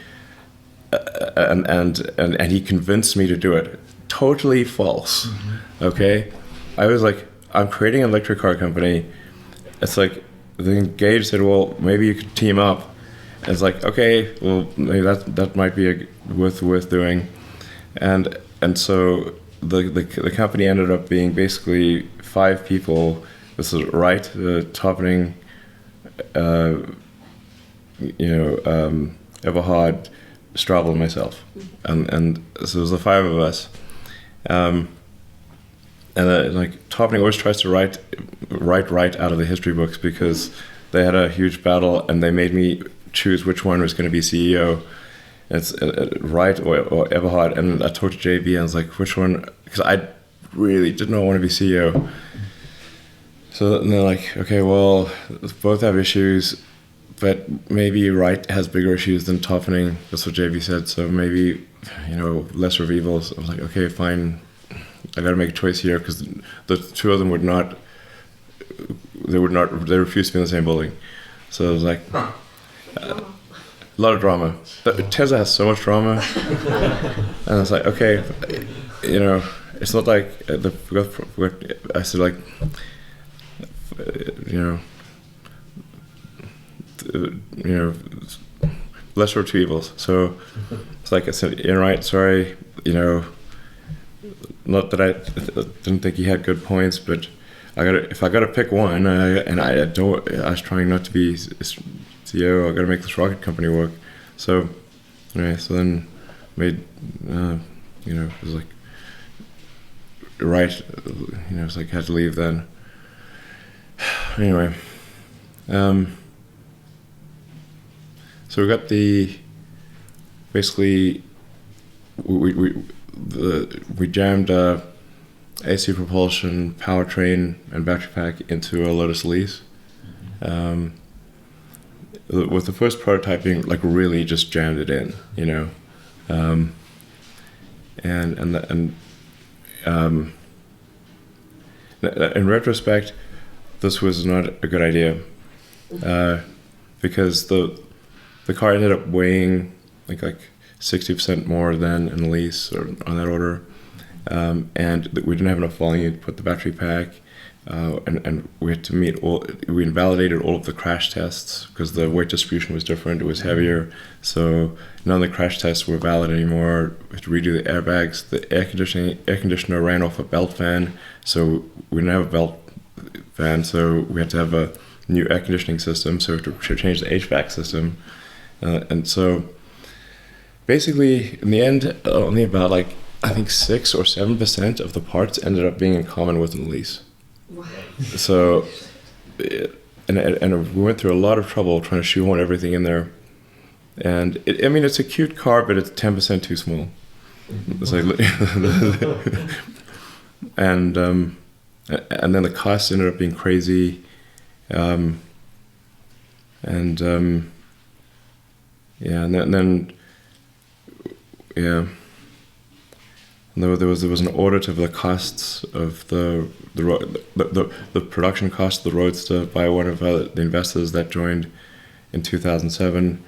and he convinced me to do it. Totally false. Okay, I was like, I'm creating an electric car company. It's like, then Gage said, well, maybe you could team up. And it's like, okay, well, maybe that might be worth doing, and so the company ended up being basically 5 people. This is Wright, Topping, Eberhard, Straubel, and myself, and so it was the 5 of us. And like Topping always tries to write out of the history books, because they had a huge battle and they made me choose which one was going to be CEO. It's Wright or Eberhard, and I talked to JB and I was like, which one? Because I really did not want to be CEO. So then they're like, okay, well, both have issues, but maybe Wright has bigger issues than Topping. That's what JB said. So maybe, lesser of evils. I was like, okay, fine. I got to make a choice here, because the 2 of them they refused to be in the same building. So I was like, lot of drama. But Tesla has so much drama, and I was like, okay, you know, it's not like I said like, you know, lesser of two evils. So it's like I said, Ian Wright, sorry, you know, not that I didn't think he had good points, but if I got to pick one, I was trying not to be CEO. I got to make this rocket company work. So anyway, so then made, you know, it was like right, you know, it's like had to leave then. Anyway, so we got basically we jammed AC propulsion, powertrain, and battery pack into a Lotus Elise. With the first prototyping, like really just jammed it in, you know, and in retrospect, this was not a good idea, because the car ended up weighing like 60% more than an Elise or on that order, and we didn't have enough volume to put the battery pack, and we had to we invalidated all of the crash tests because the weight distribution was different. It was heavier, so none of the crash tests were valid anymore. We had to redo the airbags. The air conditioner ran off a belt fan, so we didn't have a belt fan, so we had to have a new air conditioning system, so we had to change the HVAC system, and so basically in the end only about like I think 6 or 7% of the parts ended up being in common with an Elise. Wow. So and we went through a lot of trouble trying to shoehorn everything in there, and I mean it's a cute car, but it's 10% too small. It's like and then the costs ended up being crazy, and then there was an audit of the costs of the production cost of the Roadster by one of the investors that joined in 2007,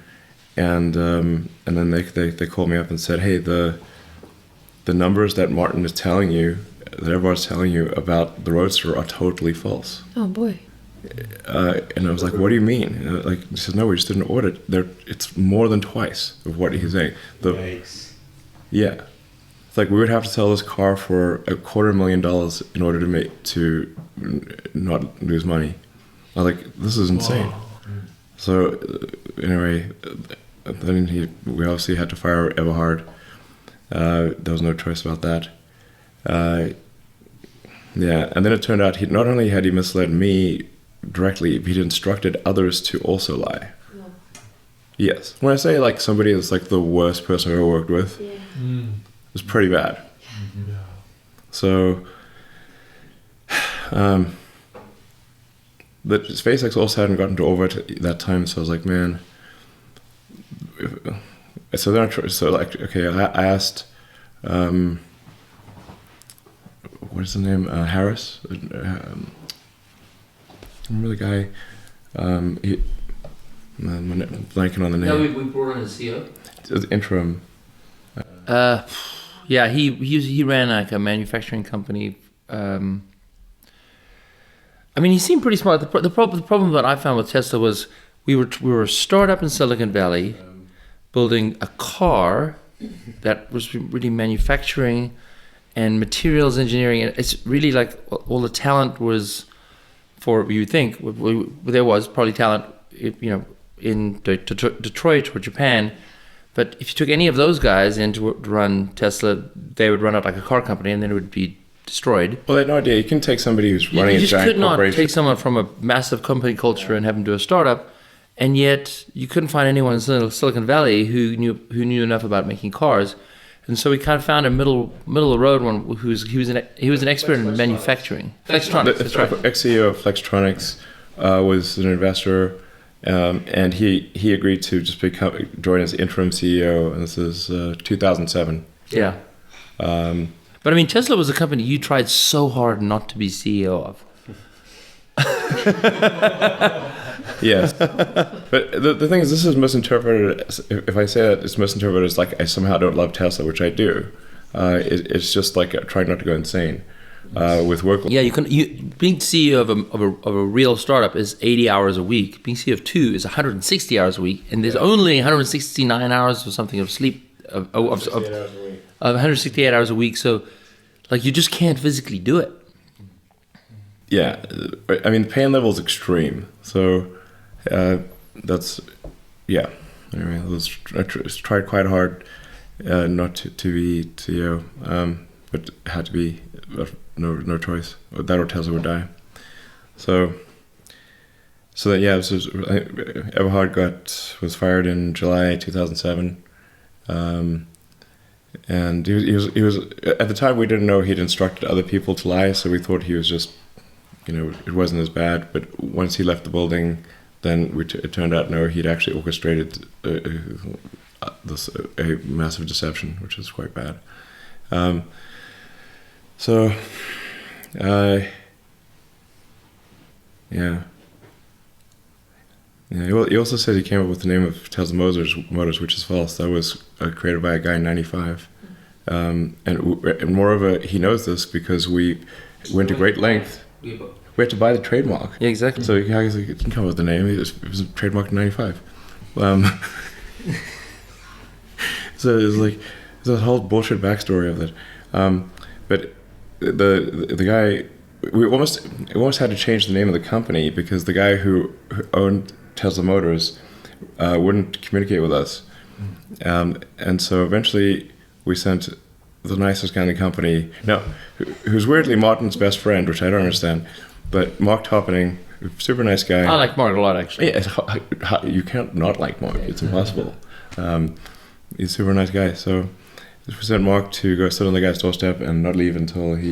and then they called me up and said, hey, the numbers that Martin is telling you, that everyone's telling you about the Roadster are totally false. Oh boy. And I was like, what do you mean? Like, he said, no, we just did an audit. It's more than twice of what he's saying. Yikes. Yeah. It's like we would have to sell this car for $250,000 in order to not lose money. I was like, this is insane. Wow. So anyway, then we obviously had to fire Everhard. There was no choice about that. Yeah, and then it turned out not only had he misled me directly, but he'd instructed others to also lie. No. Yes. When I say like somebody that's like the worst person I've ever worked with, it was pretty bad. Mm-hmm. Yeah. So, but SpaceX also hadn't gotten to orbit at that time, so I was like, man. So then I asked, what is the name? Harris. Remember the guy? I'm blanking on the name. No, we brought in a CEO. It was interim. Yeah, he ran like a manufacturing company. I mean, he seemed pretty smart. The problem that I found with Tesla was we were a startup in Silicon Valley, building a car that was really manufacturing and materials engineering. And it's really like all the talent was for, you would think, there was probably talent, in Detroit or Japan. But if you took any of those guys in to run Tesla, they would run it like a car company, and then it would be destroyed. Well, they had no idea. You can take somebody who's running a giant corporation. You just could not take someone from a massive company culture and have them do a startup, and yet you couldn't find anyone in Silicon Valley who knew enough about making cars. And so we kind of found a middle of the road one he was an expert in manufacturing. Flextronics. That's right. Ex-CEO of Flextronics was an investor. And he agreed to just join as interim CEO, and this is 2007. Yeah. But I mean, Tesla was a company you tried so hard not to be CEO of. Yes, but the thing is, this is misinterpreted. If I say that it's misinterpreted as like I somehow don't love Tesla, which I do, it's just like trying not to go insane with work. Yeah, being CEO of a real startup is 80 hours a week. Being CEO of two is 160 hours a week, and there's only 169 hours or something of sleep of 168 hours a week. So, like, you just can't physically do it. Yeah, I mean, the pain level is extreme. So that's, yeah. Anyway, I tried quite hard not to be CEO, but had to be. No choice. That or Tesla would die. So that, yeah. So Everhard was fired in July 2007, and he was at the time we didn't know he'd instructed other people to lie, so we thought he was just, it wasn't as bad. But once he left the building, then it turned out no, he'd actually orchestrated a massive deception, which is quite bad. So, yeah. He also said he came up with the name of Tesla Motors, which is false. That was created by a guy in '95, and moreover, he knows this because we went to great length. We had to buy the trademark. Yeah, exactly. So he can come up with the name. It was trademarked in '95. So it's like there's a whole bullshit backstory of it. But the guy, we almost had to change the name of the company because the guy who owned Tesla Motors wouldn't communicate with us, and so eventually we sent the nicest guy in the company, who's weirdly Martin's best friend, which I don't understand, but Mark Topping, super nice guy. I like Mark a lot, actually. Yeah, you can't not like Mark. It's impossible. He's a super nice guy. So we sent Mark to go sit on the guy's doorstep and not leave until he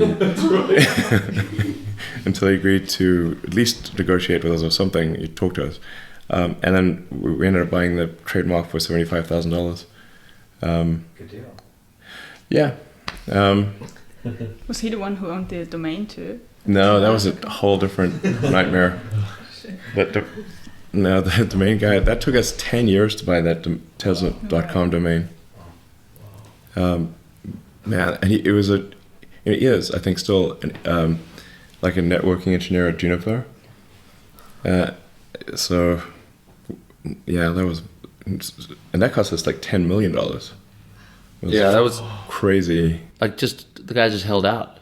until he agreed to at least negotiate with us or something. He talked to us, and then we ended up buying the trademark for $75,000. Good deal. Yeah. Was he the one who owned the domain too? No, that was a whole different nightmare. But the domain guy, that took us 10 years to buy that Tesla.com domain. Man, and he is, I think, still like a networking engineer at Juniper. So, yeah, and that cost us like $10 million. Yeah, that was crazy. like the guy just held out.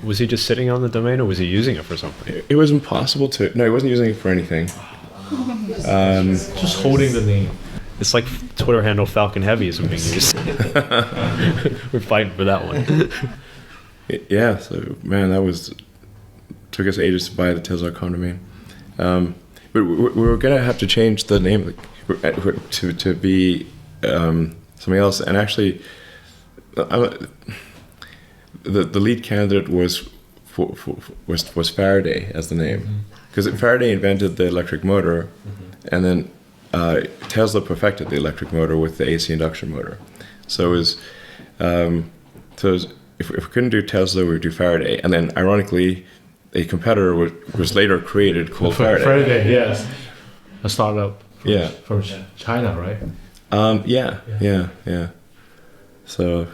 Was he just sitting on the domain, or was he using it for something? It was impossible to. No, he wasn't using it for anything. Just holding the name. It's like Twitter handle Falcon Heavy isn't being used. We're fighting for that one. Yeah, so man, took us ages to buy the Tesla.com domain. But we were gonna have to change the name to be something else. And actually, the lead candidate was Faraday as the name, because Faraday invented the electric motor, and then Tesla perfected the electric motor with the AC induction motor. So if we couldn't do Tesla, we would do Faraday. And then ironically, a competitor was later created called Faraday. Faraday, yes. A startup from China, right? Yeah. So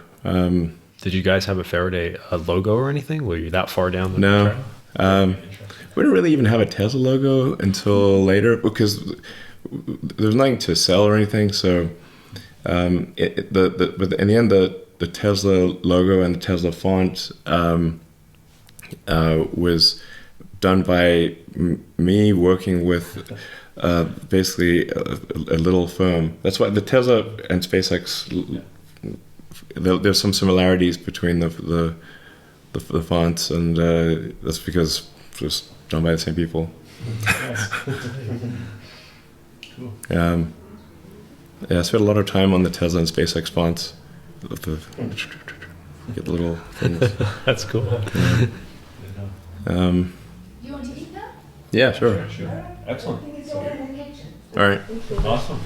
did you guys have a Faraday logo or anything? Were you that far down the no. track? We didn't really even have a Tesla logo until later, because there was nothing to sell or anything. So but in the end, the Tesla logo and the Tesla font was done by me working with basically a little firm. That's why the Tesla and SpaceX, there's some similarities between the fonts, and that's because it was done by the same people. Yeah, I spent a lot of time on the Tesla and SpaceX fonts. Get the little things. That's cool. You want to eat now? Yeah, sure. Excellent. I think it's all in the kitchen. All right. Awesome.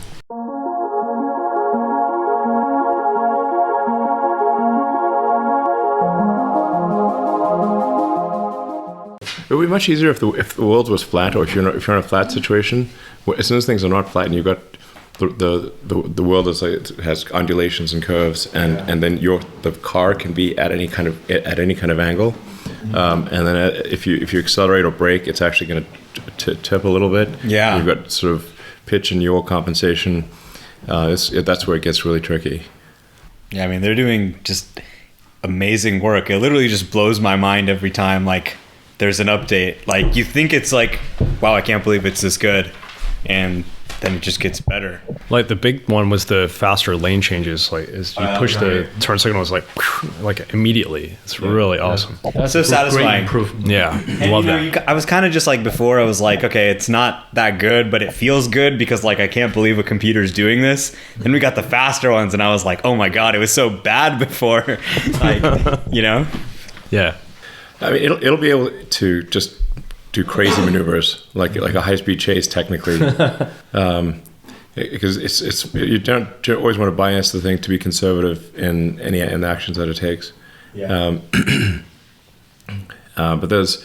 It would be much easier if the world was flat, or if you're in a flat situation. As soon as things are not flat, and you've got the world is like, it has undulations and curves, and then the car can be at any kind of angle, and then if you accelerate or brake, it's actually going to tip a little bit. Yeah, you've got sort of pitch and yaw compensation. That's where it gets really tricky. Yeah, I mean, they're doing just amazing work. It literally just blows my mind every time, like, there's an update. Like, you think it's like, wow, I can't believe it's this good. And then it just gets better. Like the big one was the faster lane changes. Like as you push the turn signals, like immediately. It's really awesome. That's so satisfying. Yeah, And, love you know, that. I was kind of just like before. I was like, okay, it's not that good, but it feels good because like I can't believe a computer's doing this. Then we got the faster ones, and I was like, oh my god, it was so bad before. Like, you know. Yeah. I mean, it'll be able to just do crazy maneuvers like a high-speed chase technically, because it's you don't always want to bias the thing to be conservative in the actions that it takes. Yeah. But there's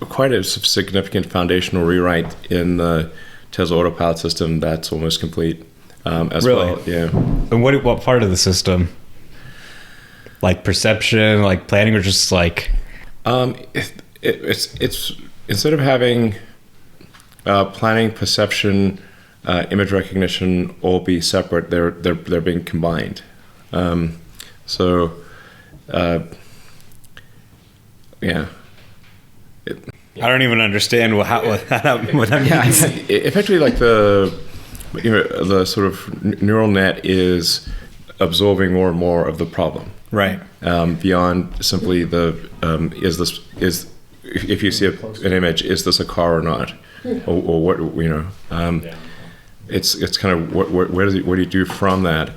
quite a significant foundational rewrite in the Tesla Autopilot system that's almost complete. As Really? well. Yeah. And what part of the system? Like perception, like planning, or just like? It's instead of having planning, perception, image recognition all be separate, they're being combined. Yeah. I don't even understand what that means. Effectively, like the sort of neural net is absorbing more and more of the problem. Right. Beyond simply if you see an image, is this a car or not, or what, you know? It's kind of what do you do from that?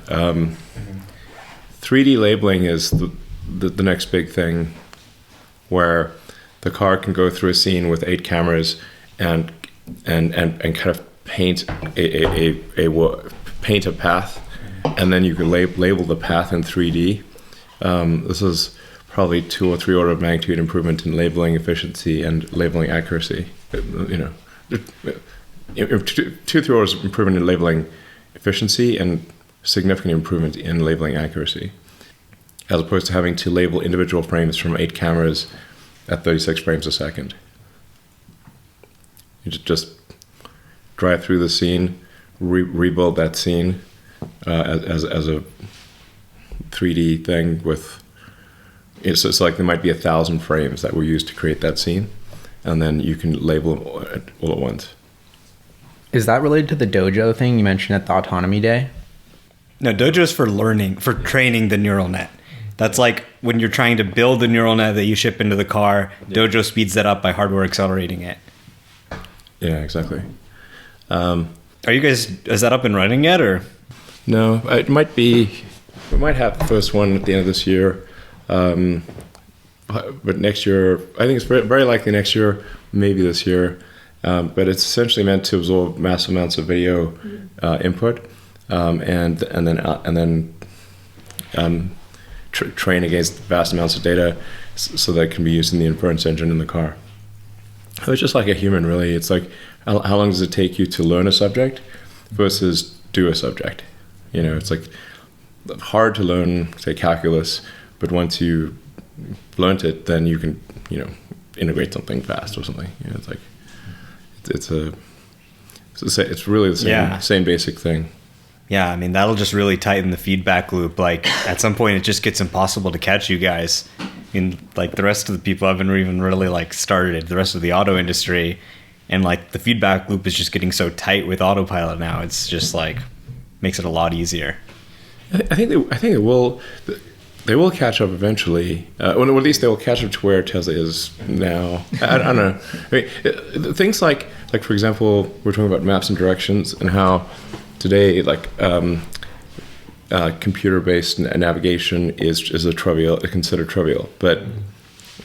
3D labeling is the next big thing, where the car can go through a scene with 8 cameras and kind of paint a path, and then you can label the path in 3D. This is probably 2 or 3 order of magnitude improvement in labeling efficiency and labeling accuracy. You know, 2 or 3 orders of improvement in labeling efficiency and significant improvement in labeling accuracy, as opposed to having to label individual frames from 8 cameras at 36 frames a second. You just drive through the scene, rebuild that scene as a 3D thing with. It's like there might be 1,000 frames that were used to create that scene, and then you can label them all at once. Is that related to the Dojo thing you mentioned at the Autonomy Day? No, Dojo is for training the neural net. That's like when you're trying to build the neural net that you ship into the car, Dojo speeds that up by hardware accelerating it. Yeah, exactly. Are you guys, is that up and running yet, or? No, it might be. We might have the first one at the end of this year. But next year, I think it's very likely next year, maybe this year. But it's essentially meant to absorb massive amounts of video input, and then train against vast amounts of data, so that it can be used in the inference engine in the car. It's just like a human, really. It's like how long does it take you to learn a subject versus do a subject? You know, it's like hard to learn, say, calculus. But once you learned it, then you can, you know, integrate something fast or something. You know, it's like it's really the same basic thing. Yeah, I mean, that'll just really tighten the feedback loop. Like at some point, it just gets impossible to catch you guys. And like the rest of the people haven't even really like started. The rest of the auto industry, and like the feedback loop is just getting so tight with Autopilot now. It's just like makes it a lot easier. I think it will. They will catch up eventually. Or at least they will catch up to where Tesla is now. I don't know. I mean, things like for example, we're talking about maps and directions, and how today computer-based navigation is considered trivial. But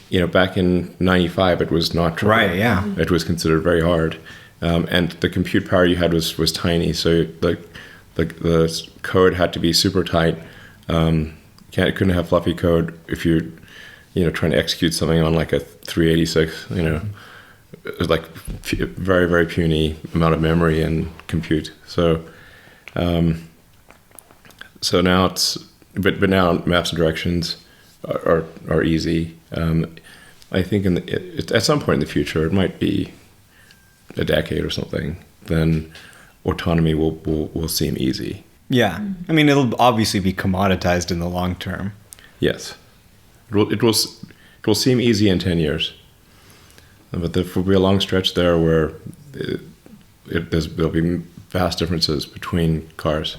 you know, back in '95, it was not trivial. Right. Yeah. It was considered very hard, and the compute power you had was tiny. So the code had to be super tight. Couldn't have fluffy code. If you trying to execute something on like a 386, like very, very puny amount of memory and compute. So, so now but now maps and directions are easy. I think at some point in the future, it might be a decade or something, then autonomy will seem easy. Yeah. I mean, it'll obviously be commoditized in the long term. Yes. It will seem easy in 10 years. But there will be a long stretch there where there'll be vast differences between cars.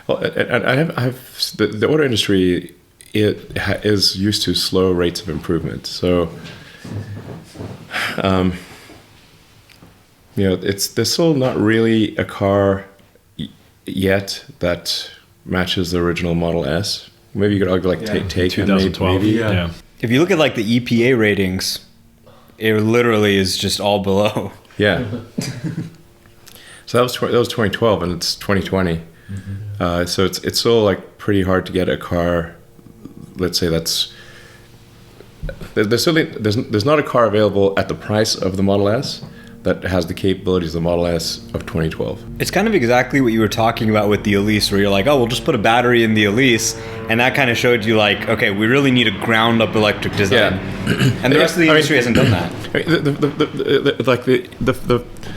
Well, and I have the auto industry is used to slow rates of improvement. So, there's still not really a car yet that matches the original Model S. Maybe you could argue like Taycan 2012. maybe. Yeah. If you look at like the EPA ratings, it literally is just all below. Yeah. So that was 2012, and it's 2020. So it's still like pretty hard to get a car. Let's say there's not a car available at the price of the Model S that has the capabilities of the Model S of 2012. It's kind of exactly what you were talking about with the Elise, where you're like, oh, we'll just put a battery in the Elise, and that kind of showed you like, okay, we really need a ground-up electric design. Yeah. And the rest of the industry hasn't done that.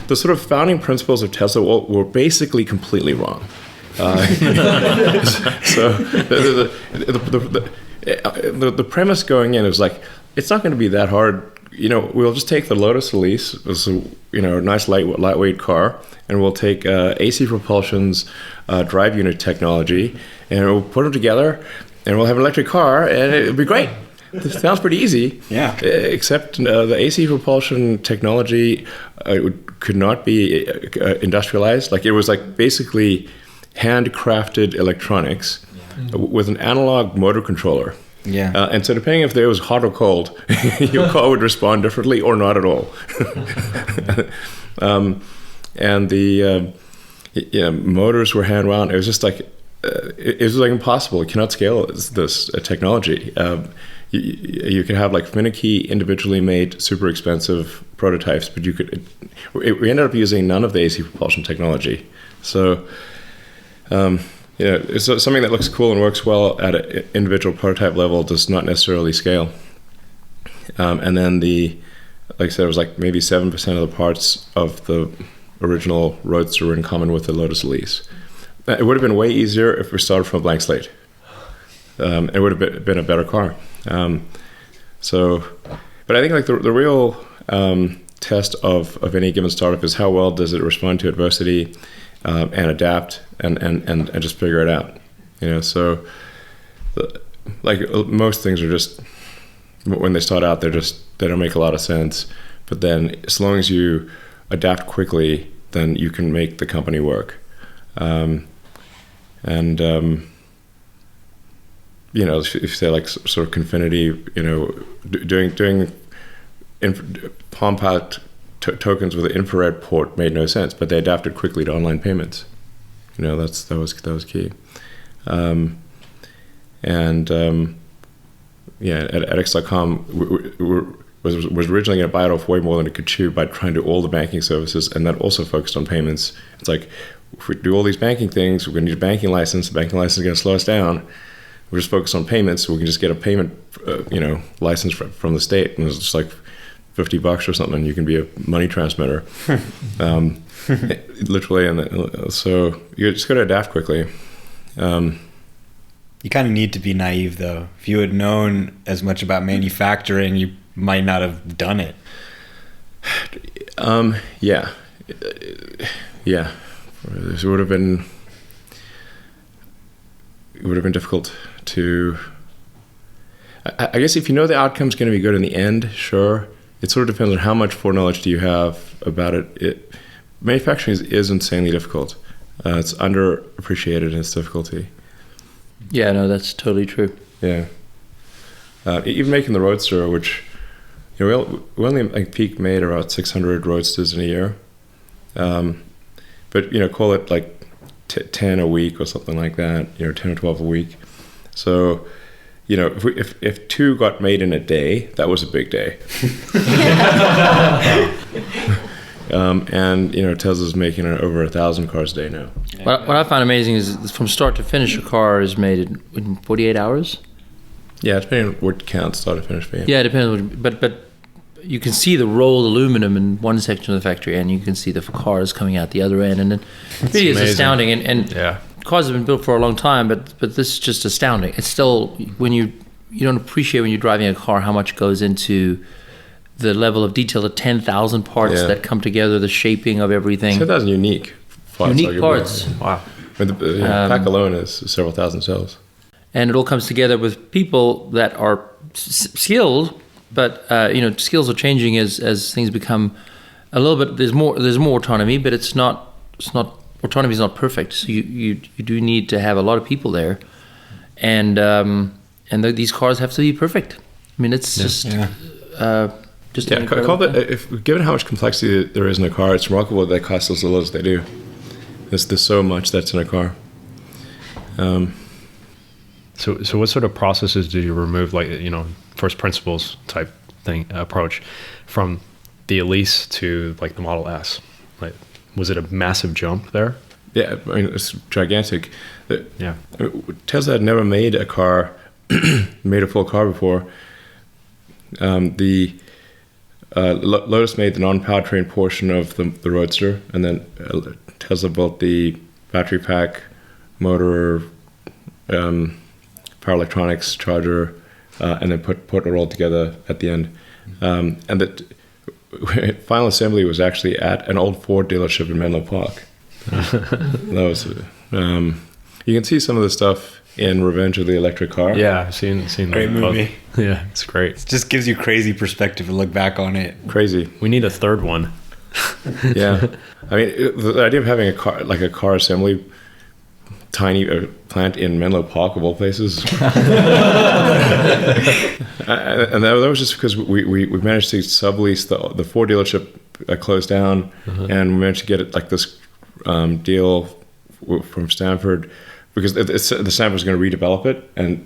The sort of founding principles of Tesla were basically completely wrong. So the premise going in is like, it's not going to be that hard. We'll just take the Lotus Elise, it's a nice lightweight car, and we'll take AC Propulsion's drive unit technology, and we'll put them together, and we'll have an electric car, and it'll be great. This sounds pretty easy. Yeah. Except the AC Propulsion technology could not be industrialized. Like, it was like basically handcrafted electronics with an analog motor controller. Yeah. And so depending if there was hot or cold, your car would respond differently or not at all. And the motors were hand wound. It was just like it was like impossible. You cannot scale this technology. You could have like finicky, individually made, super expensive prototypes, but we ended up using none of the AC propulsion technology. So. It's something that looks cool and works well at an individual prototype level does not necessarily scale. And then like I said, it was like maybe 7% of the parts of the original Roadster were in common with the Lotus Elise. It would have been way easier if we started from a blank slate. It would have been a better car. But I think like the real test of any given startup is how well does it respond to adversity and adapt and just figure it out. So like most things are just, when they start out, they don't make a lot of sense. But then as long as you adapt quickly, then you can make the company work. If you say like sort of Confinity, doing Palm Pilot tokens with an infrared port made no sense, but they adapted quickly to online payments. That was key. At X.com was originally going to bite off way more than it could chew by trying to do all the banking services, and then also focused on payments. It's like, if we do all these banking things, we're going to need a banking license. The banking license is going to slow us down. We're just focused on payments, so we can just get a payment, license from the state, and it's just like $50 or something. You can be a money transmitter, literally. And so you just got to adapt quickly. You kind of need to be naive, though. If you had known as much about manufacturing, you might not have done it. Yeah. It would have been difficult to. I guess if you know the outcome's going to be good in the end, sure. It sort of depends on how much foreknowledge do you have about it. Manufacturing is insanely difficult. It's underappreciated in its difficulty. Yeah, no, that's totally true. Yeah. Even making the Roadster, which we only like peak made about 600 Roadsters in a year, but call it like 10 a week or something like that. 10 or 12 a week. So if 2 got made in a day, that was a big day. And Tesla's making over 1,000 cars a day now. What I find amazing is from start to finish, a car is made in 48 hours. Yeah, depending on what counts, start to finish. Yeah, it depends. But you can see the rolled aluminum in one section of the factory, and you can see the cars coming out the other end, and it really is astounding. And cars have been built for a long time, but this is just astounding. It's still, when you don't appreciate when you're driving a car how much goes into the level of detail, the 10,000 parts that come together, the shaping of everything. 10,000 unique parts. Unique parts. Wow. But the pack alone is several thousand cells. And it all comes together with people that are skilled, but skills are changing as things become a little bit. There's more autonomy, but it's not autonomy is not perfect. So you do need to have a lot of people there, and these cars have to be perfect. I mean, it's given how much complexity there is in a car, it's remarkable that they cost as little as they do. There's so much that's in a car. So what sort of processes did you remove, like, first principles type approach from the Elise to like the Model S? Like, was it a massive jump there? Yeah, I mean, it's gigantic. Tesla had never made a car, made a full car before. Lotus made the non-powertrain portion of the Roadster, and then Tesla built the battery pack, motor, power electronics, charger, and then put it all together at the end. And the final assembly was actually at an old Ford dealership in Menlo Park. That was you can see some of the stuff in Revenge of the Electric Car. Yeah, I've seen Great movie. Yeah, it's great. It just gives you crazy perspective to look back on it. Crazy. We need a third one. Yeah, I mean, the idea of having a car assembly tiny plant in Menlo Park of all places, and that was just because we managed to sublease the Ford dealership closed down, and we managed to get it like this deal from Stanford, because the Stanford was going to redevelop it, and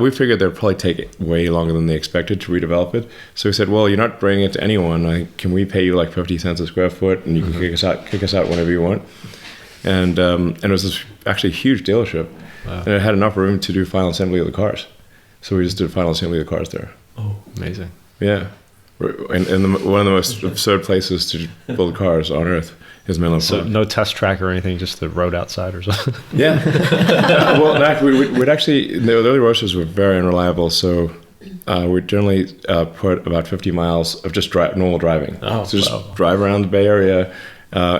we figured they'd probably take way longer than they expected to redevelop it. So we said, well, you're not bringing it to anyone. Can we pay you like 50 cents a square foot, and you can kick us out whenever you want? And it was this actually huge dealership, and it had enough room to do final assembly of the cars. So we just did final assembly of the cars there. Oh, amazing! Yeah, and one of the most absurd places to build cars on Earth is Menlo Park. So no test track or anything, just the road outside or something. Yeah. Well, in fact, we'd actually, the early roadsters were very unreliable, so we generally put about 50 miles of just normal driving. Oh, so just drive around the Bay Area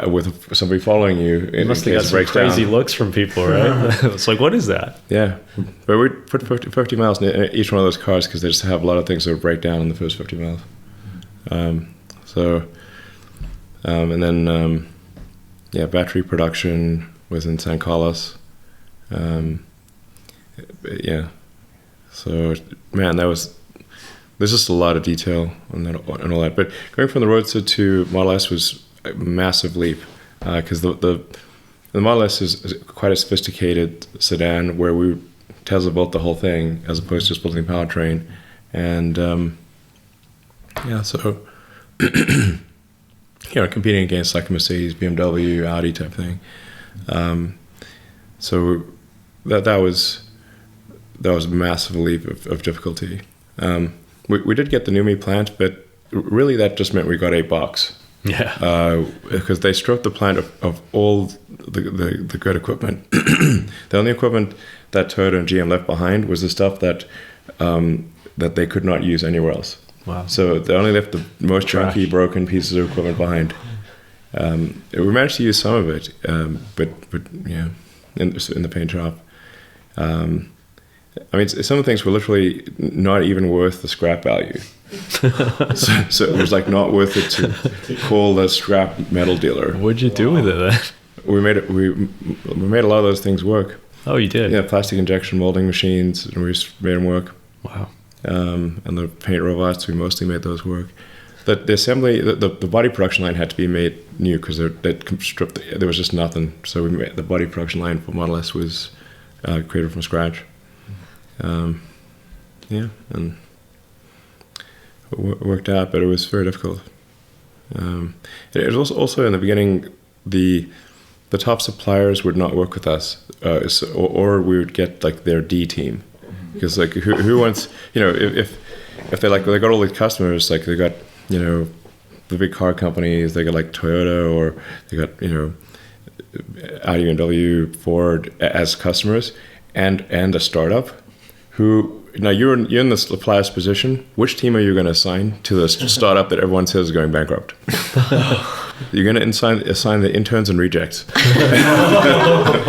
with somebody following you. You must have got some crazy looks from people, right? It's like, what is that? Yeah. But we put 50 miles in each one of those cars because they just have a lot of things that would break down in the first 50 miles. And then battery production was in San Carlos. So, man, there's just a lot of detail on that and all that. But going from the Roadster to Model S was a massive leap, because the Model S is quite a sophisticated sedan where Tesla built the whole thing as opposed to just building the powertrain. And so competing against like Mercedes, BMW, Audi type thing. So that was a massive leap of difficulty. We did get the NUMMI plant, but really that just meant we got $8. Yeah. Because they stripped the plant of all the good equipment. The only equipment that Toyota and GM left behind was the stuff that they could not use anywhere else. Wow. So they only left the most chunky, broken pieces of equipment behind. We managed to use some of it, but yeah, in the paint shop. I mean, some of the things were literally not even worth the scrap value. so it was like not worth it to call the scrap metal dealer. What'd you do with it then? We made a lot of those things work. Oh, you did? Yeah, plastic injection molding machines, and we just made them work. Wow. And the paint robots, we mostly made those work. The assembly, the body production line had to be made new because there was just nothing. So we made the body production line for Model S was created from scratch. Yeah, and it worked out, but it was very difficult. It was also in the beginning, the top suppliers would not work with us, or we would get like their D team, because like who wants, you know, if they got all these customers, like they got, you know, the big car companies, they got like Toyota, or they got, you know, Audi, BMW, Ford as customers, and a startup who. Now you're in the supplier's position. Which team are you going to assign to the startup that everyone says is going bankrupt? You're going to assign the interns and rejects.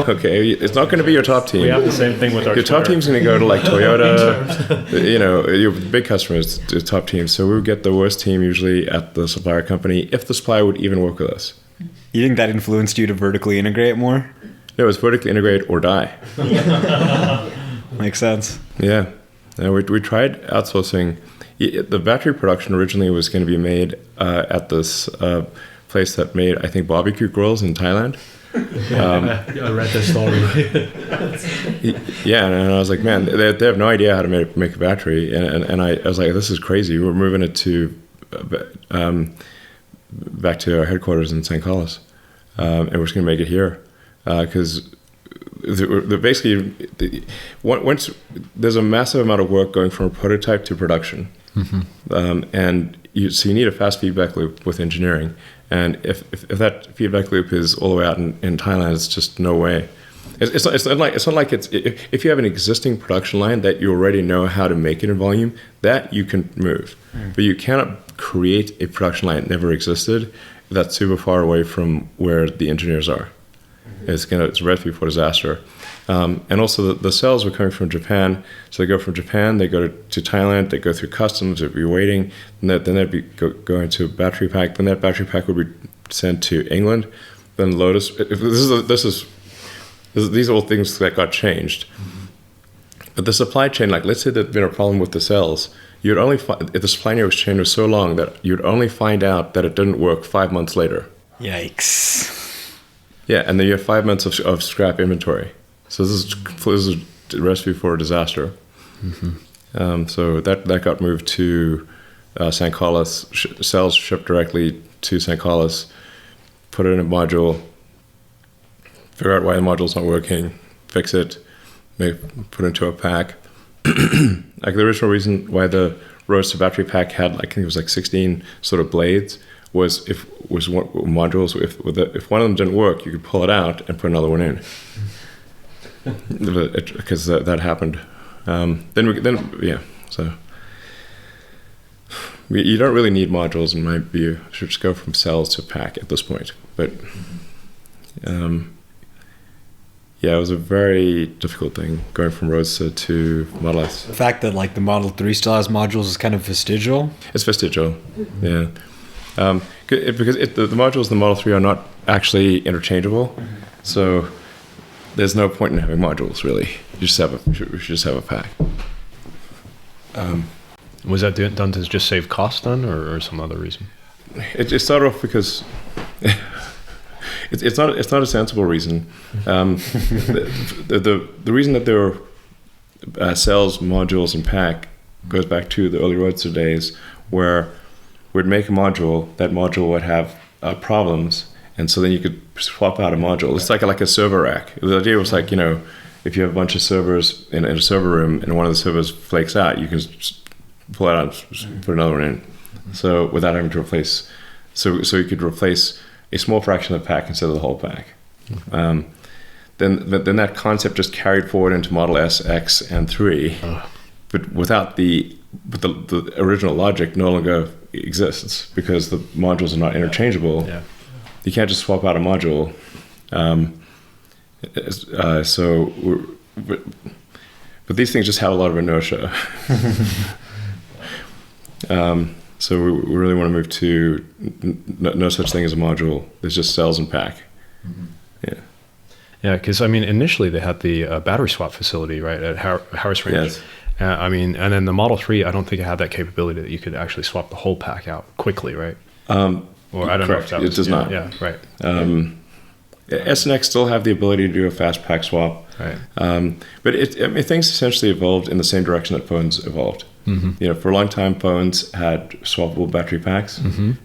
Okay, it's not going to be your top team. We have the same thing with our Your top team's going to go to like Toyota. You know, your big customers, the top team. So we would get the worst team usually at the supplier company if the supplier would even work with us. You think that influenced you to vertically integrate more? No, it's vertically integrate or die. Makes sense. Yeah. We tried outsourcing. The battery production originally was going to be made at this place that made, I think, barbecue grills in Thailand. I read the story. Yeah, and I was like, man, they have no idea how to make a battery. And I was like, this is crazy. We're moving it to back to our headquarters in St. Carlos. And we're just going to make it here. Because once there's a massive amount of work going from a prototype to production, and so you need a fast feedback loop with engineering, and if that feedback loop is all the way out in Thailand, it's just no way. It's not like if you have an existing production line that you already know how to make it in volume, that you can move, but you cannot create a production line that never existed that's super far away from where the engineers are. It's a recipe for disaster. And also the cells were coming from Japan. So they go from Japan, they go to Thailand, they go through customs, they'd be waiting, and then they'd be going to a battery pack. Then that battery pack would be sent to England. Then Lotus. These are all things that got changed. But the supply chain, like let's say there'd been a problem with the cells, you'd only if the supply chain was so long that you'd only find out that it didn't work 5 months later. Yikes. Yeah, and then you have 5 months of scrap inventory. So this is a recipe for a disaster. So that got moved to San Carlos. Cells shipped directly to San Carlos. Put it in a module. Figure out why the module's not working. Fix it. Put it into a pack. Like the original reason why the Roadster battery pack had, I think it was like 16 sort of blades. Was modules. If one of them didn't work, you could pull it out and put another one in. Because that happened. So you don't really need modules in my view. You should just go from cells to pack at this point. But it was a very difficult thing going from Roadster to Model S. The fact that like the Model 3 still has modules is kind of vestigial. It's vestigial. Yeah. Because the modules in the Model 3 are not actually interchangeable, so there's no point in having modules really. We should just have a pack. Was that done to just save cost then, or some other reason? It started off because it's not a sensible reason. The reason that there were cells, modules, and pack goes back to the early Roadster days where we'd make a module, that module would have problems, and so then you could swap out a module. It's like a server rack. The idea was like, you know, if you have a bunch of servers in a server room and one of the servers flakes out, you can just pull it out and put another one in. So without having to replace, so you could replace a small fraction of the pack instead of the whole pack. Then that concept just carried forward into Model S, X, and 3, but without the original logic no longer exists because the modules are not interchangeable. Yeah. You can't just swap out a module. But these things just have a lot of inertia. So we really want to move to no such thing as a module. There's just cells and pack. Yeah. Yeah, because I mean, initially they had the battery swap facility right at Harris Range. Yes. I mean, and then the Model 3, I don't think it had that capability that you could actually swap the whole pack out quickly, right? Or I don't know if that was... It does not. Yeah, right. S and X still have the ability to do a fast pack swap. Right. But I mean, things essentially evolved in the same direction that phones evolved. For a long time, phones had swappable battery packs,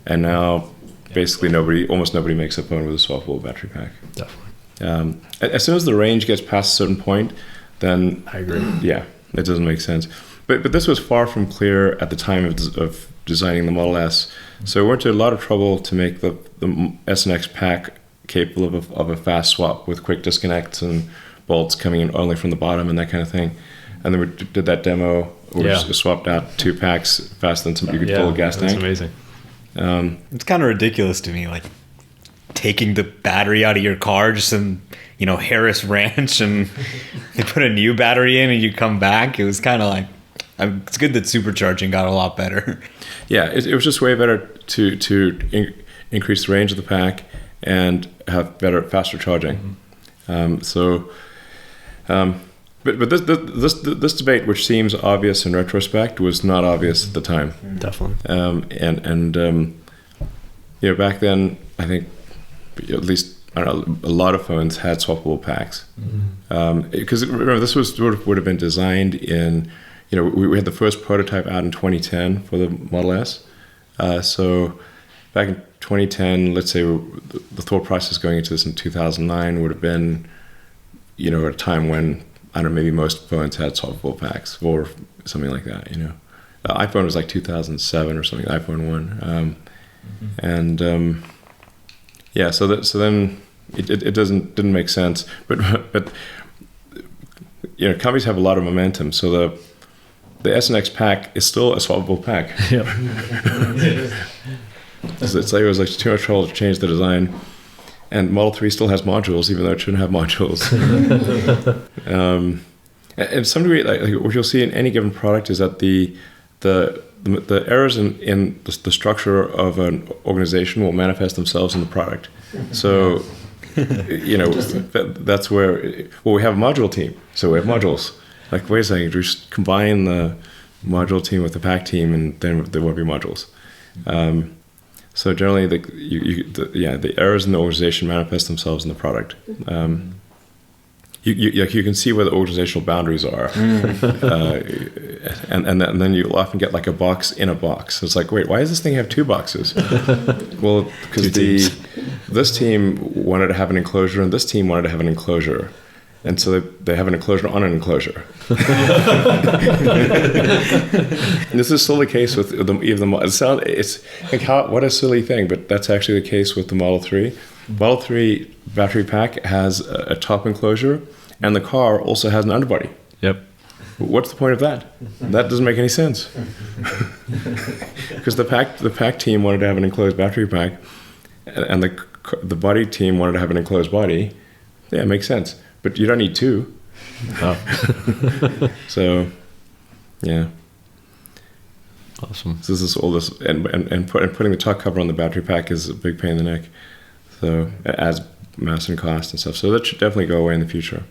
and now basically almost nobody makes a phone with a swappable battery pack. Definitely. As soon as the range gets past a certain point, then I agree. Yeah, it doesn't make sense. But this was far from clear at the time of designing the Model S. So we went to a lot of trouble to make the S and X pack capable of a fast swap with quick disconnects and bolts coming in only from the bottom and that kind of thing. And then we did that demo where we swapped out 2 packs faster than you could fill a gas tank. That's amazing. It's kind of ridiculous to me, like taking the battery out of your car just in, Harris Ranch, and they put a new battery in and you come back. It was kind of like, it's good that supercharging got a lot better. Yeah, it was just way better to increase the range of the pack and have faster charging. But this debate, which seems obvious in retrospect, was not obvious at the time. Definitely. Back then, I think at least a lot of phones had swappable packs. Because remember, this would have been designed in, we had the first prototype out in 2010 for the Model S. So back in 2010, let's say the thought process going into this in 2009 would have been, at a time when, I don't know, maybe most phones had swappable packs or something like that, The iPhone was like 2007 or something, iPhone 1. So then it didn't make sense. But companies have a lot of momentum. So the S and X pack is still a swappable pack. Yep. It's like it was like too much trouble to change the design. And Model 3 still has modules, even though it shouldn't have modules. And to some degree, like what you'll see in any given product is that the errors in the structure of an organization will manifest themselves in the product. So, that's where, we have a module team, so we have modules. Like, wait a second, just combine the module team with the pack team, and then there won't be modules. So generally, the errors in the organization manifest themselves in the product. You can see where the organizational boundaries are, and then you'll often get like a box in a box. So it's like, wait, why does this thing have 2 boxes? Well, because this team wanted to have an enclosure, and this team wanted to have an enclosure. And so they have an enclosure on an enclosure. This is still the case with it's like, what a silly thing, but that's actually the case with the Model 3. Model 3 battery pack has a top enclosure, and the car also has an underbody. Yep. What's the point of that? That doesn't make any sense. Because the pack team wanted to have an enclosed battery pack, and the body team wanted to have an enclosed body. Yeah, it makes sense. But you don't need 2. Oh. So, yeah. Awesome. So this is all this, and putting the top cover on the battery pack is a big pain in the neck. So it adds mass and cost and stuff. So that should definitely go away in the future.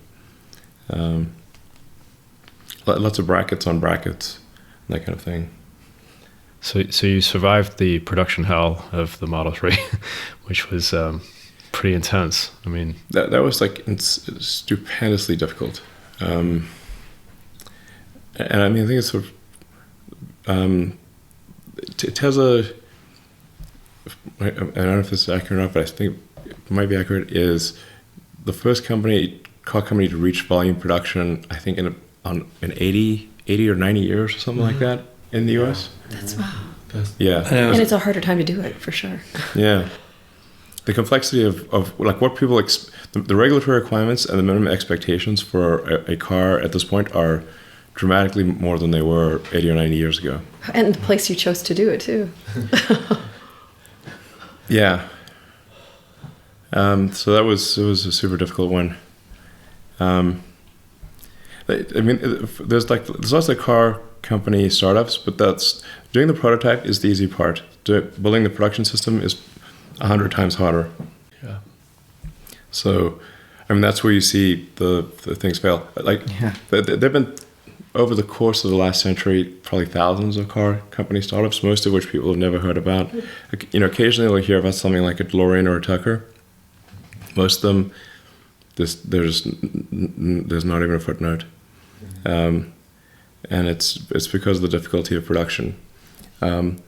Lots of brackets on brackets, that kind of thing. So you survived the production hell of the Model 3, which was pretty intense. I mean, that was like stupendously difficult. And I mean, I think it's sort of Tesla. I don't know if this is accurate or not, but I think it might be accurate. Is the first car company to reach volume production, I think in 80 or 90 years or something like that in the US. That's wow. Yeah, and it's a harder time to do it for sure. Yeah. The complexity of like what people the regulatory requirements and the minimum expectations for a car at this point are dramatically more than they were 80 or 90 years ago. And the place you chose to do it too. Yeah. So it was a super difficult one. I mean, there's lots of car company startups, but doing the prototype is the easy part. Building the production system is 100 times harder. Yeah. So, I mean, that's where you see the things fail. There've been over the course of the last century probably thousands of car company startups, most of which people have never heard about. Occasionally they'll hear about something like a DeLorean or a Tucker. Most of them there's not even a footnote, and it's because of the difficulty of production. And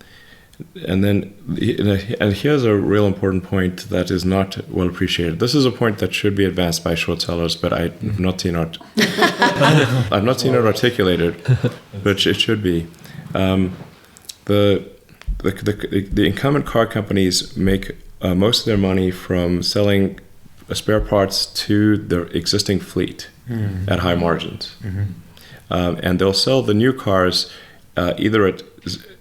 here's a real important point that is not well appreciated. This is a point that should be advanced by short sellers, but I've not seen it. I've not seen it articulated, but it should be. The incumbent car companies make most of their money from selling spare parts to their existing fleet at high margins, and they'll sell the new cars either at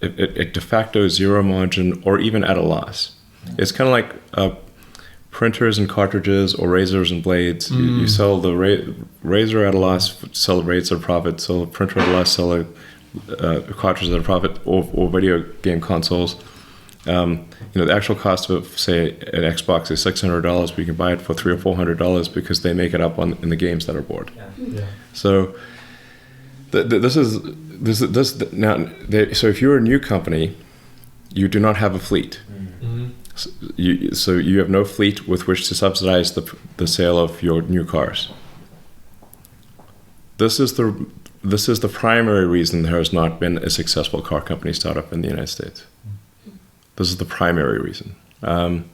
de facto zero margin or even at a loss. It's kind of like printers and cartridges or razors and blades. You sell the razor at a loss, sell the razor at a profit, sell a printer at a loss, sell a cartridge at a profit, or video game consoles. The actual cost of, say, an Xbox is $600, but you can buy it for $300 or $400 because they make it up in the games that are bought. Yeah. So so if you're a new company, you do not have a fleet. So you have no fleet with which to subsidize the sale of your new cars. This is the primary reason there has not been a successful car company startup in the United States. This is the primary reason. Because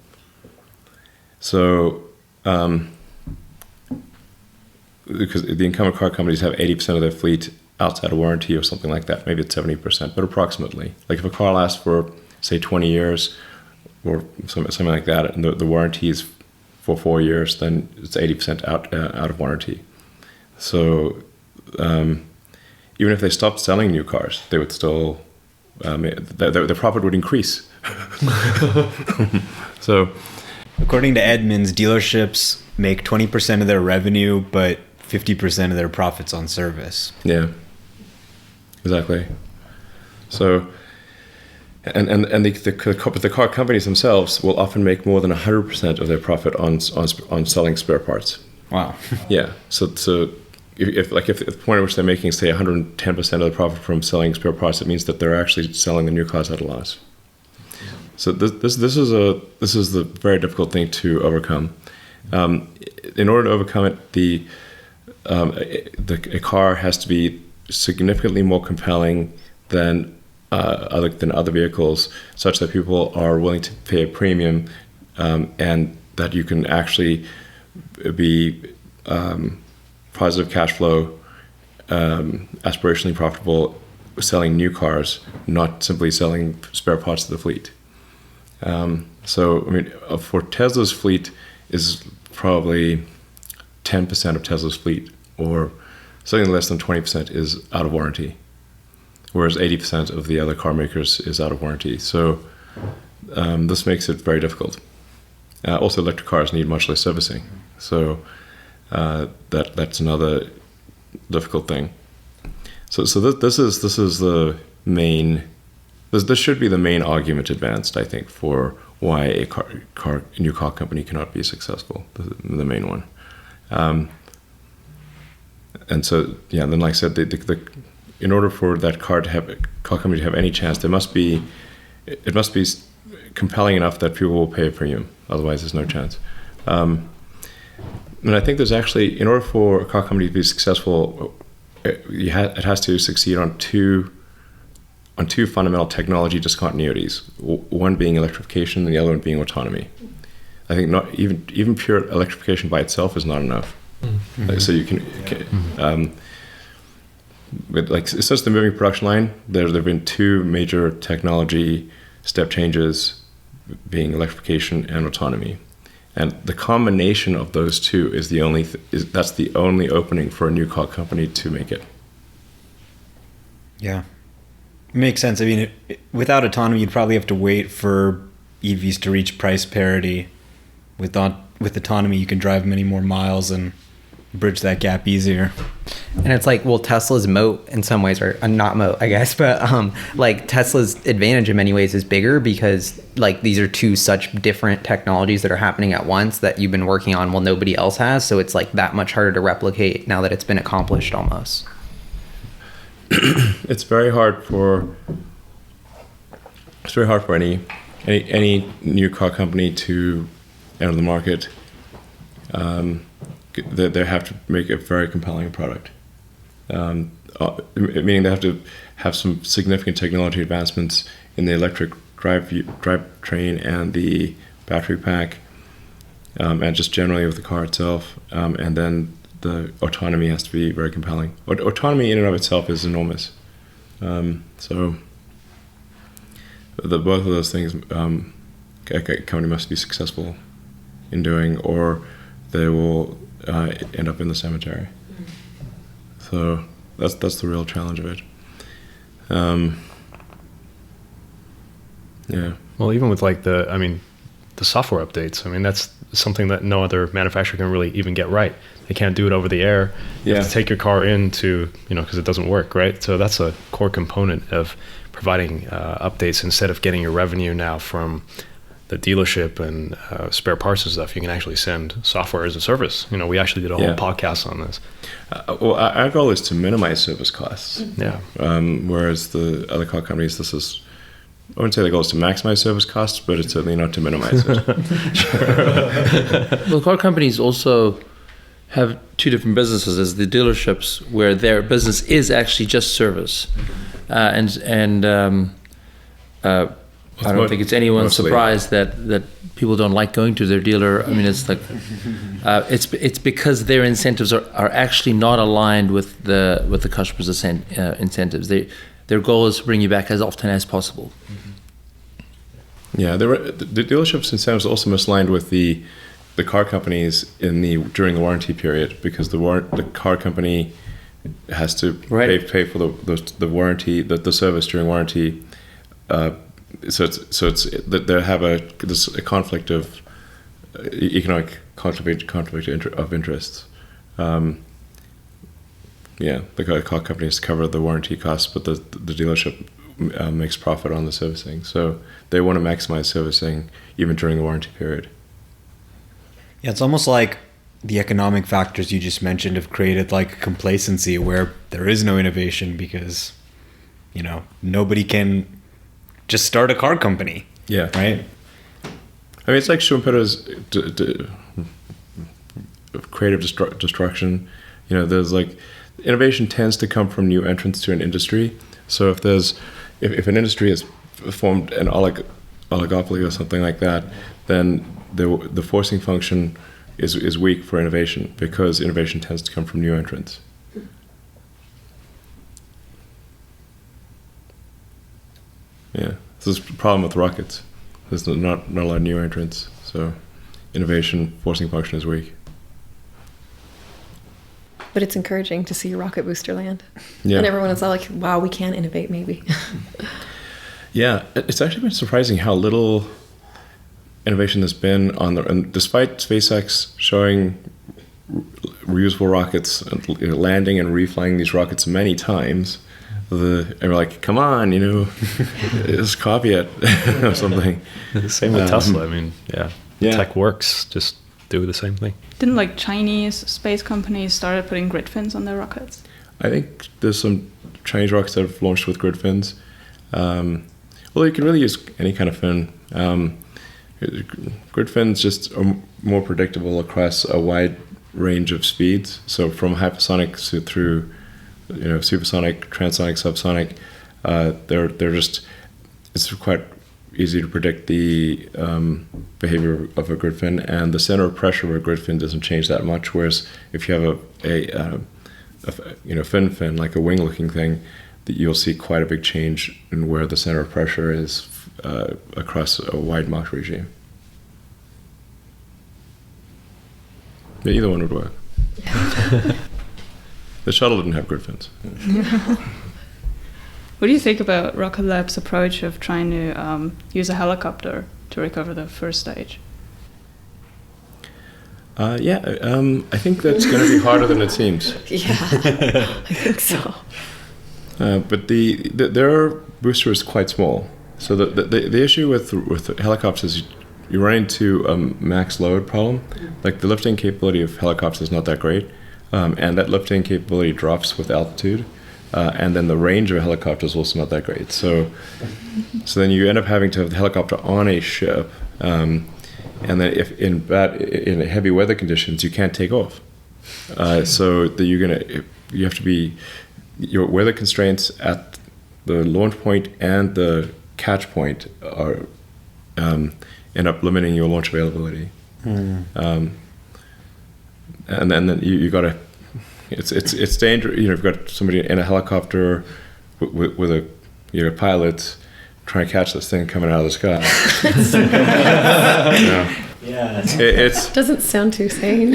the incumbent car companies have 80% of their fleet outside of warranty or something like that. Maybe it's 70%, but approximately. Like if a car lasts for, say, 20 years or something like that, and the warranty is for 4 years, then it's 80% out of warranty. So even if they stopped selling new cars, they would still, their profit would increase. So, according to Edmunds, dealerships make 20% of their revenue, but 50% of their profits on service. Yeah, exactly. So, and the car companies themselves will often make more than 100% of their profit on selling spare parts. Wow. Yeah. So if at the point at which they're making, say, 110% of the profit from selling spare parts, it means that they're actually selling the new cars at a loss. So this is the very difficult thing to overcome. In order to overcome it, a car has to be significantly more compelling than other vehicles, such that people are willing to pay a premium, and that you can actually be positive cash flow, aspirationally profitable, selling new cars, not simply selling spare parts to the fleet. For Tesla's fleet is probably 10% of Tesla's fleet, or something less than 20% is out of warranty, whereas 80% of the other car makers is out of warranty. So this makes it very difficult. Also, electric cars need much less servicing, so that's another difficult thing. So this is the main. This should be the main argument advanced, I think, for why a new car company cannot be successful. The main one. And so, yeah, then like I said, in order for that car company to have any chance, it must be compelling enough that people will pay a premium. Otherwise, there's no chance. And I think there's actually, in order for a car company to be successful, it has to succeed on two fundamental technology discontinuities. One being electrification, and the other one being autonomy. I think not even pure electrification by itself is not enough. So you can but like since the moving production line, there have been two major technology step changes, being electrification and autonomy, and the combination of those two is that's the only opening for a new car company to make it. Yeah, it makes sense. I mean, without autonomy, you'd probably have to wait for EVs to reach price parity. With autonomy, you can drive many more miles and bridge that gap easier. And it's like, well, Tesla's moat in some ways, or not moat, I guess, but like Tesla's advantage in many ways is bigger because like these are two such different technologies that are happening at once that you've been working on while nobody else has. So it's like that much harder to replicate now that it's been accomplished almost. It's very hard for any new car company to enter the market. they have to make a very compelling product. Meaning they have to have some significant technology advancements in the electric drivetrain and the battery pack, and just generally with the car itself. And then the autonomy has to be very compelling. Autonomy in and of itself is enormous. So both of those things a company must be successful in doing, or they will end up in the cemetery. So that's the real challenge of it. Yeah. Well, even with like the software updates, I mean, that's something that no other manufacturer can really even get right. They can't do it over the air. You have to take your car into, because it doesn't work, right? So that's a core component of providing updates. Instead of getting your revenue now from the dealership and spare parts and stuff, you can actually send software as a service. We actually did a whole podcast on this. Well, our goal is to minimize service costs. Yeah. Whereas the other car companies, I wouldn't say the goal is to maximize service costs, but it's certainly not to minimize it. Well, car companies also have two different businesses. There's the dealerships, where their business is actually just service, and I don't think it's anyone's surprise that people don't like going to their dealer. I mean, it's like it's because their incentives are actually not aligned with the customer's incentives. Their goal is to bring you back as often as possible. Yeah, the dealerships' incentives are also misaligned with the car companies during the warranty period, because the car company has to pay for the warranty, the service during warranty. So it's that they have a conflict of economic conflict of interests. The car companies cover the warranty costs, but the dealership makes profit on the servicing. So they want to maximize servicing even during the warranty period. Yeah, it's almost like the economic factors you just mentioned have created like complacency where there is no innovation because, nobody can just start a car company. Yeah. Right? I mean, it's like Schumpeter's creative destruction. There's like innovation tends to come from new entrants to an industry. So if an industry has formed an oligopoly or something like that, then the forcing function is weak for innovation, because innovation tends to come from new entrants. Yeah, this is the problem with rockets. There's not a lot of new entrants, so innovation forcing function is weak. But it's encouraging to see a rocket booster land. Yeah. And everyone is all like, wow, we can innovate maybe. Yeah, it's actually been surprising how little innovation there's been and despite SpaceX showing reusable rockets, landing and reflying these rockets many times, and we're like, come on, just copy it or something. Same with Tesla. I mean, tech works. Just do the same thing. Didn't Chinese space companies started putting grid fins on their rockets? I think there's some Chinese rockets that have launched with grid fins. Well, you can really use any kind of fin. Grid fins just are more predictable across a wide range of speeds. So from hypersonic through supersonic, transonic, subsonic, it's quite easy to predict the behavior of a grid fin, and the center of pressure of a grid fin doesn't change that much. Whereas if you have a fin like a wing-looking thing, that you'll see quite a big change in where the center of pressure is across a wide Mach regime. But either one would work. The shuttle didn't have grid fins. What do you think about Rocket Lab's approach of trying to use a helicopter to recover the first stage? I think that's going to be harder than it seems. Yeah, I think so. But their booster is quite small. So the issue with helicopters is you run into a max load problem. Like the lifting capability of helicopters is not that great, and that lifting capability drops with altitude. And then the range of a helicopter is also not that great. So then you end up having to have the helicopter on a ship, and then if in heavy weather conditions you can't take off so that you have to be your weather constraints at the launch point and the catch point are end up limiting your launch availability. And then you got to. It's dangerous. You've got somebody in a helicopter with a pilot trying to catch this thing coming out of the sky. Yeah. It Doesn't sound too sane.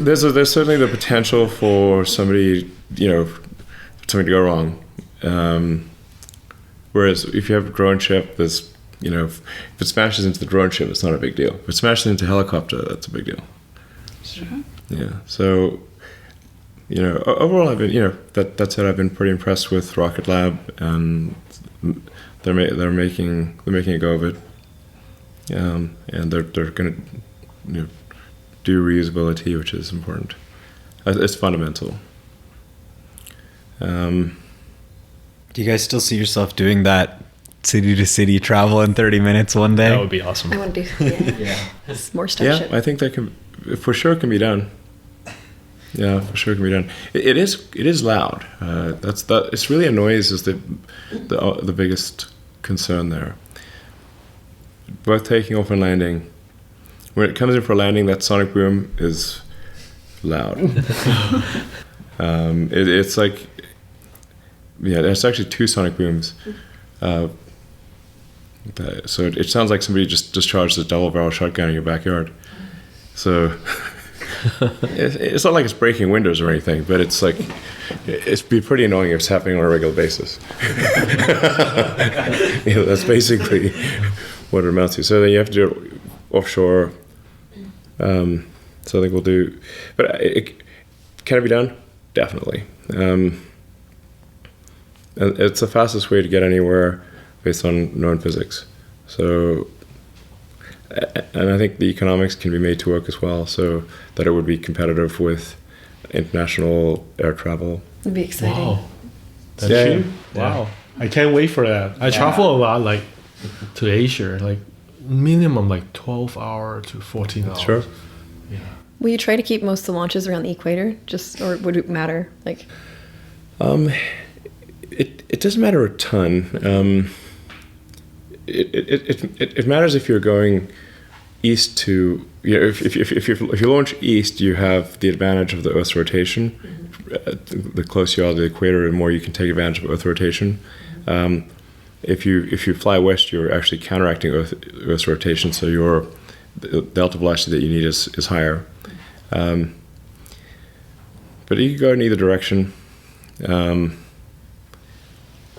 there's certainly the potential for something to go wrong. Whereas if you have a drone ship, there's if it smashes into the drone ship, it's not a big deal. If it smashes into a helicopter, that's a big deal. Sure. Yeah. So, overall, I've been, that said, I've been pretty impressed with Rocket Lab, and they're making a go of it. And they're going to do reusability, which is important. It's fundamental. Do you guys still see yourself doing that city to city travel in 30 minutes one day? That would be awesome. I want to do more Starship. Yeah, I think that can be done. Yeah, for sure can be done. It is loud. It's really a noise is the biggest concern there. Both taking off and landing. When it comes in for landing, that sonic boom is loud. It's like, there's actually two sonic booms. So it sounds like somebody just discharged a double-barrel shotgun in your backyard. So it's not like it's breaking windows or anything, but it's like it'd be pretty annoying if it's happening on a regular basis. That's basically what it amounts to. So then you have to do it offshore. So I think we'll do, but can it be done? Definitely. And it's the fastest way to get anywhere based on known physics. So, and I think the economics can be made to work as well, so that it would be competitive with international air travel. It'd be exciting. Wow. That's Yeah, cheap? yeah. Wow. I can't wait for that. I travel a lot, like to Asia, like minimum like 12 hours to 14 hours. Sure. Yeah. Will you try to keep most of the launches around the equator, or would it matter? Like, it doesn't matter a ton. It matters if you're going east to, if you launch east, you have the advantage of the Earth's rotation. The closer you are to the equator, the more you can take advantage of Earth rotation. If you fly west, you're actually counteracting Earth's rotation, so the delta velocity that you need is higher. But you can go in either direction.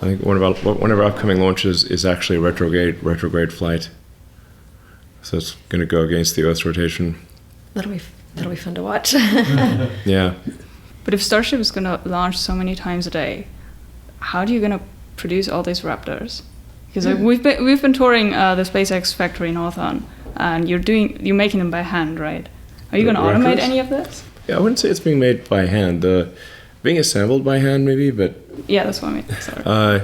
I think one of our upcoming launches is actually a retrograde flight. So it's going to go against the Earth's rotation. that'll be fun to watch. Yeah. But if Starship is going to launch so many times a day, how are you going to produce all these Raptors? Because we've been touring the SpaceX factory in Hawthorne, and you're making them by hand, right? Are you going to automate Raptors? any of this? Yeah, I wouldn't say it's being made by hand. Being assembled by hand, maybe, but Yeah, that's what I mean. Sorry.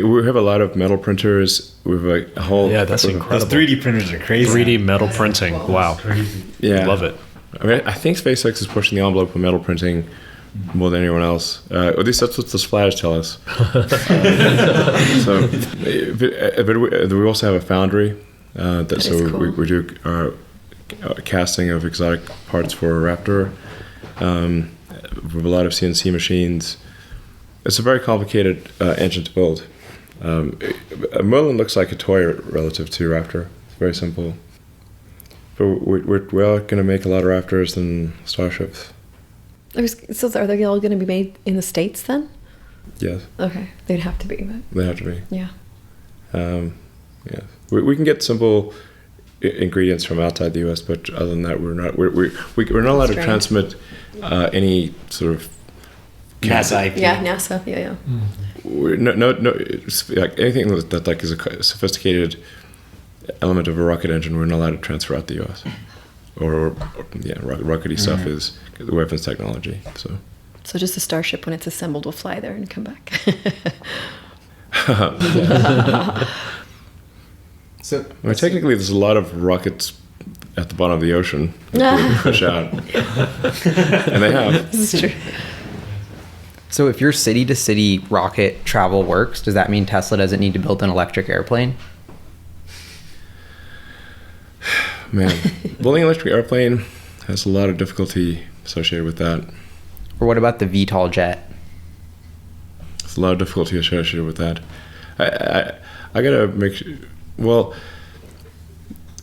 we have a lot of metal printers. We have a whole Yeah, that's Those incredible. 3D printers are crazy. 3D metal printing. Wow. Crazy. Yeah, Love it. I mean, I think SpaceX is pushing the envelope for metal printing more than anyone else. At least that's what the splatters tell us. But we also have a foundry. That is cool. We do our casting of exotic parts for Raptor. We have a lot of CNC machines. It's a very complicated engine to build. Merlin looks like a toy relative to Raptor. It's very simple. But we're going to make a lot of Raptors and Starships. So are they all going to be made in the States then? Yes, Okay, they'd have to be, but they have to be. yeah. Yeah, we can get simple ingredients from outside the U.S., but other than that, we're not allowed to Strange. transmit any sort of NASA IP. Yeah, NASA. Yeah. no it's like anything that like is a sophisticated element of a rocket engine. We're not allowed to transfer out the U.S. or rockety stuff is the weapons technology. So just a Starship, when it's assembled, will fly there and come back. So Technically, there's a lot of rockets at the bottom of the ocean to push out. And they have. This is true. So if your city-to-city rocket travel works, does that mean Tesla doesn't need to build an electric airplane? Man, building an electric airplane has a lot of difficulty associated with that. Or what about the VTOL jet? There's a lot of difficulty associated with that. I gotta make well,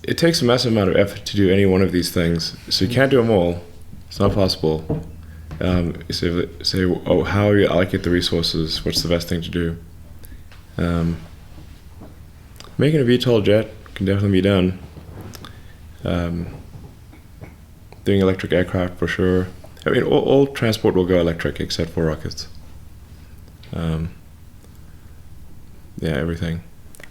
it takes a massive amount of effort to do any one of these things. So you can't do them all. It's not possible. Say, how you allocate the resources, what's the best thing to do? Making a VTOL jet can definitely be done. Doing electric aircraft for sure. I mean, all transport will go electric except for rockets. Yeah, everything.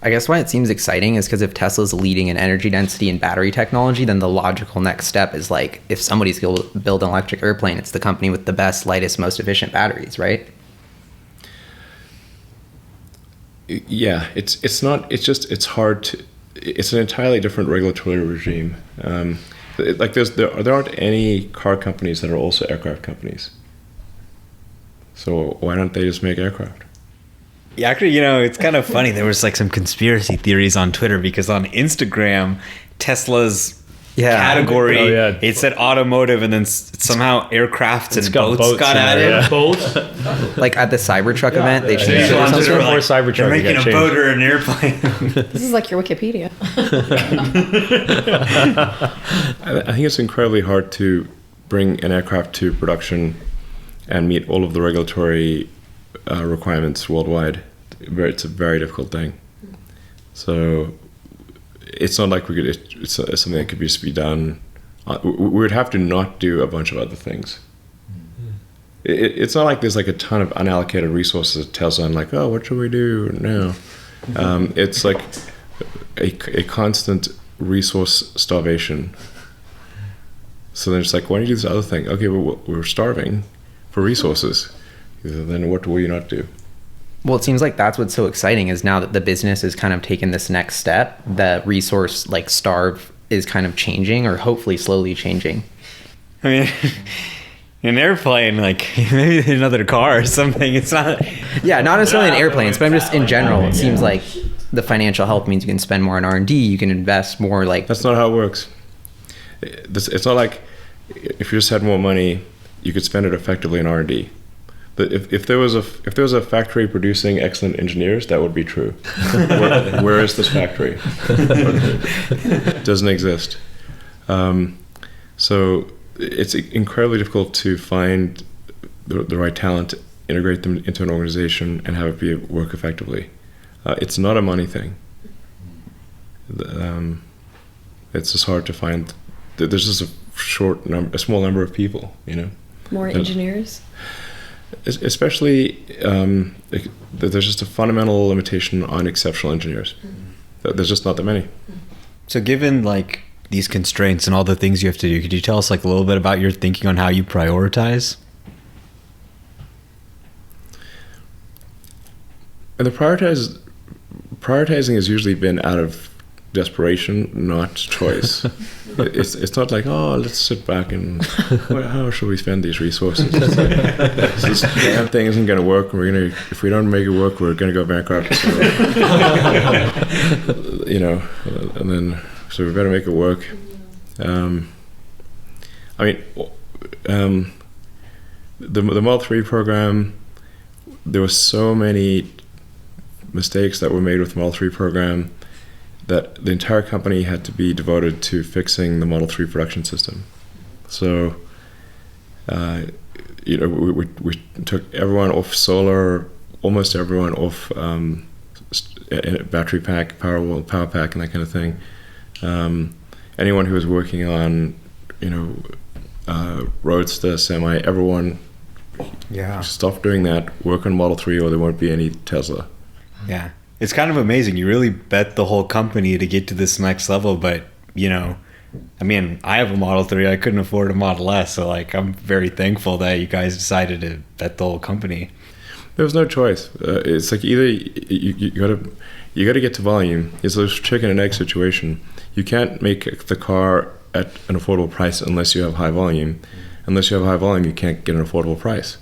I guess why it seems exciting is because if Tesla's leading in energy density and battery technology, then the logical next step is like, if somebody's going to build an electric airplane, it's the company with the best, lightest, most efficient batteries, right? Yeah, it's hard to, it's an entirely different regulatory regime. Like there aren't any car companies that are also aircraft companies. So why don't they just make aircraft? Yeah, actually, it's kind of funny. There was like some conspiracy theories on Twitter because on Instagram, Tesla's category, it said automotive, and then somehow aircrafts and boats got added. Yeah. Boats. Like at the Cybertruck event, they changed it or on something. Twitter for Cybertruck, They're making it got a boat changed. or an airplane. This is like your Wikipedia. I think it's incredibly hard to bring an aircraft to production and meet all of the regulatory requirements worldwide. It's a very difficult thing. So it's not like it's something that could just be done. We would have to not do a bunch of other things. It's not like there's like a ton of unallocated resources at Tesla and like, oh, what should we do now? It's like a constant resource starvation. So then it's like, why don't you do this other thing? Okay, well, we're starving for resources. Then what will you not do? Well, it seems like that's what's so exciting is now that the business has kind of taken this next step, the resource like starve is kind of changing or hopefully slowly changing. I mean, an airplane, like maybe another car or something. It's not. Yeah, not necessarily in airplanes, but I'm just in general. It seems like the financial help means you can spend more on R&D, you can invest more. Like that's not how it works. It's not like if you just had more money, you could spend it effectively in R&D. But if there was a factory producing excellent engineers, that would be true. Where is this factory? It doesn't exist. So it's incredibly difficult to find the right talent, integrate them into an organization, and have it work effectively. It's not a money thing. It's just hard to find. There's just a small number of people, More engineers. Especially, there's just a fundamental limitation on exceptional engineers. There's just not that many. So given like these constraints and all the things you have to do, could you tell us like a little bit about your thinking on how you prioritize? And the prioritizing has usually been out of desperation, not choice. It's not like, oh, let's sit back and how should we spend these resources? This damn thing isn't going to work. If we don't make it work, we're going to go bankrupt. So, and then so we better make it work. The Model 3 program, there were so many mistakes that were made with the Model 3 program that the entire company had to be devoted to fixing the Model 3 production system. So, we took everyone off solar, almost everyone off battery pack, power pack, and that kind of thing. Anyone who was working on, Roadster, Semi, everyone stop doing that, work on Model 3 or there won't be any Tesla. Yeah. It's kind of amazing. You really bet the whole company to get to this next level, but I have a Model 3. I couldn't afford a Model S, so like I'm very thankful that you guys decided to bet the whole company. There was no choice. It's like either you gotta get to volume. It's a chicken and egg situation. You can't make the car at an affordable price unless you have high volume. Unless you have high volume, you can't get an affordable price.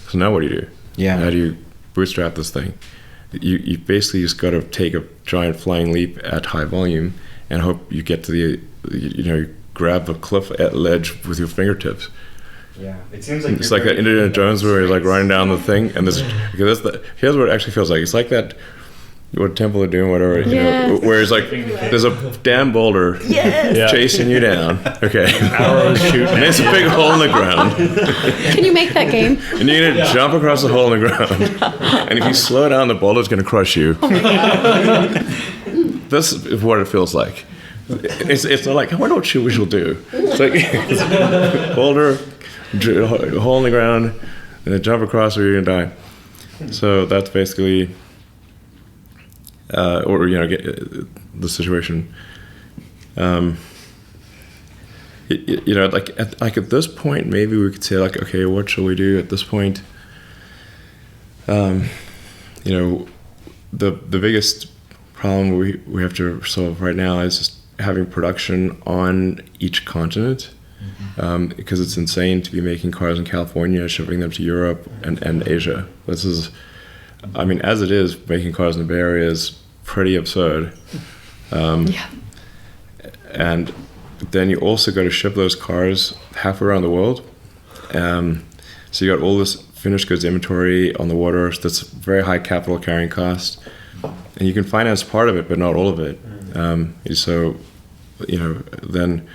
So now what do you do? Yeah. How do you bootstrap this thing? You basically just got to take a giant flying leap at high volume and hope you get to you grab a cliff ledge with your fingertips. Yeah, it seems like it's like that Indiana Jones where he's like running down the thing, and here's what it actually feels like. It's like that, what Temple of Doom, whatever, where it's like there's a damn boulder chasing you down. Okay, Arrows shooting. And there's a big hole in the ground. Can you make that game? And you're gonna jump across the hole in the ground, and if you slow down, the boulder's gonna crush you. This is what it feels like. It's not like, I wonder what we shall do. It's like boulder, hole in the ground, and then jump across or you're gonna die. So that's basically, get the situation. Like at this point, maybe we could say like, okay, what shall we do at this point? The biggest problem we have to solve right now is just having production on each continent, because it's insane to be making cars in California, shipping them to Europe and Asia. This is, I mean, as it is, making cars in the Bay Area is pretty absurd. And then you also got to ship those cars halfway around the world. So you got all this finished goods inventory on the water. That's very high capital carrying cost. And you can finance part of it, but not all of it. So, then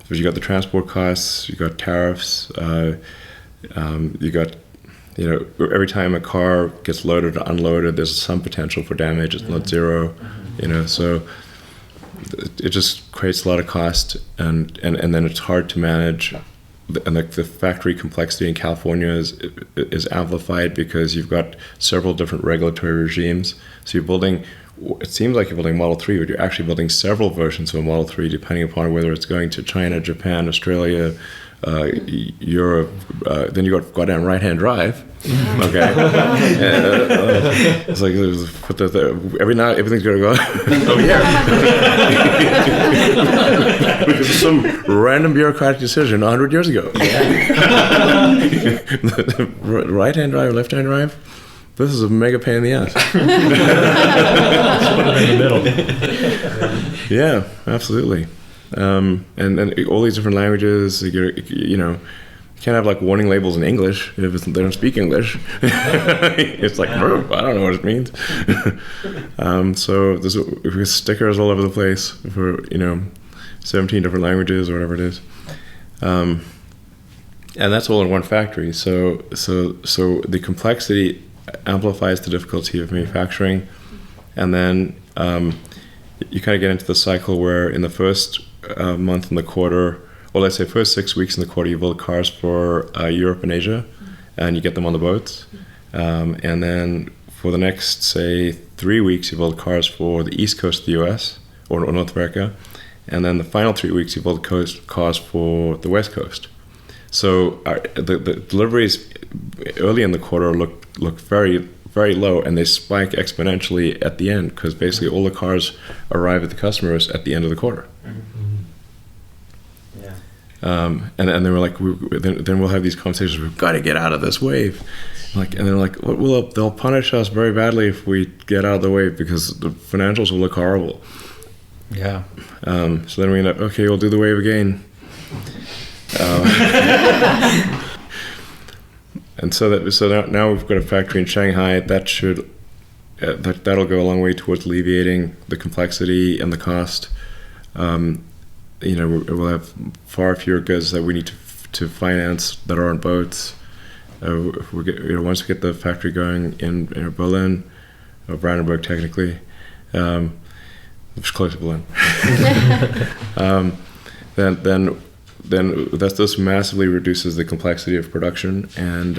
you got the transport costs, you got tariffs, you got, every time a car gets loaded or unloaded, there's some potential for damage. It's not zero, so it just creates a lot of cost, and then it's hard to manage. And the factory complexity in California is amplified because you've got several different regulatory regimes. So you're building, it seems like you're building Model 3, but you're actually building several versions of a Model 3 depending upon whether it's going to China, Japan, Australia, Europe. Then you got goddamn right-hand drive. Okay. It's like every night everything's gonna go over here. Because of some random bureaucratic decision 100 years ago. Right-hand drive, left-hand drive. This is a mega pain in the ass. Put it in the middle. Yeah, absolutely. And all these different languages, you can't have like warning labels in English if they don't speak English. It's like, I don't know what it means. So there's stickers all over the place for 17 different languages or whatever it is, and that's all in one factory. So the complexity amplifies the difficulty of manufacturing, and then you kind of get into the cycle where in the first month in the quarter, or let's say first 6 weeks in the quarter, you build cars for Europe and Asia, and you get them on the boats. And then for the next, say, 3 weeks, you build cars for the East Coast of the US or North America. And then the final 3 weeks, you build cars for the West Coast. So the deliveries early in the quarter look very, very low, and they spike exponentially at the end because basically all the cars arrive at the customers at the end of the quarter. And then we're like, then we'll have these conversations. We've got to get out of this wave. And they're like, they'll punish us very badly if we get out of the wave because the financials will look horrible. Yeah. So then we end up, okay, we'll do the wave again. And so now we've got a factory in Shanghai that should that'll go a long way towards alleviating the complexity and the cost. We'll have far fewer goods that we need to finance that are on boats. Once we get the factory going in Berlin, or Brandenburg technically, which is close to Berlin, then this massively reduces the complexity of production and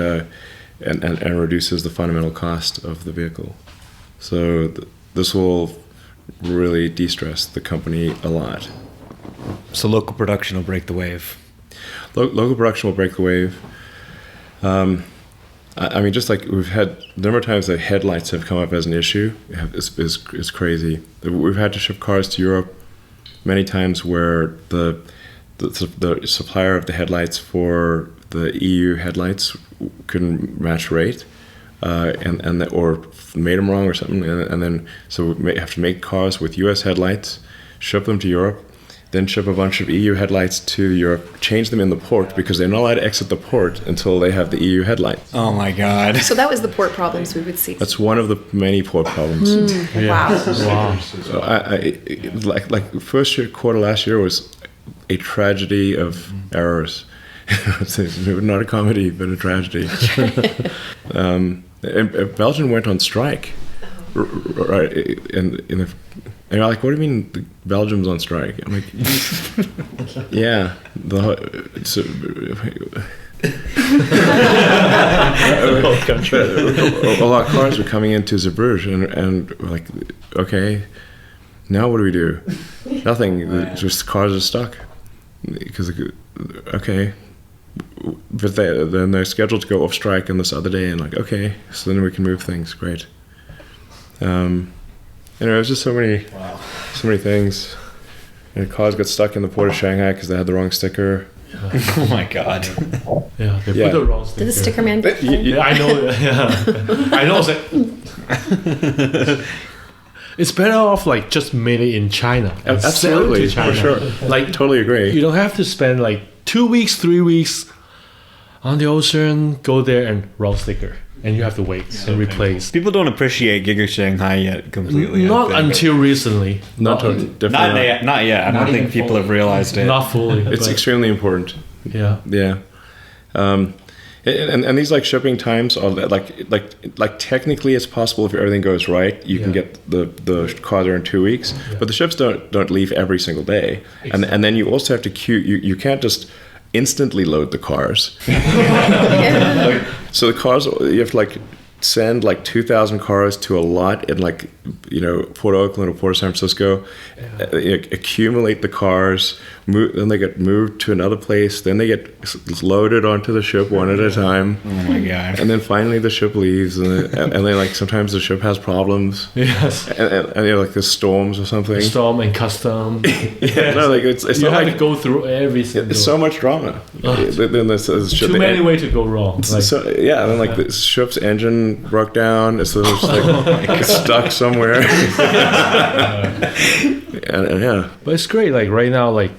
reduces the fundamental cost of the vehicle. So this will really de-stress the company a lot. So local production will break the wave. Local production will break the wave. I mean, just like we've had the number of times that headlights have come up as an issue is crazy. We've had to ship cars to Europe many times where the supplier of the headlights for the EU headlights couldn't match rate, or made them wrong or something, and then so we have to make cars with US headlights, ship them to Europe, then ship a bunch of EU headlights to Europe, change them in the port because they're not allowed to exit the port until they have the EU headlights. Oh my God. So that was the port problems we would see. That's one of the many port problems. Wow. So I like first quarter last year was a tragedy of errors. It's not a comedy, but a tragedy. And Belgium went on strike, right? And you're like, what do you mean Belgium's on strike? I'm like, yeah. The whole country. A lot of cars were coming into Zeebrugge, and we're like, okay, now what do we do? Nothing. Just cars are stuck. Because, okay. But then they're scheduled to go off strike on this other day, and like, okay, so then we can move things. Great. It was just so many things. And cars got stuck in the port of Shanghai because they had the wrong sticker. Oh my God. Yeah, they put the wrong sticker. Did the sticker man get Yeah, I know. Yeah. I know. It's like, it's better off like just made it in China. And sell it Absolutely, to China. for sure. Like Totally agree. you don't have to spend like 2 weeks, 3 weeks on the ocean, go there and wrong sticker, and you have to wait and replace. People don't appreciate Giga Shanghai yet completely. Not until recently. Not Not yet. I don't think people have realized it. Not fully. It's but extremely important. yeah. Yeah. And these like shipping times are like technically it's possible if everything goes right, you can get the car there in 2 weeks, but the ships don't leave every single day, and then you also have to queue. You can't just instantly load the cars. So the cars, you have to like send like 2,000 cars to a lot in like, Port Oakland or Port San Francisco, accumulate the cars, then they get moved to another place, then they get loaded onto the ship one at a time. Oh my God. And then finally the ship leaves, and then like sometimes the ship has problems. Yes. And like there's storms or something. Storm and custom. Yeah, no, like it's You not have like to go through every single. it's so much drama. Then there's ship, Too many ways to go wrong. Like, so, yeah, and then like the ship's engine broke down, so it's like it's stuck somewhere. and yeah, but it's great. Like right now, like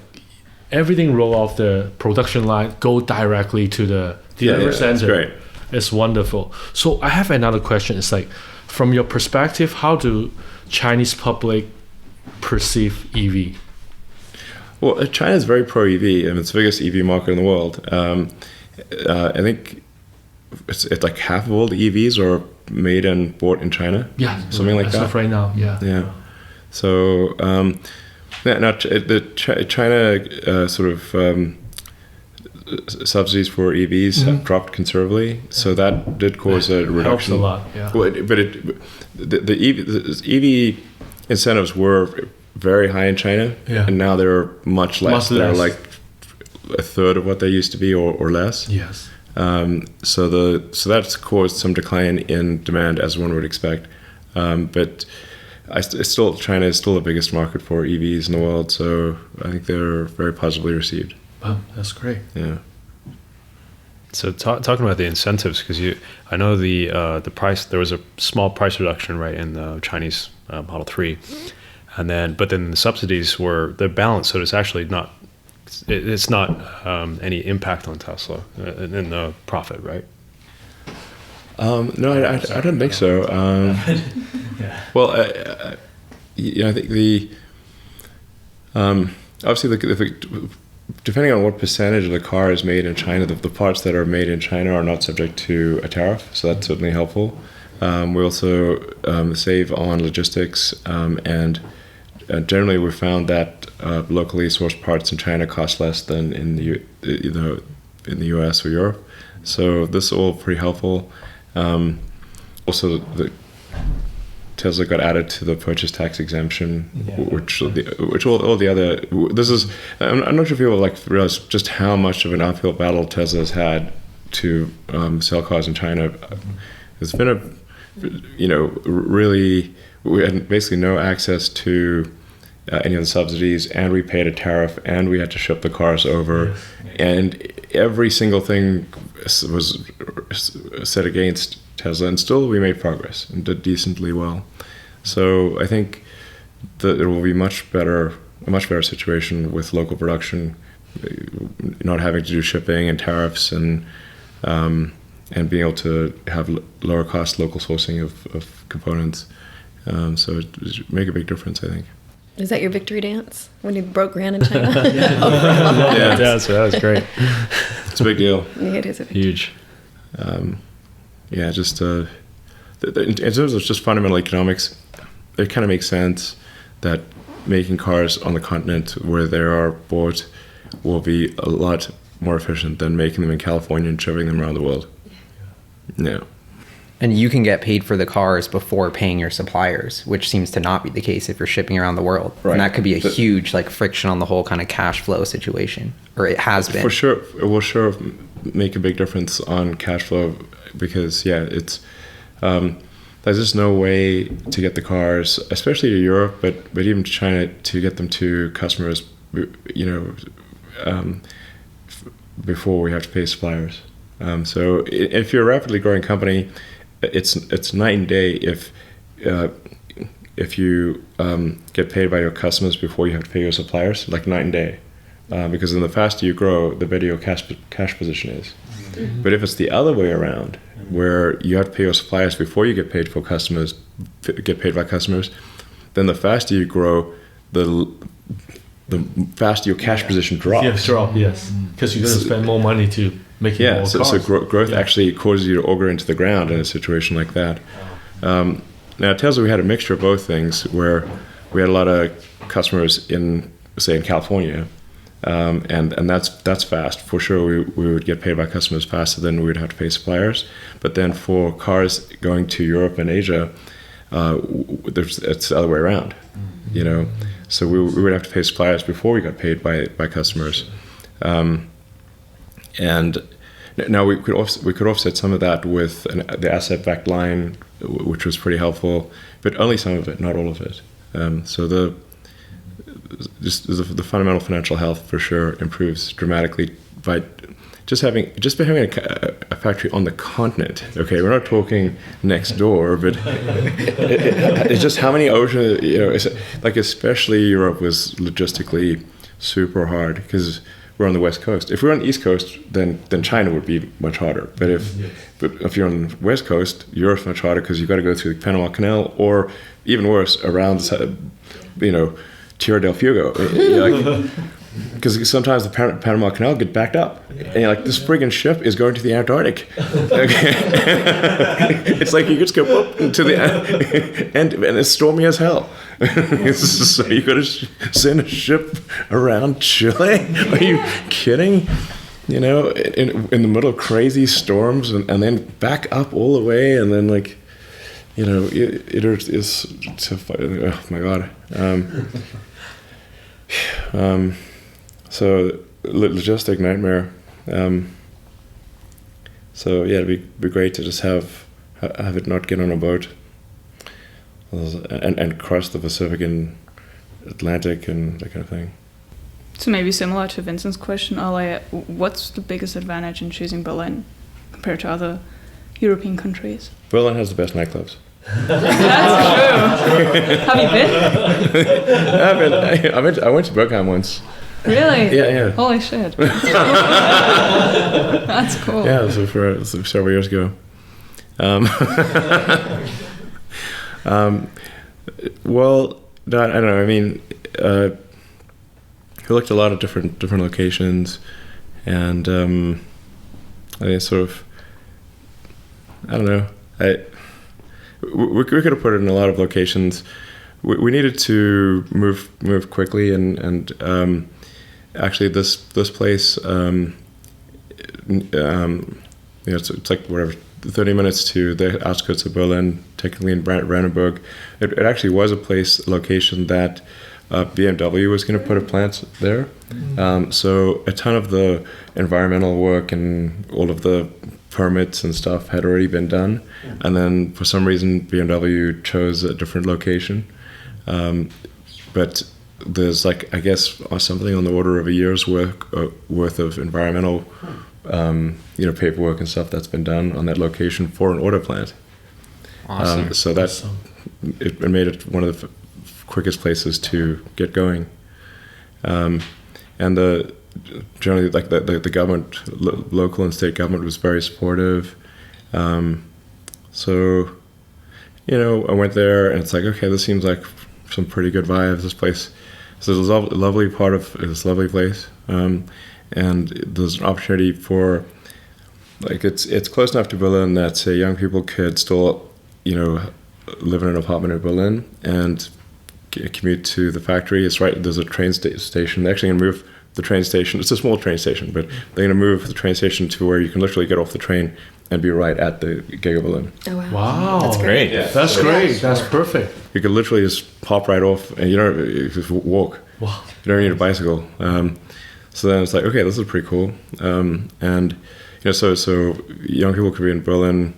everything roll off the production line, go directly to the delivery center. It's great. It's wonderful. So I have another question. It's like, from your perspective, how do Chinese public perceive EV? Well, China is very pro EV, and it's the biggest EV market in the world. I think it's like half of all the EVs are made and bought in China. Yeah, something like that. Right now, yeah. Yeah. So China sort of subsidies for EVs have dropped considerably, so that did cause a reduction. Helps a lot. Yeah. Well, but the EV incentives were very high in China, and now they're much less. They're like a third of what they used to be, or less. Yes. So that's caused some decline in demand, as one would expect. But China is still the biggest market for EVs in the world, so I think they're very positively received. Wow, that's great. Yeah. So talking about the incentives, because I know the price, there was a small price reduction, right, in the Chinese Model 3, but then the subsidies were the balance, so it's actually not. It's not any impact on Tesla in the profit, right? No, I don't think so. Well, I think obviously depending on what percentage of the car is made in China, the parts that are made in China are not subject to a tariff, so that's certainly helpful. We also save on logistics, and generally we found that locally sourced parts in China cost less than in the US or Europe. So this is all pretty helpful. Also, the Tesla got added to the purchase tax exemption, which all the other. This is. I'm not sure if people realize just how much of an uphill battle Tesla has had to sell cars in China. It's been really, we had basically no access to any of the subsidies, and we paid a tariff, and we had to ship the cars over, and every single thing was set against Tesla, and still we made progress and did decently well. So I think that it will be a much better situation with local production, not having to do shipping and tariffs, and being able to have lower cost local sourcing of components. So it make a big difference, I think. Is that your victory dance when you broke ground in China? Yeah, that was great. It's a big deal. Yeah, it is a big Huge. Just in terms of just fundamental economics, it kind of makes sense that making cars on the continent where they are bought will be a lot more efficient than making them in California and shipping them around the world. Yeah. And you can get paid for the cars before paying your suppliers, which seems to not be the case if you're shipping around the world. Right. And that could be a huge friction on the whole kind of cash flow situation, or it has been. For sure, it will sure make a big difference on cash flow because it's there's just no way to get the cars, especially to Europe, but even to China, to get them to customers, before we have to pay suppliers. So if you're a rapidly growing company, it's night and day if you get paid by your customers before you have to pay your suppliers, like night and day, because then the faster you grow, the better your cash position is. Mm-hmm. But if it's the other way around, where you have to pay your suppliers before you get paid by customers, then the faster you grow, the faster your cash position drops. Yes, because you're going to spend more money to make more cars. So growth actually causes you to auger into the ground in a situation like that. Now at Tesla, we had a mixture of both things, where we had a lot of customers in California, and that's fast. For sure, we would get paid by customers faster than we would have to pay suppliers. But then for cars going to Europe and Asia, it's the other way around, So we would have to pay suppliers before we got paid by customers. And now we could offset some of that with the asset-backed line, which was pretty helpful, but only some of it, not all of it. So the fundamental financial health for sure improves dramatically by just having a factory on the continent. Okay, we're not talking next door, but it's just how many oceans. Especially Europe was logistically super hard because we're on the West Coast. If we're on the East Coast, then China would be much harder. But if you're on the West Coast, Europe's much harder because you've got to go through the Panama Canal, or even worse, around Tierra del Fuego. Because sometimes the Panama Canal get backed up, and you're like, this friggin' ship is going to the Antarctic. It's like you just go up to the and it's stormy as hell. So you got to send a ship around Chile? Are you kidding? In the middle of crazy storms, and then back up all the way, and then it is. Oh my god. So logistic nightmare. It'd be great to just have it not get on a boat and cross the Pacific and Atlantic and that kind of thing. So maybe similar to Vincent's question earlier, what's the biggest advantage in choosing Berlin compared to other European countries? Berlin has the best nightclubs. That's true. Have you been? I went to Bergheim once. Really? Yeah. Holy shit. That's cool. Yeah, so several years ago. Well, I don't know. I mean, we looked at a lot of different locations, and I think sort of, I don't know. We could have put it in a lot of locations. We needed to move quickly, and actually this place, it's like whatever, 30 minutes to the outskirts of Berlin, technically in Brandenburg. It actually was a location that BMW was going to put a plant there. So a ton of the environmental work and all of the permits and stuff had already been done, and then for some reason BMW chose a different location. But there's like, I guess, something on the order of a year's worth of environmental, paperwork and stuff that's been done on that location for an auto plant. Awesome. So that it made it one of the quickest places to get going. And generally, like the government, local and state government, was very supportive. So, I went there, and it's like, okay, this seems like some pretty good vibes. This place, so it's a lovely part of this lovely place, and there's an opportunity for, like, it's close enough to Berlin that, say, young people could still, live in an apartment in Berlin and commute to the factory. It's right. There's a train station. They're actually going to move the train station. It's a small train station, but they're going to move the train station to where you can literally get off the train and be right at the Giga Berlin. Oh, wow. Wow. That's great. Yeah. That's great. That's perfect. You could literally just pop right off, and you just walk. Wow. You don't need a bicycle. So then it's like, okay, this is pretty cool. And so young people could be in Berlin,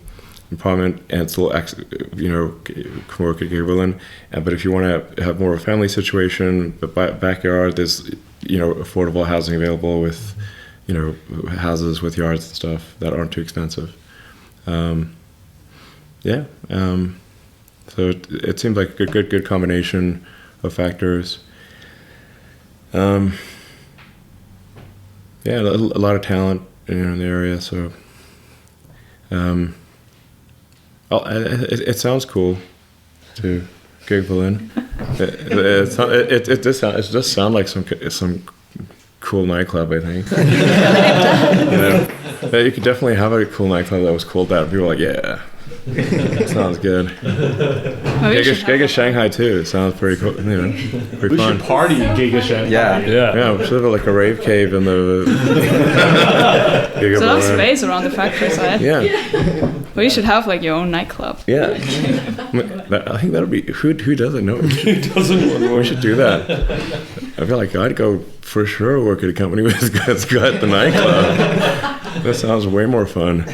apartment, and still can work at Giga Berlin. But if you want to have more of a family situation, but backyard, there's affordable housing available with houses with yards and stuff that aren't too expensive. So it seems like a good combination of factors. A lot of talent in the area. So it sounds cool to Giga Berlin. It does sound like some cool nightclub, I think. You could definitely have a cool nightclub that was called that. People are like, yeah, sounds good. Giga Shanghai too. It sounds pretty cool. Pretty We fun. should party in Giga Shanghai. Yeah, we should have like a rave cave in the. Giga So that's Berlin. space around the factory side. Yeah. Well, you should have like your own nightclub. Yeah. I think that'll be who doesn't know. Who doesn't want We should do that. I feel like I'd go for sure work at a company that's got the nightclub. That sounds way more fun.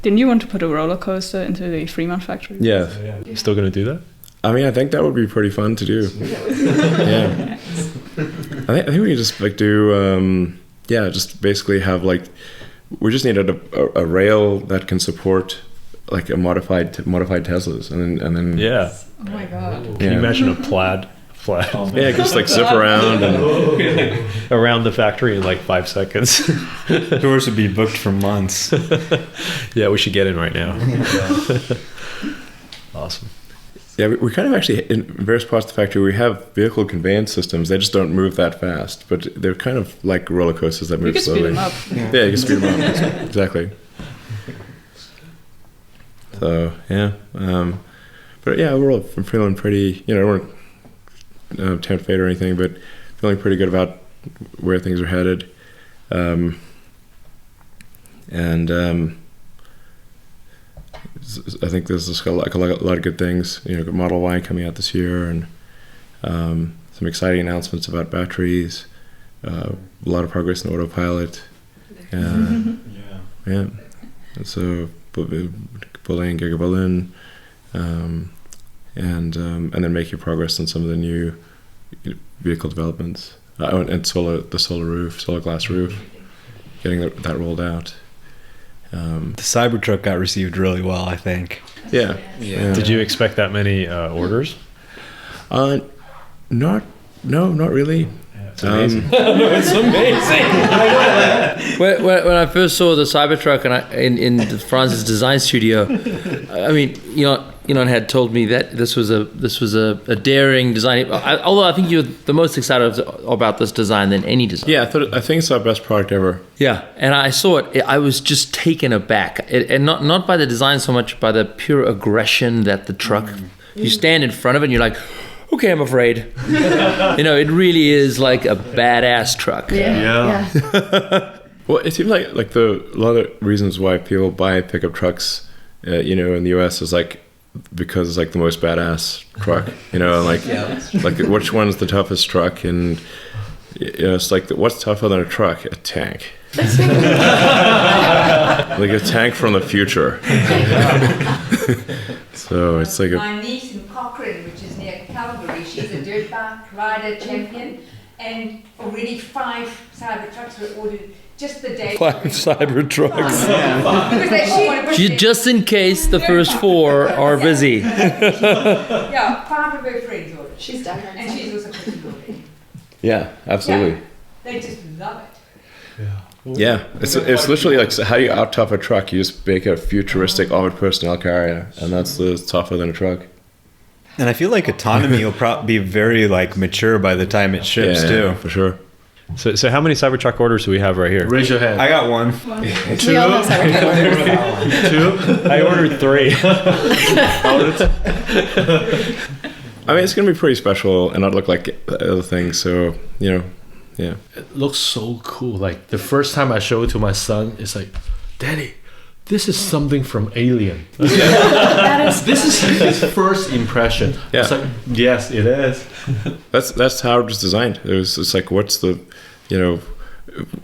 Didn't you want to put a roller coaster into the Fremont factory? Yeah. You still gonna do that? I mean, I think that would be pretty fun to do. Yeah. I think we could just like do, just basically have like, we just needed a rail that can support like a modified Teslas, and then Yeah. Oh my God. Can you imagine a plaid? just like zip around and Around the factory in like 5 seconds. Doors would be booked for months. Yeah, we should get in right now. Awesome. yeah, we kind of actually in various parts of the factory we have vehicle conveyance systems. They just don't move that fast, but they're kind of like roller coasters that You move can speed slowly. them up. Yeah, you can speed them up. Exactly. So but yeah, overall I'm feeling pretty. I don't want to tempt fate or anything, but feeling pretty good about where things are headed. I think there's just like a lot of good things. Model Y coming out this year, and some exciting announcements about batteries. A lot of progress in Autopilot. And so building Giga Berlin, and then making progress on some of the new vehicle developments. And the solar glass roof, getting that rolled out. The Cybertruck got received really well, I think. Yeah. Did you expect that many orders? Not really. It's amazing. It's amazing. when I first saw the Cybertruck in Franz's design studio, I mean, Elon had told me that this was a daring design. Although I think you're the most excited about this design than any design. Yeah, I think it's our best product ever. Yeah, and I saw it. I was just taken aback, and not by the design so much by the pure aggression that the truck. You stand in front of it, and you're like, okay, I'm afraid. It really is like a badass truck. Yeah. Well, it seems like a lot of reasons why people buy pickup trucks, in the US is like because it's like the most badass truck, like which one's the toughest truck, and it's like what's tougher than a truck? A tank. Like a tank from the future. So it's like my niece in Cochrane, which is near Calgary, she's a dirt bike truck rider champion, and already 5 Cybertrucks were ordered just the day. 5 Cybertrucks. Because they actually want to push them. Just in case the first 4 are busy. Yeah, 5 of her friends ordered. She's done her. And she's also pushing already. Yeah, absolutely. They just love it. Yeah, it's literally like, so how do you out-tough a truck? You just make a futuristic armored personnel carrier, and that's tougher than a truck. And I feel like autonomy will probably be very like mature by the time it ships too. For sure. So how many Cybertruck orders do we have right here? Raise your hand. I got one. We all have Cybertruck. 2. I ordered 3. I mean, it's going to be pretty special and not look like other things, so, yeah. It looks so cool. Like the first time I show it to my son, it's like, Daddy, this is something from Alien. This is his first impression. Yeah. It's like, yes, it is. That's how it was designed. It's like, what's the,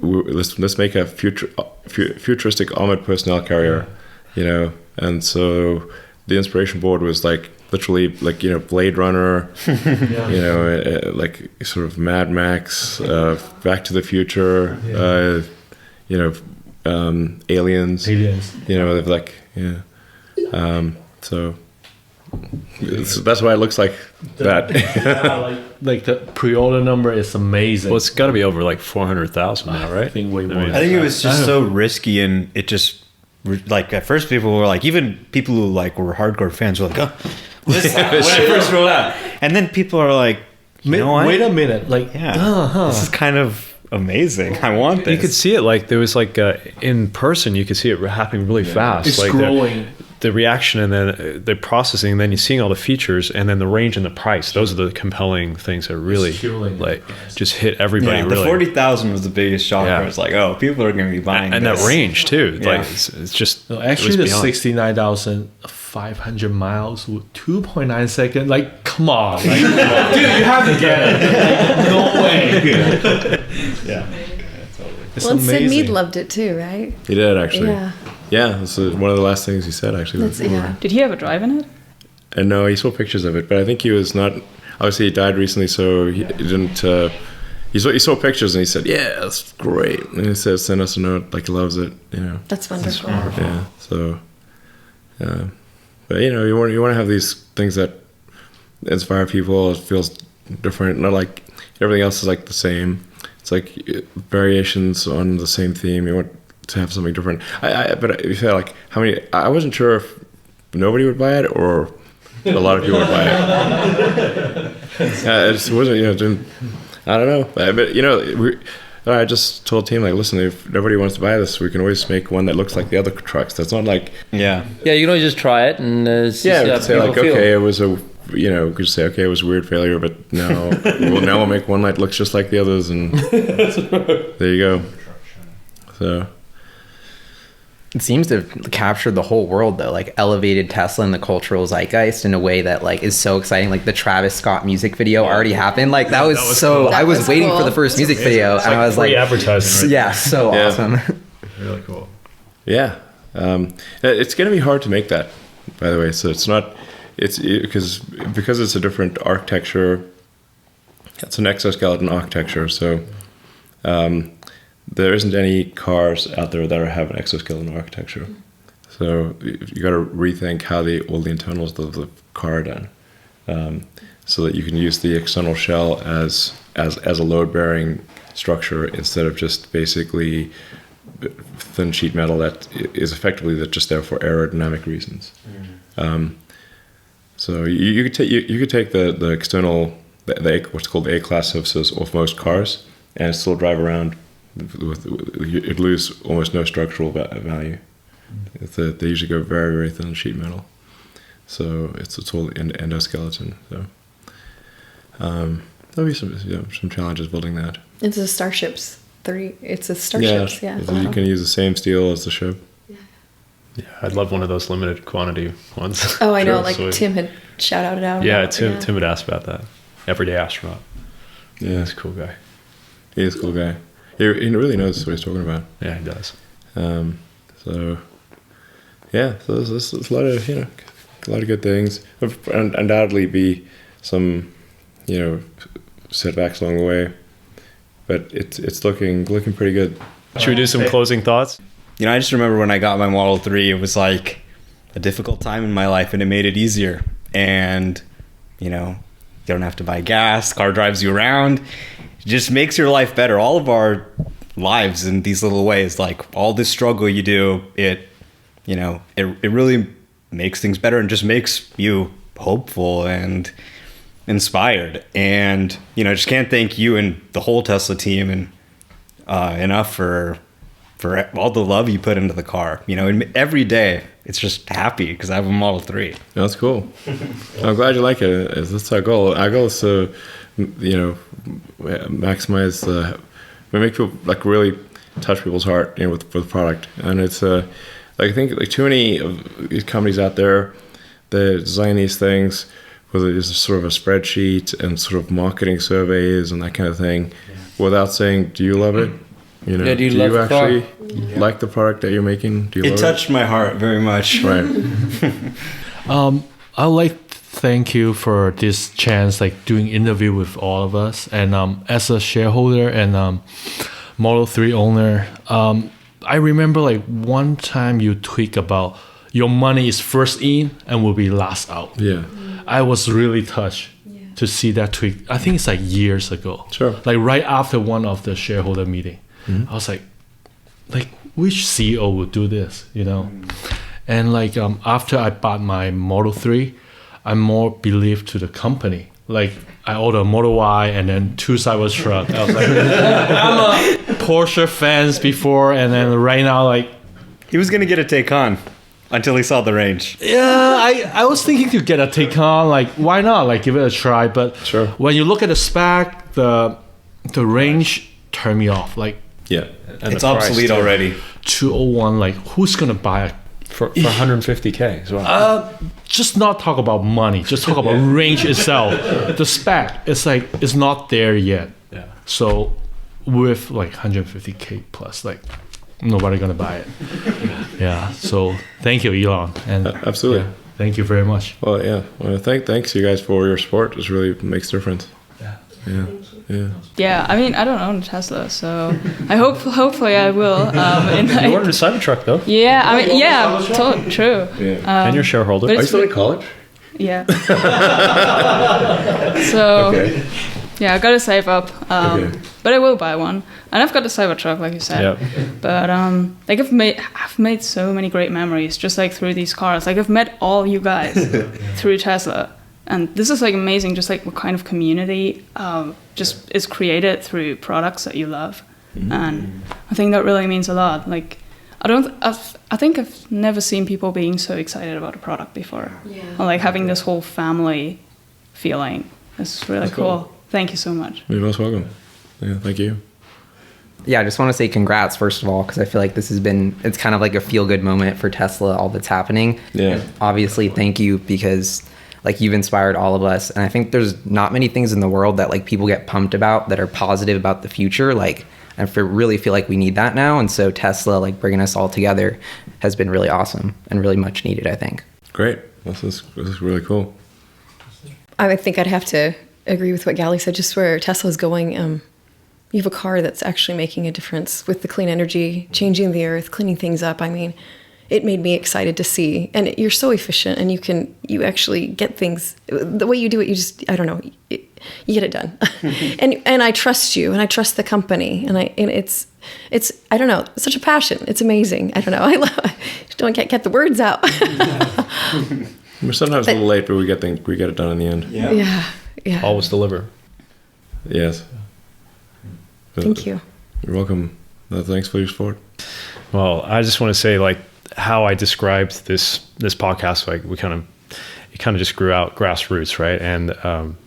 let's make a futuristic armored personnel carrier, and so the inspiration board was like literally like Blade Runner, like sort of Mad Max, Back to the Future, Aliens. They've like so that's why it looks like that. like the pre-order number is amazing. Well, it's got to be over like 400,000 now, right? I think way more. I think it was just so risky, and it just like at first people were like, even people who like were hardcore fans were like, oh, this when it first rolled out, and then people are like, wait a minute, like this is kind of amazing. I want this. You could see it like there was like in person. You could see it happening really fast. It's like growing. The reaction and then the processing, and then you're seeing all the features, and then the range and the price. Those are the compelling things that really like just hit everybody. Yeah, really. The 40,000 was the biggest shocker. Yeah. It's like, oh, people are going to be buying and this. that range too. Yeah. Like it's just No, actually, it the was beyond. 69,500 miles with 2.9 seconds. Like, come on, like, dude, you have to get it. Like, no way. Yeah. It's Well, and Sid amazing. Mead loved it too, right? He did actually. Yeah. Yeah, that's one of the last things he said actually. That's, yeah. Did he ever drive in it? And no, he saw pictures of it, but I think he was not. Obviously, he died recently, so he didn't. He saw pictures and he said, "Yeah, that's great." And he said, "Send us a note, like he loves it." That's wonderful. Yeah. So, but you want to have these things that inspire people. It feels different, not like everything else is like the same. It's like variations on the same theme. You want to have something different. But you feel like how many? I wasn't sure if nobody would buy it or a lot of people would buy it. It just wasn't. Didn't, I don't know. But I just told the team like, listen, if nobody wants to buy this, we can always make one that looks like the other trucks. That's not like Yeah. Yeah, you can always just try it and see we how could say people like, feel. okay, it was a. We could say, okay, it was a weird failure, but now we'll make one that looks just like the others, and there you go. So. It seems to have captured the whole world though, like elevated Tesla in the cultural zeitgeist in a way that like is so exciting. Like the Travis Scott music video already happened. Like that was so cool. I was was waiting cool. for the first music video and I was free like advertising, right? yeah, so Yeah. awesome. Really cool. Yeah, it's going to be hard to make that, by the way. So it's not, because it's a different architecture. It's an exoskeleton architecture, so there isn't any cars out there that have an exoskeleton architecture. So you got to rethink how all the internals of the car are done, so that you can use the external shell as a load-bearing structure instead of just basically thin sheet metal that is effectively just there for aerodynamic reasons. So you could take the external what's called the A-class surfaces off most cars and still drive around you'd lose almost no structural value. They usually go very, very thin sheet metal, so it's all endoskeleton. So there'll be some challenges building that. It's a Starships 3. It's a Starships, yeah. You can use the same steel as the ship. Yeah, I'd love one of those limited quantity ones. Oh, I know. Sure, Like sweet. Tim had shouted out. Yeah, about, Tim had asked about that. Everyday astronaut. Yeah, He's a cool guy. he is a cool guy. He really knows what he's talking about. Yeah, he does. So there's a lot of a lot of good things. There'll undoubtedly be some setbacks along the way, but it's looking pretty good. Should we do some closing thoughts? I just remember when I got my Model 3, it was like a difficult time in my life, and it made it easier. And, you don't have to buy gas, car drives you around. It just makes your life better. All of our lives in these little ways, like all this struggle you do, it really makes things better and just makes you hopeful and inspired. And, I just can't thank you and the whole Tesla team and enough for all the love you put into the car. And every day it's just happy because I have a Model 3. That's cool. I'm glad you like it. That's our goal. Our goal is to, maximize make people like really touch people's heart, with the product. And it's I think like too many of these companies out there that design these things, whether it's sort of a spreadsheet and sort of marketing surveys and that kind of thing, without saying, do you love it? Do you love the actually like the product that you're making? Do you It love touched my heart very much. Right. I'd like to thank you for this chance, like doing interview with all of us. And as a shareholder and Model 3 owner, I remember like one time you tweet about your money is first in and will be last out. Yeah. I was really touched to see that tweet. I think it's like years ago. Sure. Like right after one of the shareholder meeting. I was like which CEO would do this, And like after I bought my Model 3, I more believed to the company. Like I ordered a Model Y and then 2 Cybertruck. I was like, I'm a Porsche fan before, and then right now like He was going to get a Taycan until he saw the range. yeah, I was thinking to get a Taycan. Like why not? Like give it a try. But Sure. when you look at the spec, the range turned me off. Like Yeah. And It's the price, obsolete too. already. 201. Like who's gonna buy a For 150K as well. just not talk about money, just talk about range itself. The spec, it's not there yet. Yeah. So with like 150K plus, like nobody gonna buy it. Yeah. So thank you, Elon. And Absolutely. yeah, thank you very much. Well, yeah. Well, thanks you guys for your support. It really makes a difference. Yeah. Yeah, I mean, I don't own a Tesla, so hopefully I will. You ordered a Cybertruck though, Yeah, I mean, yeah, true. Yeah. and you're a shareholder. but Are you it's still in college? Yeah. So Okay. yeah, I gotta save up. Okay. But I will buy one, and I've got the Cybertruck, like you said. Yep. But like I've made so many great memories just like through these cars. Like I've met all you guys through Tesla, and this is like amazing. Just like what kind of community just is created through products that you love, and I think that really means a lot. Like I think I've never seen people being so excited about a product before. Yeah. Or like having this whole family feeling. It's really That's cool. cool. Thank you so much. You're most welcome. Yeah, thank you. Yeah, I just want to say congrats, first of all, because I feel like it's kind of like a feel-good moment for Tesla, all that's happening. Yeah. And obviously, thank you, because like you've inspired all of us. And I think there's not many things in the world that like people get pumped about that are positive about the future. Like, I really feel like we need that now. And so Tesla, like bringing us all together has been really awesome and really much needed, I think. Great. This is really cool. I think I'd have to agree with what Gally said. Just where Tesla's going, you have a car that's actually making a difference with the clean energy, changing the earth, cleaning things up. I mean, it made me excited to see. And you're so efficient, and you actually get things the way you do it. I don't know, you get it done. and I trust you, and I trust the company, and it's I don't know, it's such a passion. It's amazing. I don't know. I don't get the words out. We're sometimes a little late, but we get it done in the end. Yeah. Always deliver. Yes. Thank you. You're welcome. Thanks for your support. Well, I just want to say, like, how I described this podcast, like it kind of just grew out grassroots, right? And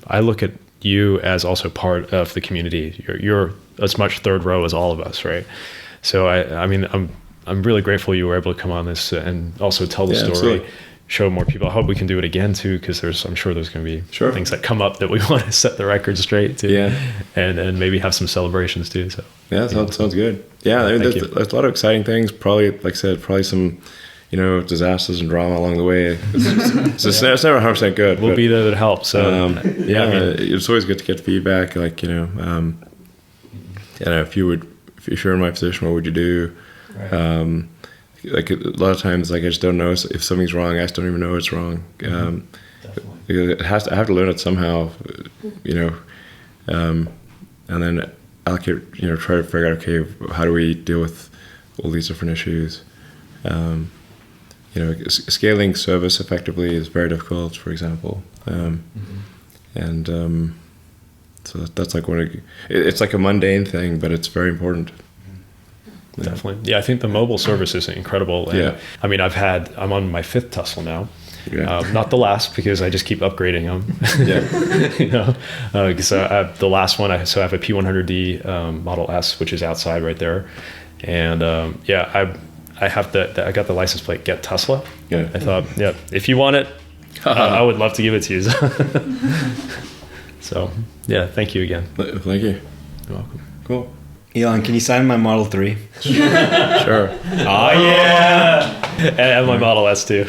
I look at you as also part of the community. You're as much third row as all of us, right? So I mean, I'm really grateful you were able to come on this and also tell the story. Absolutely. Show more people. I hope we can do it again too, because I'm sure there's going to be things that come up that we want to set the record straight too. Yeah. And maybe have some celebrations too. So yeah, sounds good. Yeah, I mean, there's a lot of exciting things. Probably, like I said, probably some, disasters and drama along the way. It's never 100% good. We'll be there to help. So it's always good to get feedback. Like if you're in my position, what would you do? Right. Like a lot of times, like I just don't know if something's wrong. I just don't even know it's wrong. I have to learn it somehow, and then allocate. Try to figure out, okay, how do we deal with all these different issues? Scaling service effectively is very difficult, for example, and so that's like it's like a mundane thing, but it's very important. Definitely. Yeah, I think the mobile service is incredible. And, yeah. I mean, I'm on my 5th Tesla now. Yeah. Not the last, because I just keep upgrading them. Yeah. Because the last one, I have a P100D Model S, which is outside right there. And I have I got the license plate Get Tesla. Yeah. I thought, if you want it, I would love to give it to you. So, yeah, thank you again. Thank you. You're welcome. Cool. Elon, can you sign my Model 3? Sure. Oh, yeah. And my Model S, too.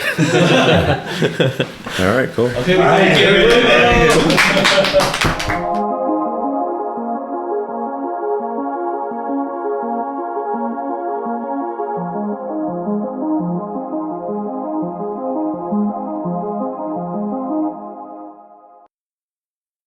All right, cool. Okay, thank you.